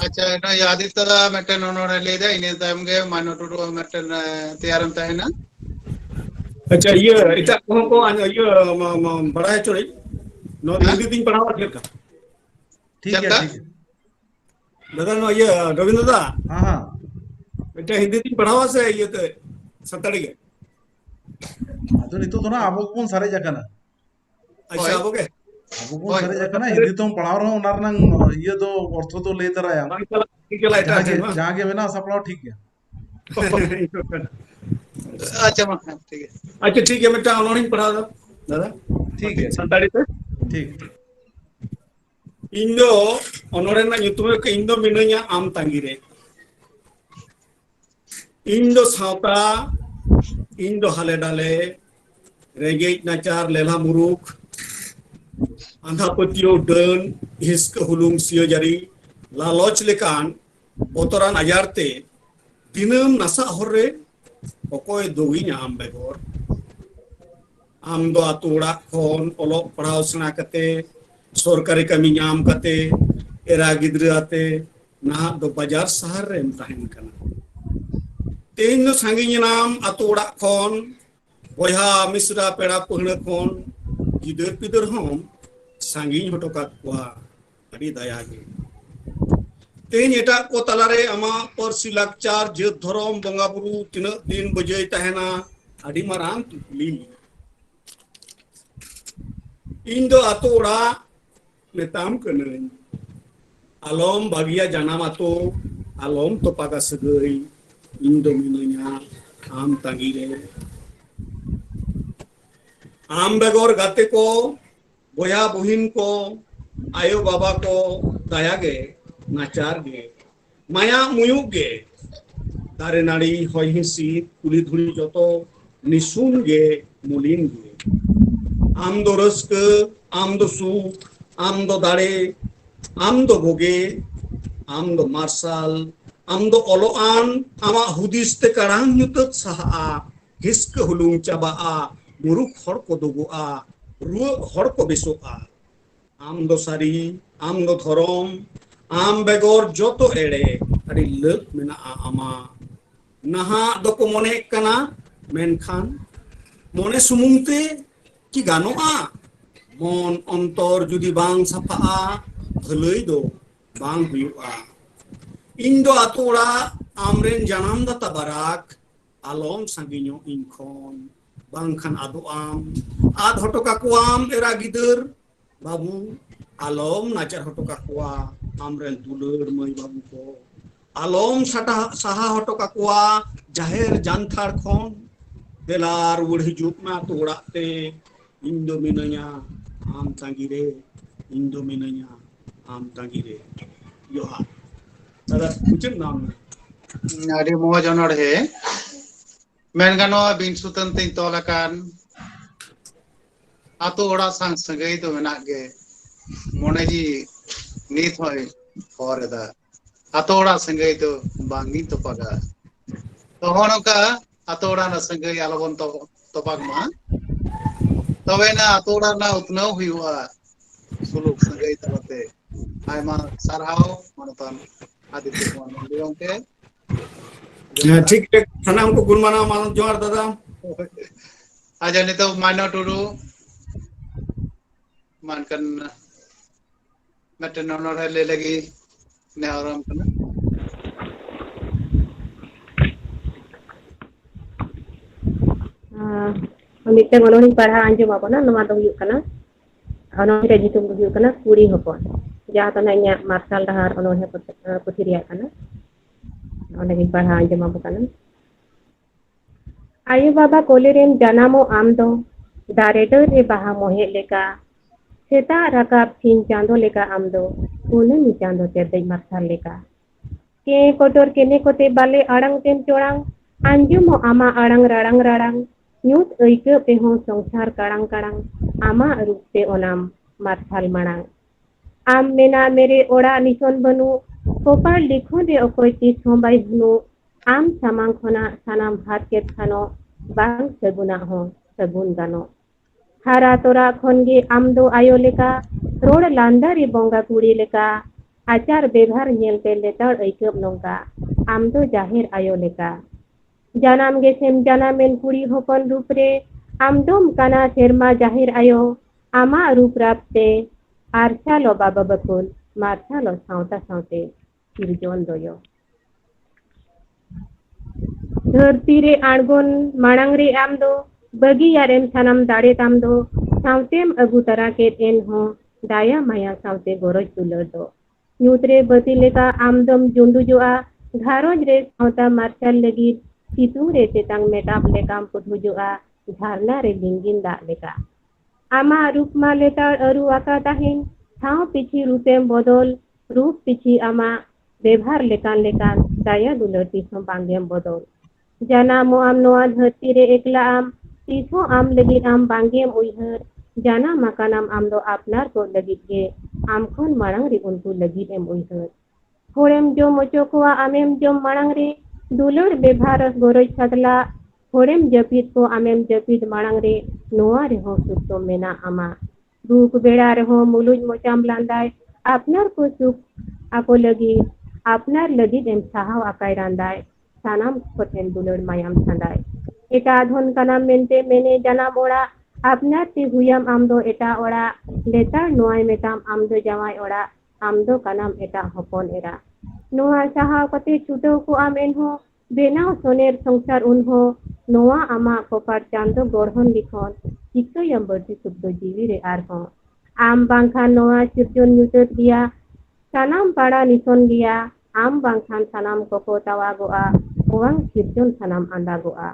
अच्छा ना आदित्य दा मेटेन ओनोडे ले दे इने टाइम गे माइनो टुडू मेटेन तैयारम तहना अच्छा ये इता को ये बड़ा है चोरी नो हिंदी दिन पढ़ावा ठीक का ठीक है दादा नो ये रविंद्र दा हाँ हाँ इता हिंदी दिन पढ़ावा से ये तो सत्तड़ी के तो नहीं तो ना आपको कौन सारे जगह ना अच्छा आपको के आपको कौन सारे जगह ना हिंदी तो हम पढ़ा रहा हूँ उनार नंग ये तो अर्थ तो ले तरह यार ठीक है लाइट है जहाँ के बिना सपना ठीक है अच्छा ठीक है अच्छा ठीक है बेटा ऑनलाइन पढ़ा दो दादा ठीक है संताड़ी से ठीक इंदो ऑनोरेन ना यूट्यूब के इंदो मिनया आम तांगिरे इंदो सावता इंदो हाले डाले रेगे नाचार लेला मुरुक आंधा पतियो डन हिस्क हुलुंग सियो जारी लालोच लेकान बोतरान आजारते दिनम नसा हरे ओकोय दोगिन आम बेगोर आम दो आतुड़ा खोन ओलो पढ़ाओ सना कते सरकारी कमी नाम कते एरा गिद्र आते ना दो बाजार शहर रे ताहन कना तेन दो सांगिन नाम आतुड़ा खोन बोया मिश्रा पेड़ा पहण खोन गिदर पिदर हम सांगिन हटो काकुआ अड़ी दया गे तेन एटा को तलारे अमा परसी लाकचार जेत धरम बंगा बुरु तिना दिन बजय तहना अड़ी मारांग तुली इन दो आतोड़ा मेताम कनन आलम बागिया जानाम आतो आलम तो पागा सगई इन दो मिनया आम तांगिरे आम बेगोर गाते को बोया बहिन को आयो बाबा को दया गे नाचार गे माया मुयुग गे दारे नाड़ी हय हिसी कुली धुली जतो निसुन गे मुलिन गे आम दो रस्क आम दो सुख आम दो दाड़े आम दो भोगे आम दो मार्शल आम दो ओलोआन आमा हुदिस ते करांग युतत सहा हिस्क हुलुंग चाबा मुरुक हर को दोगोआ रुआ हर को बेसोआ आम दो सारी आम दो धरम आम बेगोर जोतो एड़े अड़ी लक मेना आमा नहा दो को मोने कना मेनखान मोने सुमुंगते कि गानोआ मन अंतर जुदी बांग साफा भलई दो बांग हुआ इन दो आतोड़ा आमरेन जानाम दाता बाराक आलम सांगिनो इनखोन बांगखान आदो आम आद हटो काकुआम एरा गिदर बाबू आलम नाचार हटो काकुआ आमरेन दुलर मई बाबू को आलम साहा हटो काकुआ जाहेर जानथार खोन देलार उड़ हिजुक ना तोड़ा ते इंदो मिनया आम तांगिरे इंदो मिनया आम तांगिरे योहा दादा कुछ नाम अरे मोहज ओनोडे मेन गानोआ बिन सुतन तिन तोलाकान आतो ओड़ा सांग संगई तो मेना गे मोने जी नीत होय होरेदा आतो ओड़ा संगई तो बांगी तो पगा तो होनोका आतो ओड़ा ना संगई आलोबन तो पगमा तबे ना आतो ओड़ा ना उतनो हुआ सुलूक संगई तलते आयमा सारहाव मनतन आदित्य कुमार नंदियों के ठीक है थाना हमको गुरमाना मान जोहार दादा aja nito mana dulu mankan meten honor hele lagi ne orang kana Mitang onohin parha anjum apa na nama dong yuk kana onohin re jitum yuk kana kuri hopon jahat nanya marsal dahar onohin putiriya kana onohin parha anjum apa kana Ayu baba kolerem janamo amdo daredo re baha mohe leka seta rakap sin chando leka amdo une ni chando te dei marsal leka ke kotor kene kote bale arang tem chorang anjumo ama arang rarang rarang nyut eike peho songsar karang karang ama rupte onam marsal manang am mena mere ora nison banu kopar likho de okoi tis hombai bnu am samang khona sanam bhat ket khano bang seguna ho segun gano hara tora khonge amdo ayo leka rod landari bonga kuri leka acar bebhar nyelte letar eikep nongka amdo jahir ayo leka janam gesem janamen kuri hopon rupre amdom kana serma jahir ayo ama rup rapte arsalo baba bakul marsalo sauta saute sirjon doyo धरती रे आड़गोन मांग रे आम दो बगी Yaren सनम दाड़े ताम दो सावतेम अगु तरा के एन हो दाया माया सावते गोरज दुलर दो न्यूतरे बती लेका आमदम जुंडू जोआ घारोज रे सावता मार्शल लगी सितु रे तेतांग मेटाप लेकाम पुठु जोआ झारना रे लिंगिन दा लेका आमा रूप मा लेतार अरु आका ताहिन थाव पिछी रूपेम बदल रूप पिछी आमा व्यवहार लेकान लेकान दाया दुलर तिसम पांगेम बदल janamo am noa dhati re ekla am tiso am lagi am bangem uihar jana makanam am do apnar ko lagi ge am khon marang re unku lagi em uihar horem jo mocho ko amem jom marang re dulur bebharas goroj sadla horem japit ko amem japit marang re noa re ho sukto mena ama duk beda re ho muluj mocham landai apnar ko suk ako lagi apnar lagi em sahaw akai randai sanam koten dulur mayam thandai eta adhon kanam mente mene janam ora apnar ti huyam amdo eta ora letar noai metam amdo jawai ora amdo kanam eta hopon era noa saha kote chuto ku amen ho benaw soner songsar unho noa ama kopar chando gorhon likhon chikto yam berti subdo jiwi re ar ho am bangkhan noa sirjon nyutot dia sanam para nison dia am bangkhan sanam koko tawagoa उवंग सिरजन सनम अंदागोआ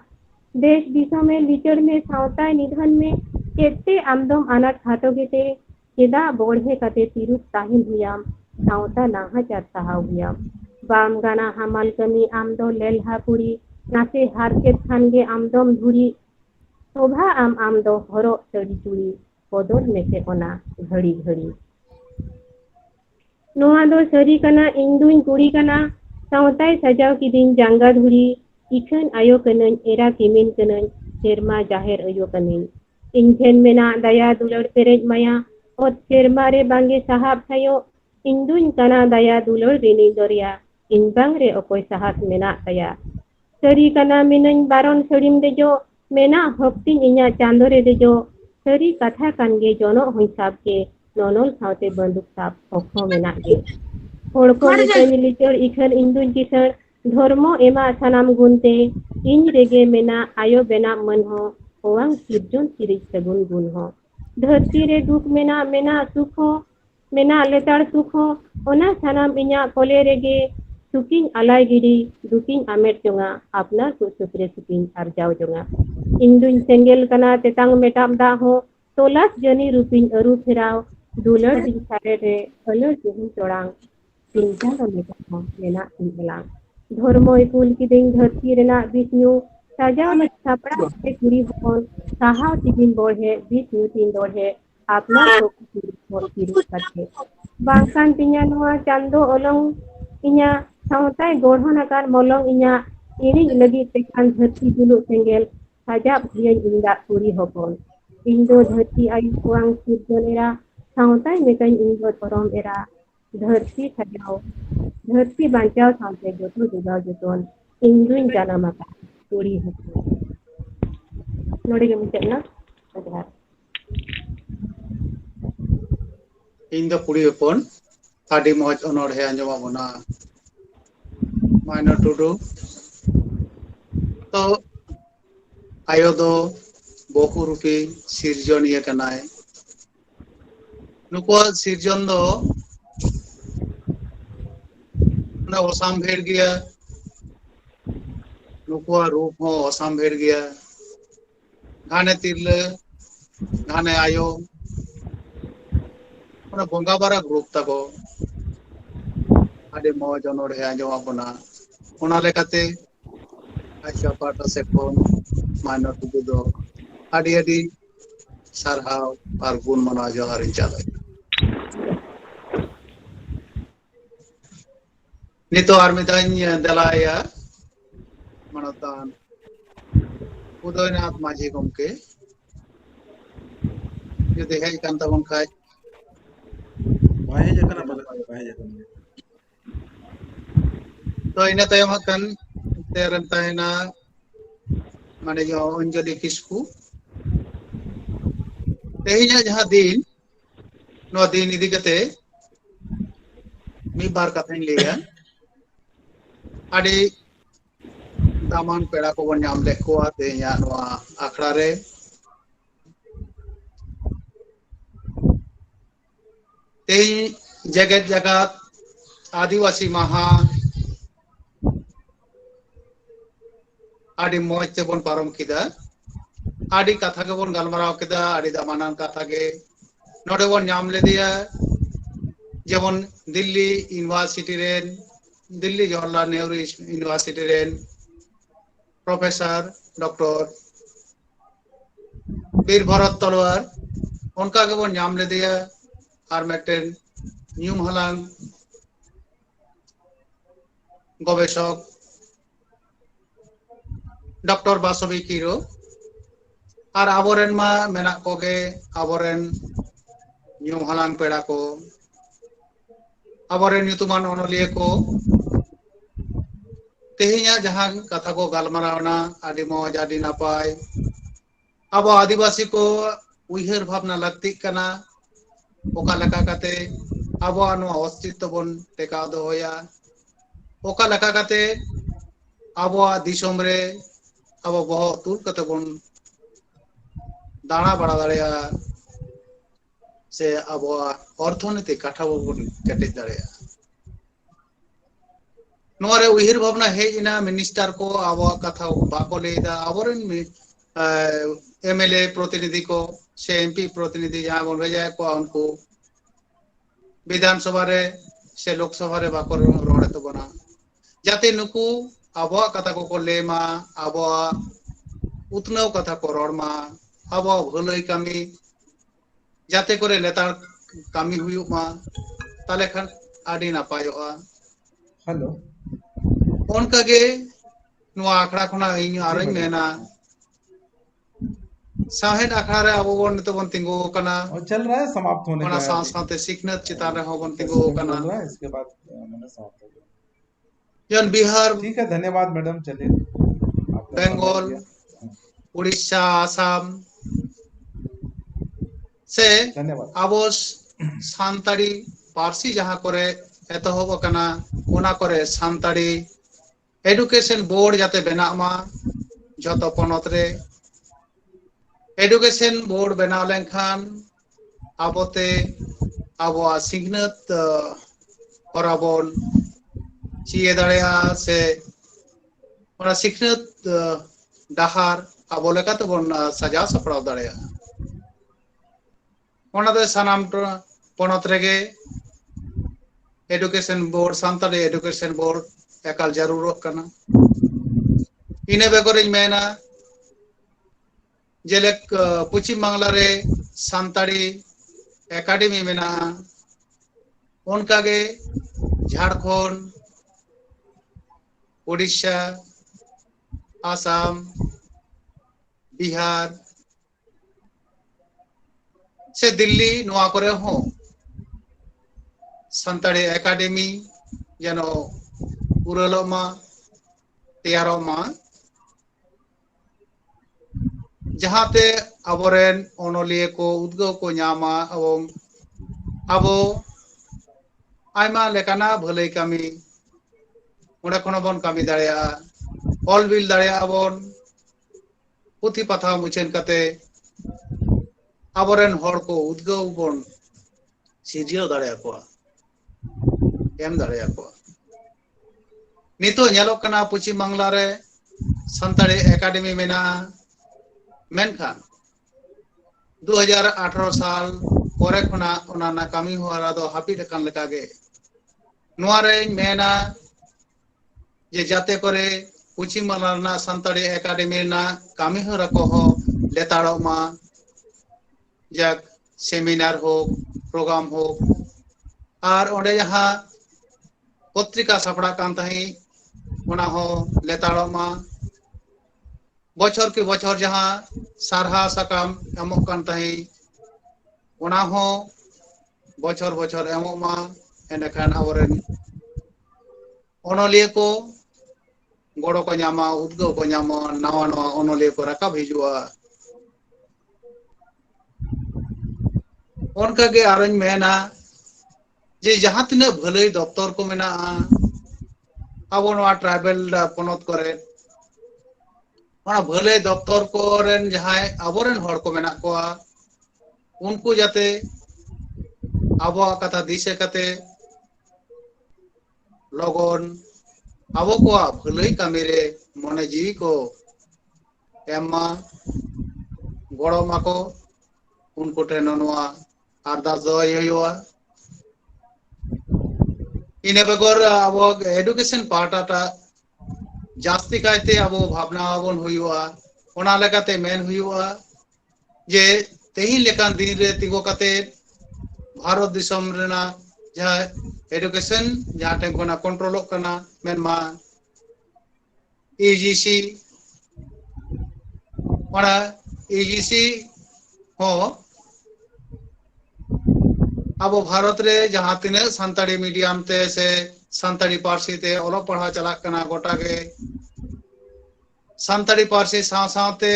देश दिशा में लिचड़ में सावता निधन में केते आमदम अनाथ खातो गेते केदा बोढ़े कते तिरुप ताहिन हुयाम सावता नाहा चार सहा हुयाम बाम गाना हमाल कमी आमदो लेलहा पुरी नासे हारकेत खानगे आमदम धुरी शोभा आमदो हरो चढ़ी चुड़ी पदोल में से ओना घड़ी घड़ी नोआ दो सरी कना इंदुइन कुड़ी कना सावताय सजाव किदिन जांगा धुरी इखन आयो कनन एरा किमिन कनन शेरमा जाहिर आयो कनन इंजन मेना दया दुलड़ पेरेज माया और शेरमा रे बांगे साहब थायो इंदुन कना दया दुलड़ रिनी दरिया इंबांग रे ओकोय साहब मेना तया सरी कना मिनन बारन सड़ीम देजो मेना हफ्तिन इnya चांदो रे देजो सरी कथा कानगे जोनो हिसाब के नोनोल सावते बंदूक साब ओखो मेना गे होड़को लिचड़ इखन इंदुन किसण धर्मो एमा सनाम गुनते इन रेगे मेना आयो बेना मन हो ओवांग सिरजन सिरिज सगुन गुन हो धरती रे दुख मेना मेना सुख हो मेना लेताड़ सुख हो ओना सनाम इnya कोले रेगे सुकिन अलाय गिरी दुकिन आमेट जोंगा अपना को सुपरे सुकिन अर्जाव जोंगा इंदुन सेंगेल कना तेतांग मेटाम दा हो तोलास जनी रुपिन अरु फेराव दुलड़ दिन सारे रे अलर जिहुन चोड़ांग चिंता मेना इनला धर्म इकुल किदिन धरती रेना विष्णु साजाव सापड़ा से कुड़ी हपन साहाव तिबिन बोढ़े बीच नुतिन दोढ़े आपना को किरु करते बांकान तिnya नोआ चांदो ओलोंग इnya सावताय गोढ़न आकार मोलोंग इnya ini lagi tekan धरती dulu senggel sajap dia indak kuड़ी hopon indo धरती ayu kuang sirjon era सावताय mekan indo torom era धरती सजाओ धरती बांचाओ सावते जोतो जुगाओ जोतोन इंदुइन जाना मका कुड़ी हपन नोड़ी के मुझे ना अधार ᱤᱧ ᱫᱚ ᱠᱩᱲᱤ ᱦᱚᱯᱚᱱ ᱟᱹᱰᱤ ᱢᱚᱡᱽ ᱚᱱᱚᱬᱦᱮ ᱟᱸᱡᱚᱢᱟ ᱵᱚᱱᱟ ᱢᱟᱭᱱᱚ ᱴᱩᱰᱩ ᱛᱚ ᱟᱭᱳ ᱫᱚ ᱵᱚᱦᱩ ᱨᱩᱯᱤ ᱥᱤᱨᱡᱚᱱᱤᱭᱟᱹ ᱠᱟᱱᱟᱭ ᱱᱩᱠᱩᱣᱟᱜ ᱥᱤᱨᱡᱚᱱ ᱫᱚ ᱚᱥᱟᱢᱵᱷᱮᱲ ᱜᱮᱭᱟ ᱱᱩᱠᱩᱣᱟᱜ ᱨᱩᱯ ᱦᱚᱸ ᱚᱥᱟᱢᱵᱷᱮᱲ ᱜᱮᱭᱟ ᱜᱷᱟᱱᱮ ᱛᱤᱨᱞᱟᱹ ᱜᱷᱟᱱᱮ ᱟᱭᱳ ᱚᱱᱟ ᱵᱚᱸᱜᱟ ᱵᱟᱨᱟ ᱜᱨᱩᱯ ᱛᱟᱠᱚ ᱟᱹᱰᱤ ᱢᱚᱡᱽ ᱚᱱᱚᱬᱦᱮ ᱟᱸᱡᱚᱢᱟ ᱵᱚᱱᱟ ᱚᱱᱟ ᱞᱮᱠᱟᱛᱮ ᱟᱪᱪᱷᱟ ᱯᱟᱦᱴᱟ ᱥᱮᱫ ᱠᱷᱚᱱ ᱢᱟᱭᱱᱚ ᱴᱩᱰᱩ ᱫᱚ ᱟᱹᱰᱤ ᱟᱹᱰᱤ ᱥᱟᱨᱦᱟᱣ ᱟᱨ ᱜᱩᱱ ᱢᱟᱱᱟᱣ ᱡᱚᱦᱟᱨᱤᱧ ᱪᱟᱞᱟᱭᱟ ᱱᱤᱛᱚᱜ ᱟᱨ ᱢᱤᱫ ᱫᱷᱟᱣ ᱤᱧ ᱫᱮᱞᱟᱭᱟ ᱢᱟᱱᱚᱛᱟᱱ ᱩᱫᱚᱭᱱᱟᱛᱷ ᱢᱟᱹᱡᱷᱤ ᱜᱚᱢᱠᱮ ᱡᱩᱫᱤ ᱦᱮᱡ ᱠᱟᱱ ᱛᱟᱵᱚᱱ ᱠᱷᱟᱡ बाहे जकना बाहे जकना तो ina tayong akan teran tayo na mane yo Anjali Kisku tehinya jaha din no din idi kate mi bar kathañ leya adi daman peda ko bon ñam lek ko tehinya no akhra re tehi jagat jagat आदिवासी महा आदि मौज से बन पारम किदा आदि कथा के बन गलमराव किदा आदि दामानान कथा के नोडे बन नाम ले दिया जेमन दिल्ली यूनिवर्सिटी रेन दिल्ली जवाहरलाल नेहरू यूनिवर्सिटी रेन प्रोफेसर डॉक्टर वीर भरत तलवार उनका के बन नाम ले दिया और मेटेन न्यूम हलांग गवेषक डॉक्टर बासवी किरो और आबोरेन मा मेना कोगे आबोरेन न्यू हलांग पेड़ा को आबोरेन युतुमान ओनलिये को तेहिया जहां कथा को गालमारावना आदि मौज आदि नापाय अब आदिवासी को उइहर भावना लगती कना ओका लका कते अब अनु अस्तित्व बन टेका दोया ओका लका कते अब दिसोम रे अब बहुत दूर कते बन दाना बड़ा दाड़िया से अब अर्थनीति काठा बन कटे दाड़िया नोरे उहिर भावना हेजना मिनिस्टर को अब कथा बाको लेदा अबरेन एमएलए प्रतिनिधि को से एमपी प्रतिनिधि जहां बन भेजा को उनको विधानसभा रे से लोकसभा रे बाको रोड़े तो बना जाते नुकु अब कथा को लेमा अब उतनाव कथा को रोड़मा अब भलई कमी जाते करे लेतार कमी हुयुमा ताले खान आदि नापायोआ हेलो उनका के नुआ आखड़ा खुना इन आरई मेना साहेड आखड़ा रे अब बन तो बन तिंगो कना और चल रहा है समाप्त होने ओना का सांस साथे सिखनत चितार रे हो बन तिंगो कना इसके बाद मैंने समाप्त हो गया जन बिहार ठीक है धन्यवाद मैडम चलिए बेंगल उड़ीसा आसाम से अब सानताड़ी पारसी जहां करे एतहब कना ओना करे सानताड़ी एडुकेशन बोर्ड जाते बनामा जतो पनत रे एडुकेशन बोर्ड बनाव लेनखान आबोते आबो सिखनत होराबन चिए दाड़िया से ओना सिखनत डाहार आबो लेकाते बन सजा सपड़ाव दाड़िया ओना दे सनाम पनत रेगे एडुकेशन बोर्ड सानताड़ी एडुकेशन बोर्ड एकाल जरूरत कना इन बेगोर मेना जेलेक पश्चिम बांगला रे सानताड़ी एकाडेमी मेना उनकागे झारखंड उड़ीसा आसाम बिहार से दिल्ली नोआ करे हो सानताड़ी एकाडेमी जनो उरलोमा तैयारोमा जहाते अबोरेन ओनोलिये को उद्गव को न्यामा एवं अबो आयमा लेकाना भलाई कमी उड़ा कोनो बन कमी दाड़िया ऑल बिल दाड़िया अबोन पुथी पथा मुचेन कते अबोरेन हर को उद्गव बन सिजियो दाड़िया को एम दाड़िया को नितो ᱧᱮᱞᱚᱜ ᱠᱟᱱᱟ पश्चिम बांगला रे सानताड़ी एकाडेमी मेना मेनखान 2018 साल परे खना ओनाना कामी होरा दो हापी देखान लेकागे नोआ रे मेना जे जाते करे पश्चिम बांगला ना सानताड़ी एकाडेमी ना कामी होरा को हो लेताड़ो मा जक सेमिनार हो प्रोग्राम हो आर ओंडे जहां पत्रिका सापड़ा कान तही ओना हो लेताड़ो मा बछर के बछर जहां सारहा सकाम एमोक कान तही ओना हो बछर बछर एमो मा एंडखान आवरेन ओनोलिये को गोड़ो को न्यामा उद्गव को न्यामा नवा नवा ओनोलिये को राकाब हिजुआ उनकागे आरन मेना जे जहां तिना भलाई दफ्तर को मेना अब नवा ट्राइबल पनत करे ओना भलाई दफ्तर को रेन जहां अबोरेन हर को मेना को उनको जाते आबो कथा दिशे कते लगन आबो को भलाई कामी रे मने जीवी को एमा गड़मा को उनको टेनोवा अरदास दोया इने बेगर अब एडुकेशन पार्टाटा जास्ती कायते अब भावना बन हुआ ओना लेकाते मेन हुआ जे तेही लेकान दिन रे तिगो काते भारत दिसम रेना जहां एडुकेशन जहां टेन कोना कंट्रोल करना मेनमा ईजीसी ओना ईजीसी हो अब भारत रे जहां तिने सानताड़ी मीडियम ते से सानताड़ी पारसी ते ओलो पढ़ा चला कना गोटा के सानताड़ी पारसी साथे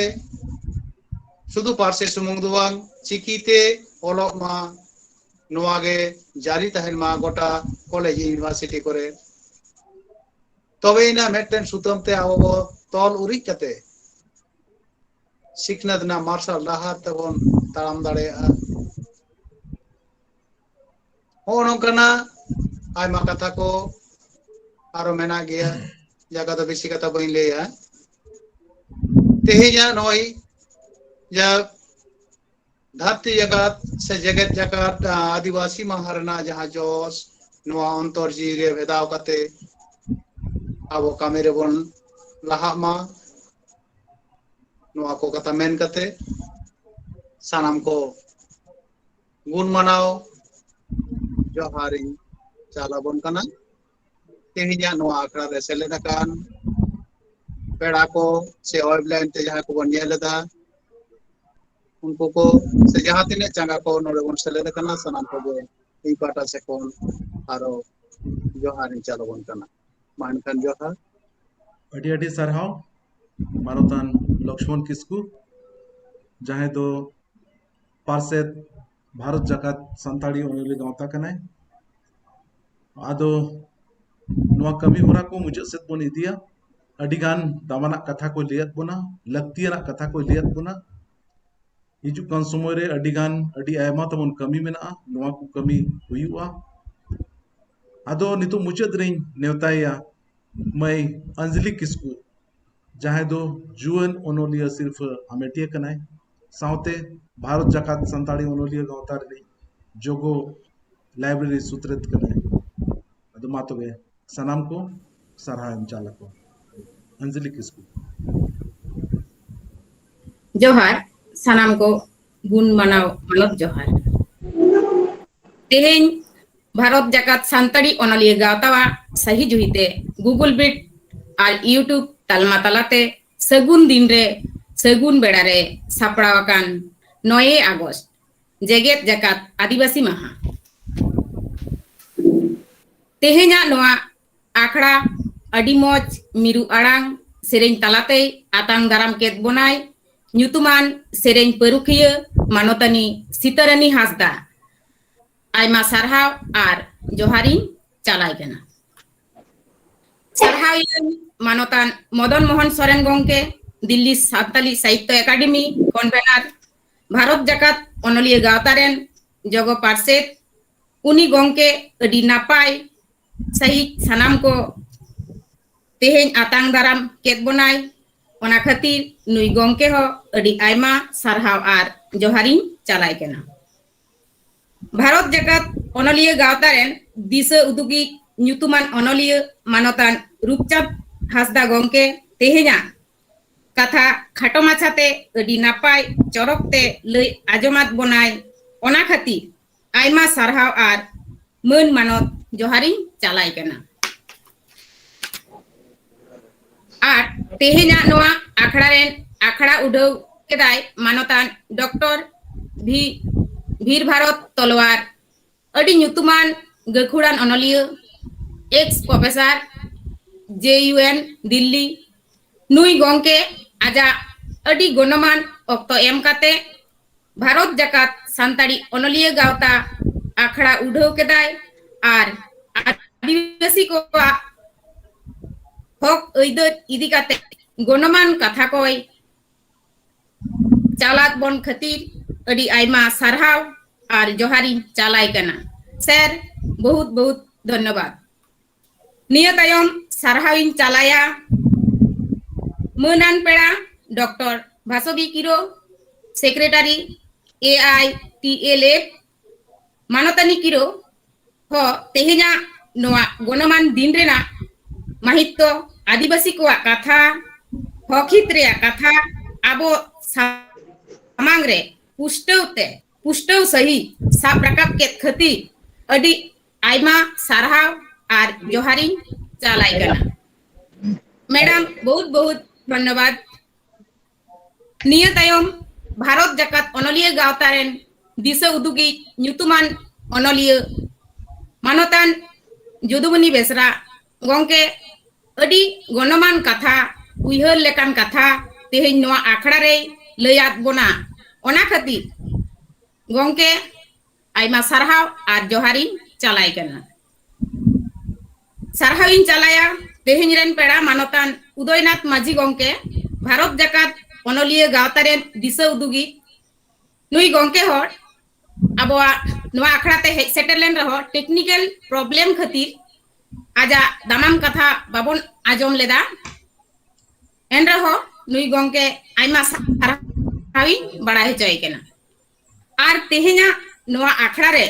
शुधु पारसी सुमुंग दुवांग चिकीते ओलो मा नोआगे जारी तहन मा गोटा कॉलेज यूनिवर्सिटी करे तबे इना मेटन सुतम ते आवो तोल उरी कते सिखनत ना मार्शल डाहार तबन ताराम दाड़ेया होनोकना आयमा कथा को आरो मेना गया जगह तो बेसी कथा बइन लेया तेहिजा नोई जब धरती जगत से जगत जगत आदिवासी महारना जहां जोश नोआ अंतर जी रे भेदाव कते आबो कामे रे बन लहा मा नोआ को कथा मेन कते सानाम को गुण मनाओ जोहारी चाला बन कना तेहिजा नोआ आखड़ा रे सेलेदाकान पेड़ा को से ऑनलाइन ते जहां को बन नेलदा उनको को से जहां तिने चंगा को नोरे बन सेलेदाकाना सनाम को बे ई पाटा से कोन आरो जोहारी चाला बन कना मानखान जोहार अडी अडी सरहाव मारोतान लक्ष्मण किस्कू जहां दो पार्षद भारत जगत सानताड़ी ओनली गांवता कनाय आदो नोआ कमी होरा को मुझे सेत बन इदिया अडिगान दामाना कथा को लियत बुना लक्तियाना कथा को लियत बुना हिजु कान समय रे अडिगान अडी आयमा तमन कमी मेना नोआ को कमी हुआ आदो नितो मुचद रेन नेवताया मैं अंजलि किस्कू जहां दो जुअन ओनोलिया सिर्फ अमेटिया कनाय साउते भारत जकात सानताड़ी ओनोलिया गांवता रे जोगो लाइब्रेरी सूत्रित कनाय अदो मातोगे सनाम को सरहा चालक को अंजलि किस्कू जोहार सानाम को गुण मानाव मानत जोहार तेहें भारत जगत सांताड़ी ओनलिए गावतावा सही जुहिते गूगल बीट और यूट्यूब तालमा तालाते सगुन दिन रे सगुन बेड़ा रे सापड़ावाकान 9 अगस्त जेगेत जगत आदिवासी महा तेहेंया नोआ आखड़ा अडी मौज मिरु आड़ांग सेरें तालाते आतांग दाराम केत बोनाय ᱧᱩᱛᱩᱢᱟᱱ ᱥᱮᱨᱮᱧ ᱯᱟᱹᱨᱩᱠᱷᱤᱭᱟᱹ ᱢᱟᱱᱚᱛᱟᱱᱤ ᱥᱤᱛᱟᱨᱟᱱᱤ ᱦᱟᱸᱥᱫᱟ ᱟᱭᱢᱟ ᱥᱟᱨᱦᱟᱣ ᱟᱨ ᱡᱚᱦᱟᱨᱤᱧ ᱪᱟᱞᱟᱭ ᱠᱟᱱᱟ ᱥᱟᱨᱦᱟᱣᱤᱧ ᱢᱟᱱᱚᱛᱟᱱ ᱢᱚᱫᱚᱱ ᱢᱳᱦᱚᱱ ᱥᱚᱨᱮᱱ ᱜᱚᱝᱠᱮ दिल्ली सावताली साहित्य एकाडेमी कन्वेनर भारत जाकात ओनलिया गावतारेन जगो पार्सेद उनी गंके अडी नापाय सही सानाम को तेहें आतांग दाराम केत बोनाय ओना खातिर नुई गंके हो अडी आयमा सारहाव आर जोहारिन चालाय केना भारत जाकात ओनलिया गावतारेन दिशा उदुगी ᱧᱩᱛᱩᱢᱟᱱ ओनलिया मानतान रूपचांद हांसदा गंके तेहेंया कथा खाटो माछाते अडी नापाय चरकते लई आजमात बनाय ओना खातिर आयमा सारहाव आर मान मानत जोहारिन चालाय केना आर तेहेंया नोआ आखड़ा रेन आखड़ा उड़ाव केदाय मानतान डॉक्टर वीर भारत तलवार अडी ᱧᱩᱛᱩᱢᱟᱱ गखुड़ान ओनलिया एक्स प्रोफेसर JUN दिल्ली नुई गंके आजा अडी गणमान अक्तो एम काते भारत जाकात सांताड़ी ओनलिया गावता आखड़ा उड़ाव केदाय आर आदिवासी को हक अइदर इदी काते गणमान कथा कोय चालात बन खातिर अडी आयमा सारहाव आर जोहारिन चालाय कना सर बहुत बहुत धन्यवाद निया तायम सारहाविन चालाया मनान पेड़ा डॉक्टर भासवी किरो सेक्रेटारी AITLF मानतानी किरो हो तेहेंया नोआ गणमान दिन रेना माहित्य आदिवासी को कथा हकित रे कथा आबो सामांग रे पुष्टव सही साब राकाब केत खती अडी आयमा सारहाव आर जोहारिन चालाय कना मैडम बहुत बहुत धन्यवाद निया तायम भारत जाकात ओनलिया गावतारेन दिशा उदुगी ᱧᱩᱛᱩᱢᱟᱱ ओनलिया मानतान जुदुमनी बेसरा गंके अडी गणमान कथा उइहर लेकान कथा तेहें नोआ आखड़ा रे लयात बोना ओना खातिर गंके आयमा सारहाव आर जोहारिन चालाय कना सारहाविन चालाया तेहें रेन पेड़ा मानतान उदयनाथ माझी गंके भारत जाकात ओनलिया गावतारेन दिशा उदुगी नुई गंके हर आबोआ नोआ आखड़ाते हेज सेटेल लेन रहो टेक्निकल प्रॉब्लम खातिर आजा दामाम कथा बाबन आजम लेदा एन रहो नुई गंके आयमा सारहाविन बड़ाय होचय केना आर तेहेंया नोआ आखड़ा रे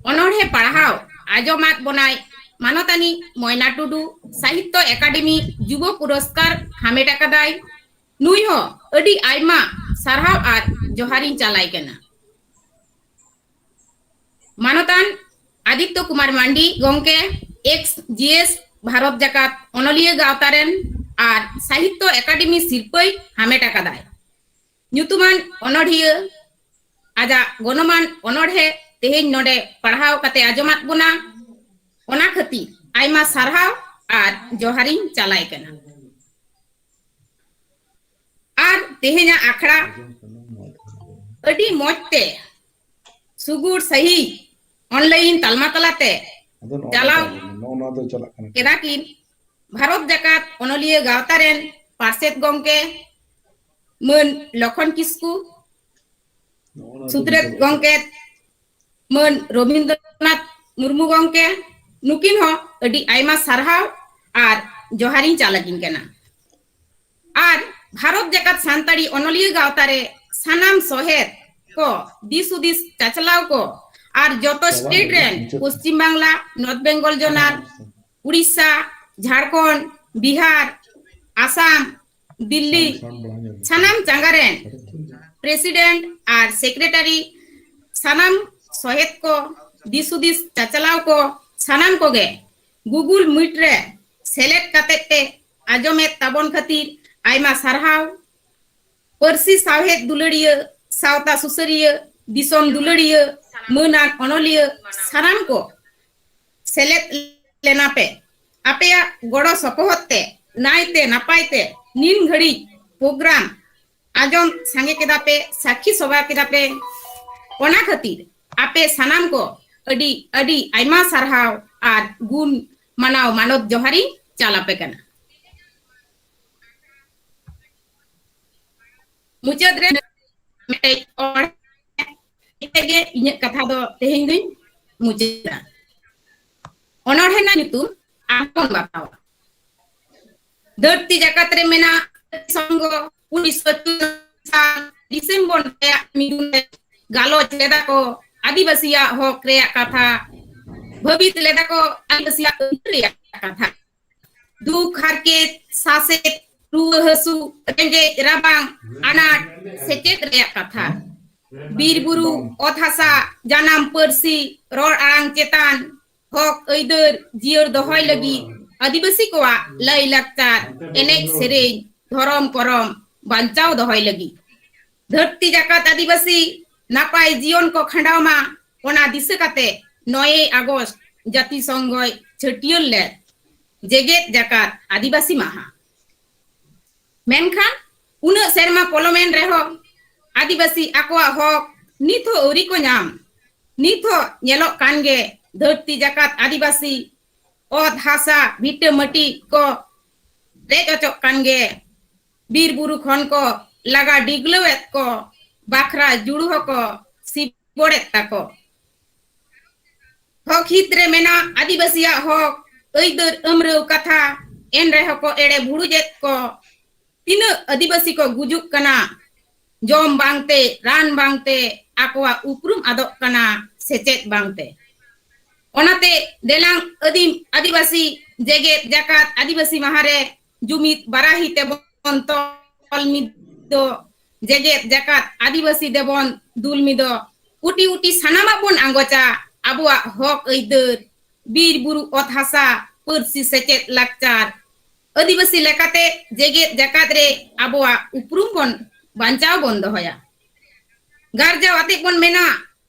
अनोढ़े पढ़ाव आजमात बनाय मानतानी मयना टुडू साहित्य एकाडेमी युव पुरस्कार हामेट आकादाय नुई हो अडी आयमा सारहाव आर जोहारिन चालाय केना मानतान आदित्य कुमार मांडी गंके XGS भारत जाकात ओनलिया गावतारेन आर साहित्य एकाडेमी सिरपय हामेट आकादाय ᱧᱩᱛᱩᱢᱟᱱ ओनढ़िया आजा गणमान ओनढ़े तेहें नोडे पढ़ाव काते आजमात बोना ओना खातिर आयमा सारहाव आर जोहारिन चालाय कना आर तेहेंया आखड़ा अडी मोजते सुगुर सही ऑनलाइन तालमा तालाते चालाव केदाकिन भारत जाकात ओनलिया गावतारेन पार्सेद गंके मन लखन किस्कू सुत्रेत गंके मन रवींद्रनाथ मुर्मू गंके नुकिन हो अडी आयमा सारहाव आर जोहारिन चालाकिन केना आर भारत जाकात सांताड़ी ओनलिया गावतारे सानाम सोहेद को दिस उदिस चाचलाव को आर जोतो स्टेट रेन पश्चिम बांग्ला नॉर्थ बेंगल जोनाल उड़ीसा झारखंड बिहार आसाम दिल्ली सानाम चांगारेन प्रेसिडेंट और सेक्रेटरी सानाम सहेत को दिसुदिस चाचलाव को सानाम को गे गूगल मीट रे सेलेक्ट काते पे आजमे ताबन खातिर आयमा सारहाव परसी साहेत दुलड़िया सावता सुसरिया दिसोम दुलड़िया मुनान अनलिया सानाम को सेलेक्ट लेना पे आपेया गड़ो सपोहते नाइते नापाइते नीन घड़ी प्रोग्राम आजम सांगे केदा पे साखी सभा केदा पे ओना खातिर आपे सानाम को अडी अडी आयमा सारहाव आर गुण मानाव मानव जोहारी चालापे कना मुचाद रे मेटे और इतेगे इने कथा दो तेहें दिन मुचाद ओनोढ़े ना नितु आकोन बतावा धरती जाकत रे मेना संगो 19 डिसेम्बर मिदुन गालोच लेदा को आदिवासिया हक रे कथा भवित लेदा को आदिवासिया रे कथा दुख हारके सासे रुआ हसु रेंगे राबांग अनाट सेचेत रे कथा बीर बुरु ओथासा जानाम परसी रोड आरांग चेतान हक ऐदर जियर दोहय लगी आदिवासी को लय लाकचार एनेक सेरें धरम करम बांचाव दोहय लगी धरती जाकत आदिवासी नापाय जीवन को खंडाव मा ओना दिसे काते 9 अगस्त जाति संघय छटियल ले जेगेत जाकत आदिवासी माहा मेनखान उन सेरमा पोलोमेन रेहो आदिवासी आकोआ हक निथो औरी को नाम निथो नेलो कानगे धरती जाकत आदिवासी ओद हासा भिटे मटी को रेज अचक कानगे बीर बुरु खन को लगा डिगलवेत को बाखरा जुड़ू को सिबोड़े ताको हक हितरे मेना आदिवासिया हक ऐदर अमरो कथा एन रहे को एड़े भुड़ुजेत को तीन आदिवासी को गुजुक कना जम बांगते रान बांगते आकोआ उपरुम आदोक कना सेचेत बांगते ओनाते देलांग अदिम आदिवासी जेगेत जाकात आदिवासी महारे जुमित बाराही ते बन तलमिदो जेगेत जाकात आदिवासी देबन दुलमिदो उटी उटी सानामा बन आंगोचा आबुआ हक ऐदर बीर बुरु ओत हासा परसी सेचेत लाकचार आदिवासी लेकाते जेगेत जाकात रे आबुआ उपरुम बन बांचाव बन दोहया गारजा आते बन मेना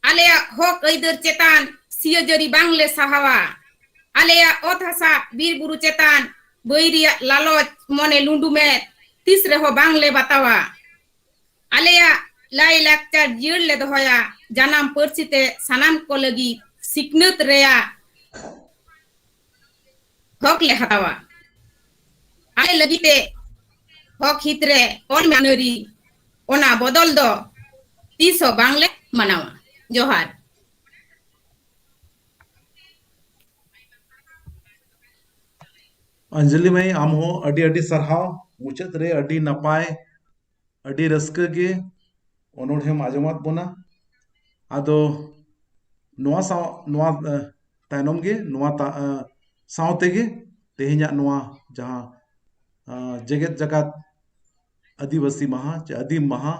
आलेया हक ऐदर चेतान सियजरी बांगले साहावा आलेया ओत हासा बीर बुरु चेतान बैरिया लालच मने लुंडू में तीसरे हो बांगले बतावा आलेया लाई लाकचार जियर ले दोहया जानाम परसिते सानाम को लगी सिकनत रेया हक ले हतावा आले लगीते हक हितरे और मानरी ओना बदल दो तीसो बांगले मनावा जोहार अंजलि मई आम हो अडी अडी सरहाव मुचाद रे अडी नपाय अडी रस्क गे ओनोढ़ेम आजमात बोना आदो नोआ साव नोआ तायनम गे नोआ सावते गे तेहेन्या नोआ जहां जेगेत जगत आदिवासी महा चे आदिम महा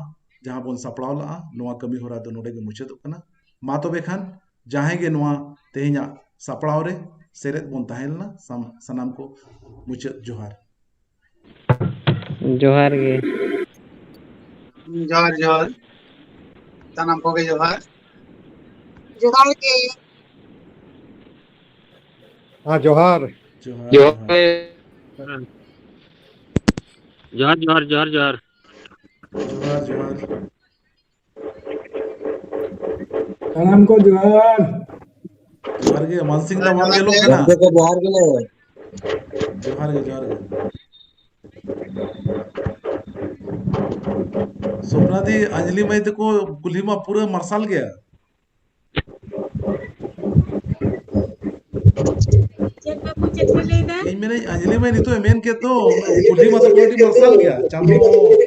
जहां बोन सपड़ाव ला नोआ कमी होरा दो नोडे गे मुचाद कना मा तोबे खान जहां गे नोआ तेहेन्या सपड़ाव रे सेरेत बोन ताहेलना सनाम को मुचाद जोहार जोहार गे जोहार जोहार सनाम को गे जोहार जोहार के हाँ जोहार जोहार जोहार जोहार जोहार जोहार जोहार जोहार जोहार सलाम को जोहार जोहार गे अमन सिंह दा मान गेलो कना को जोहार गेले जोहार गे स्वप्ना दी अंजलि मई को कुलीमा पूरा मरसाल गया इन मैंने अंजलि मई नहीं तो मेन के तो कुलीमा तो कोटी मरसाल गया चांदो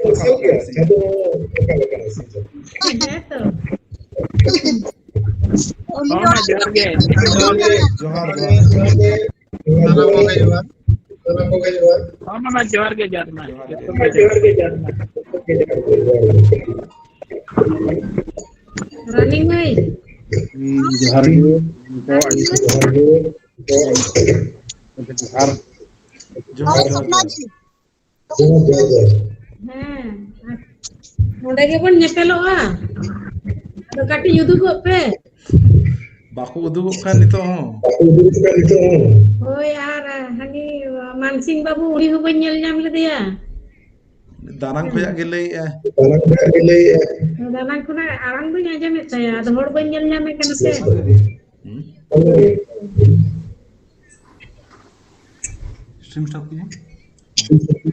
मरसाल गया जोहार जोहार मामा जोहार के जाना रनिंग में जोहार नोडे के बन नेपेलोआ तो काटी युदुगो पे बाको उदुगो का नितो हो ओ यार हनी मानसिंह बाबू उड़ी हो बन नेल जाम लेदिया दानांग खोया के लई दानांग खुना आराम बन आजम तया तो होड़ बन नेल जामे कन से स्ट्रीम स्टॉप कीजिए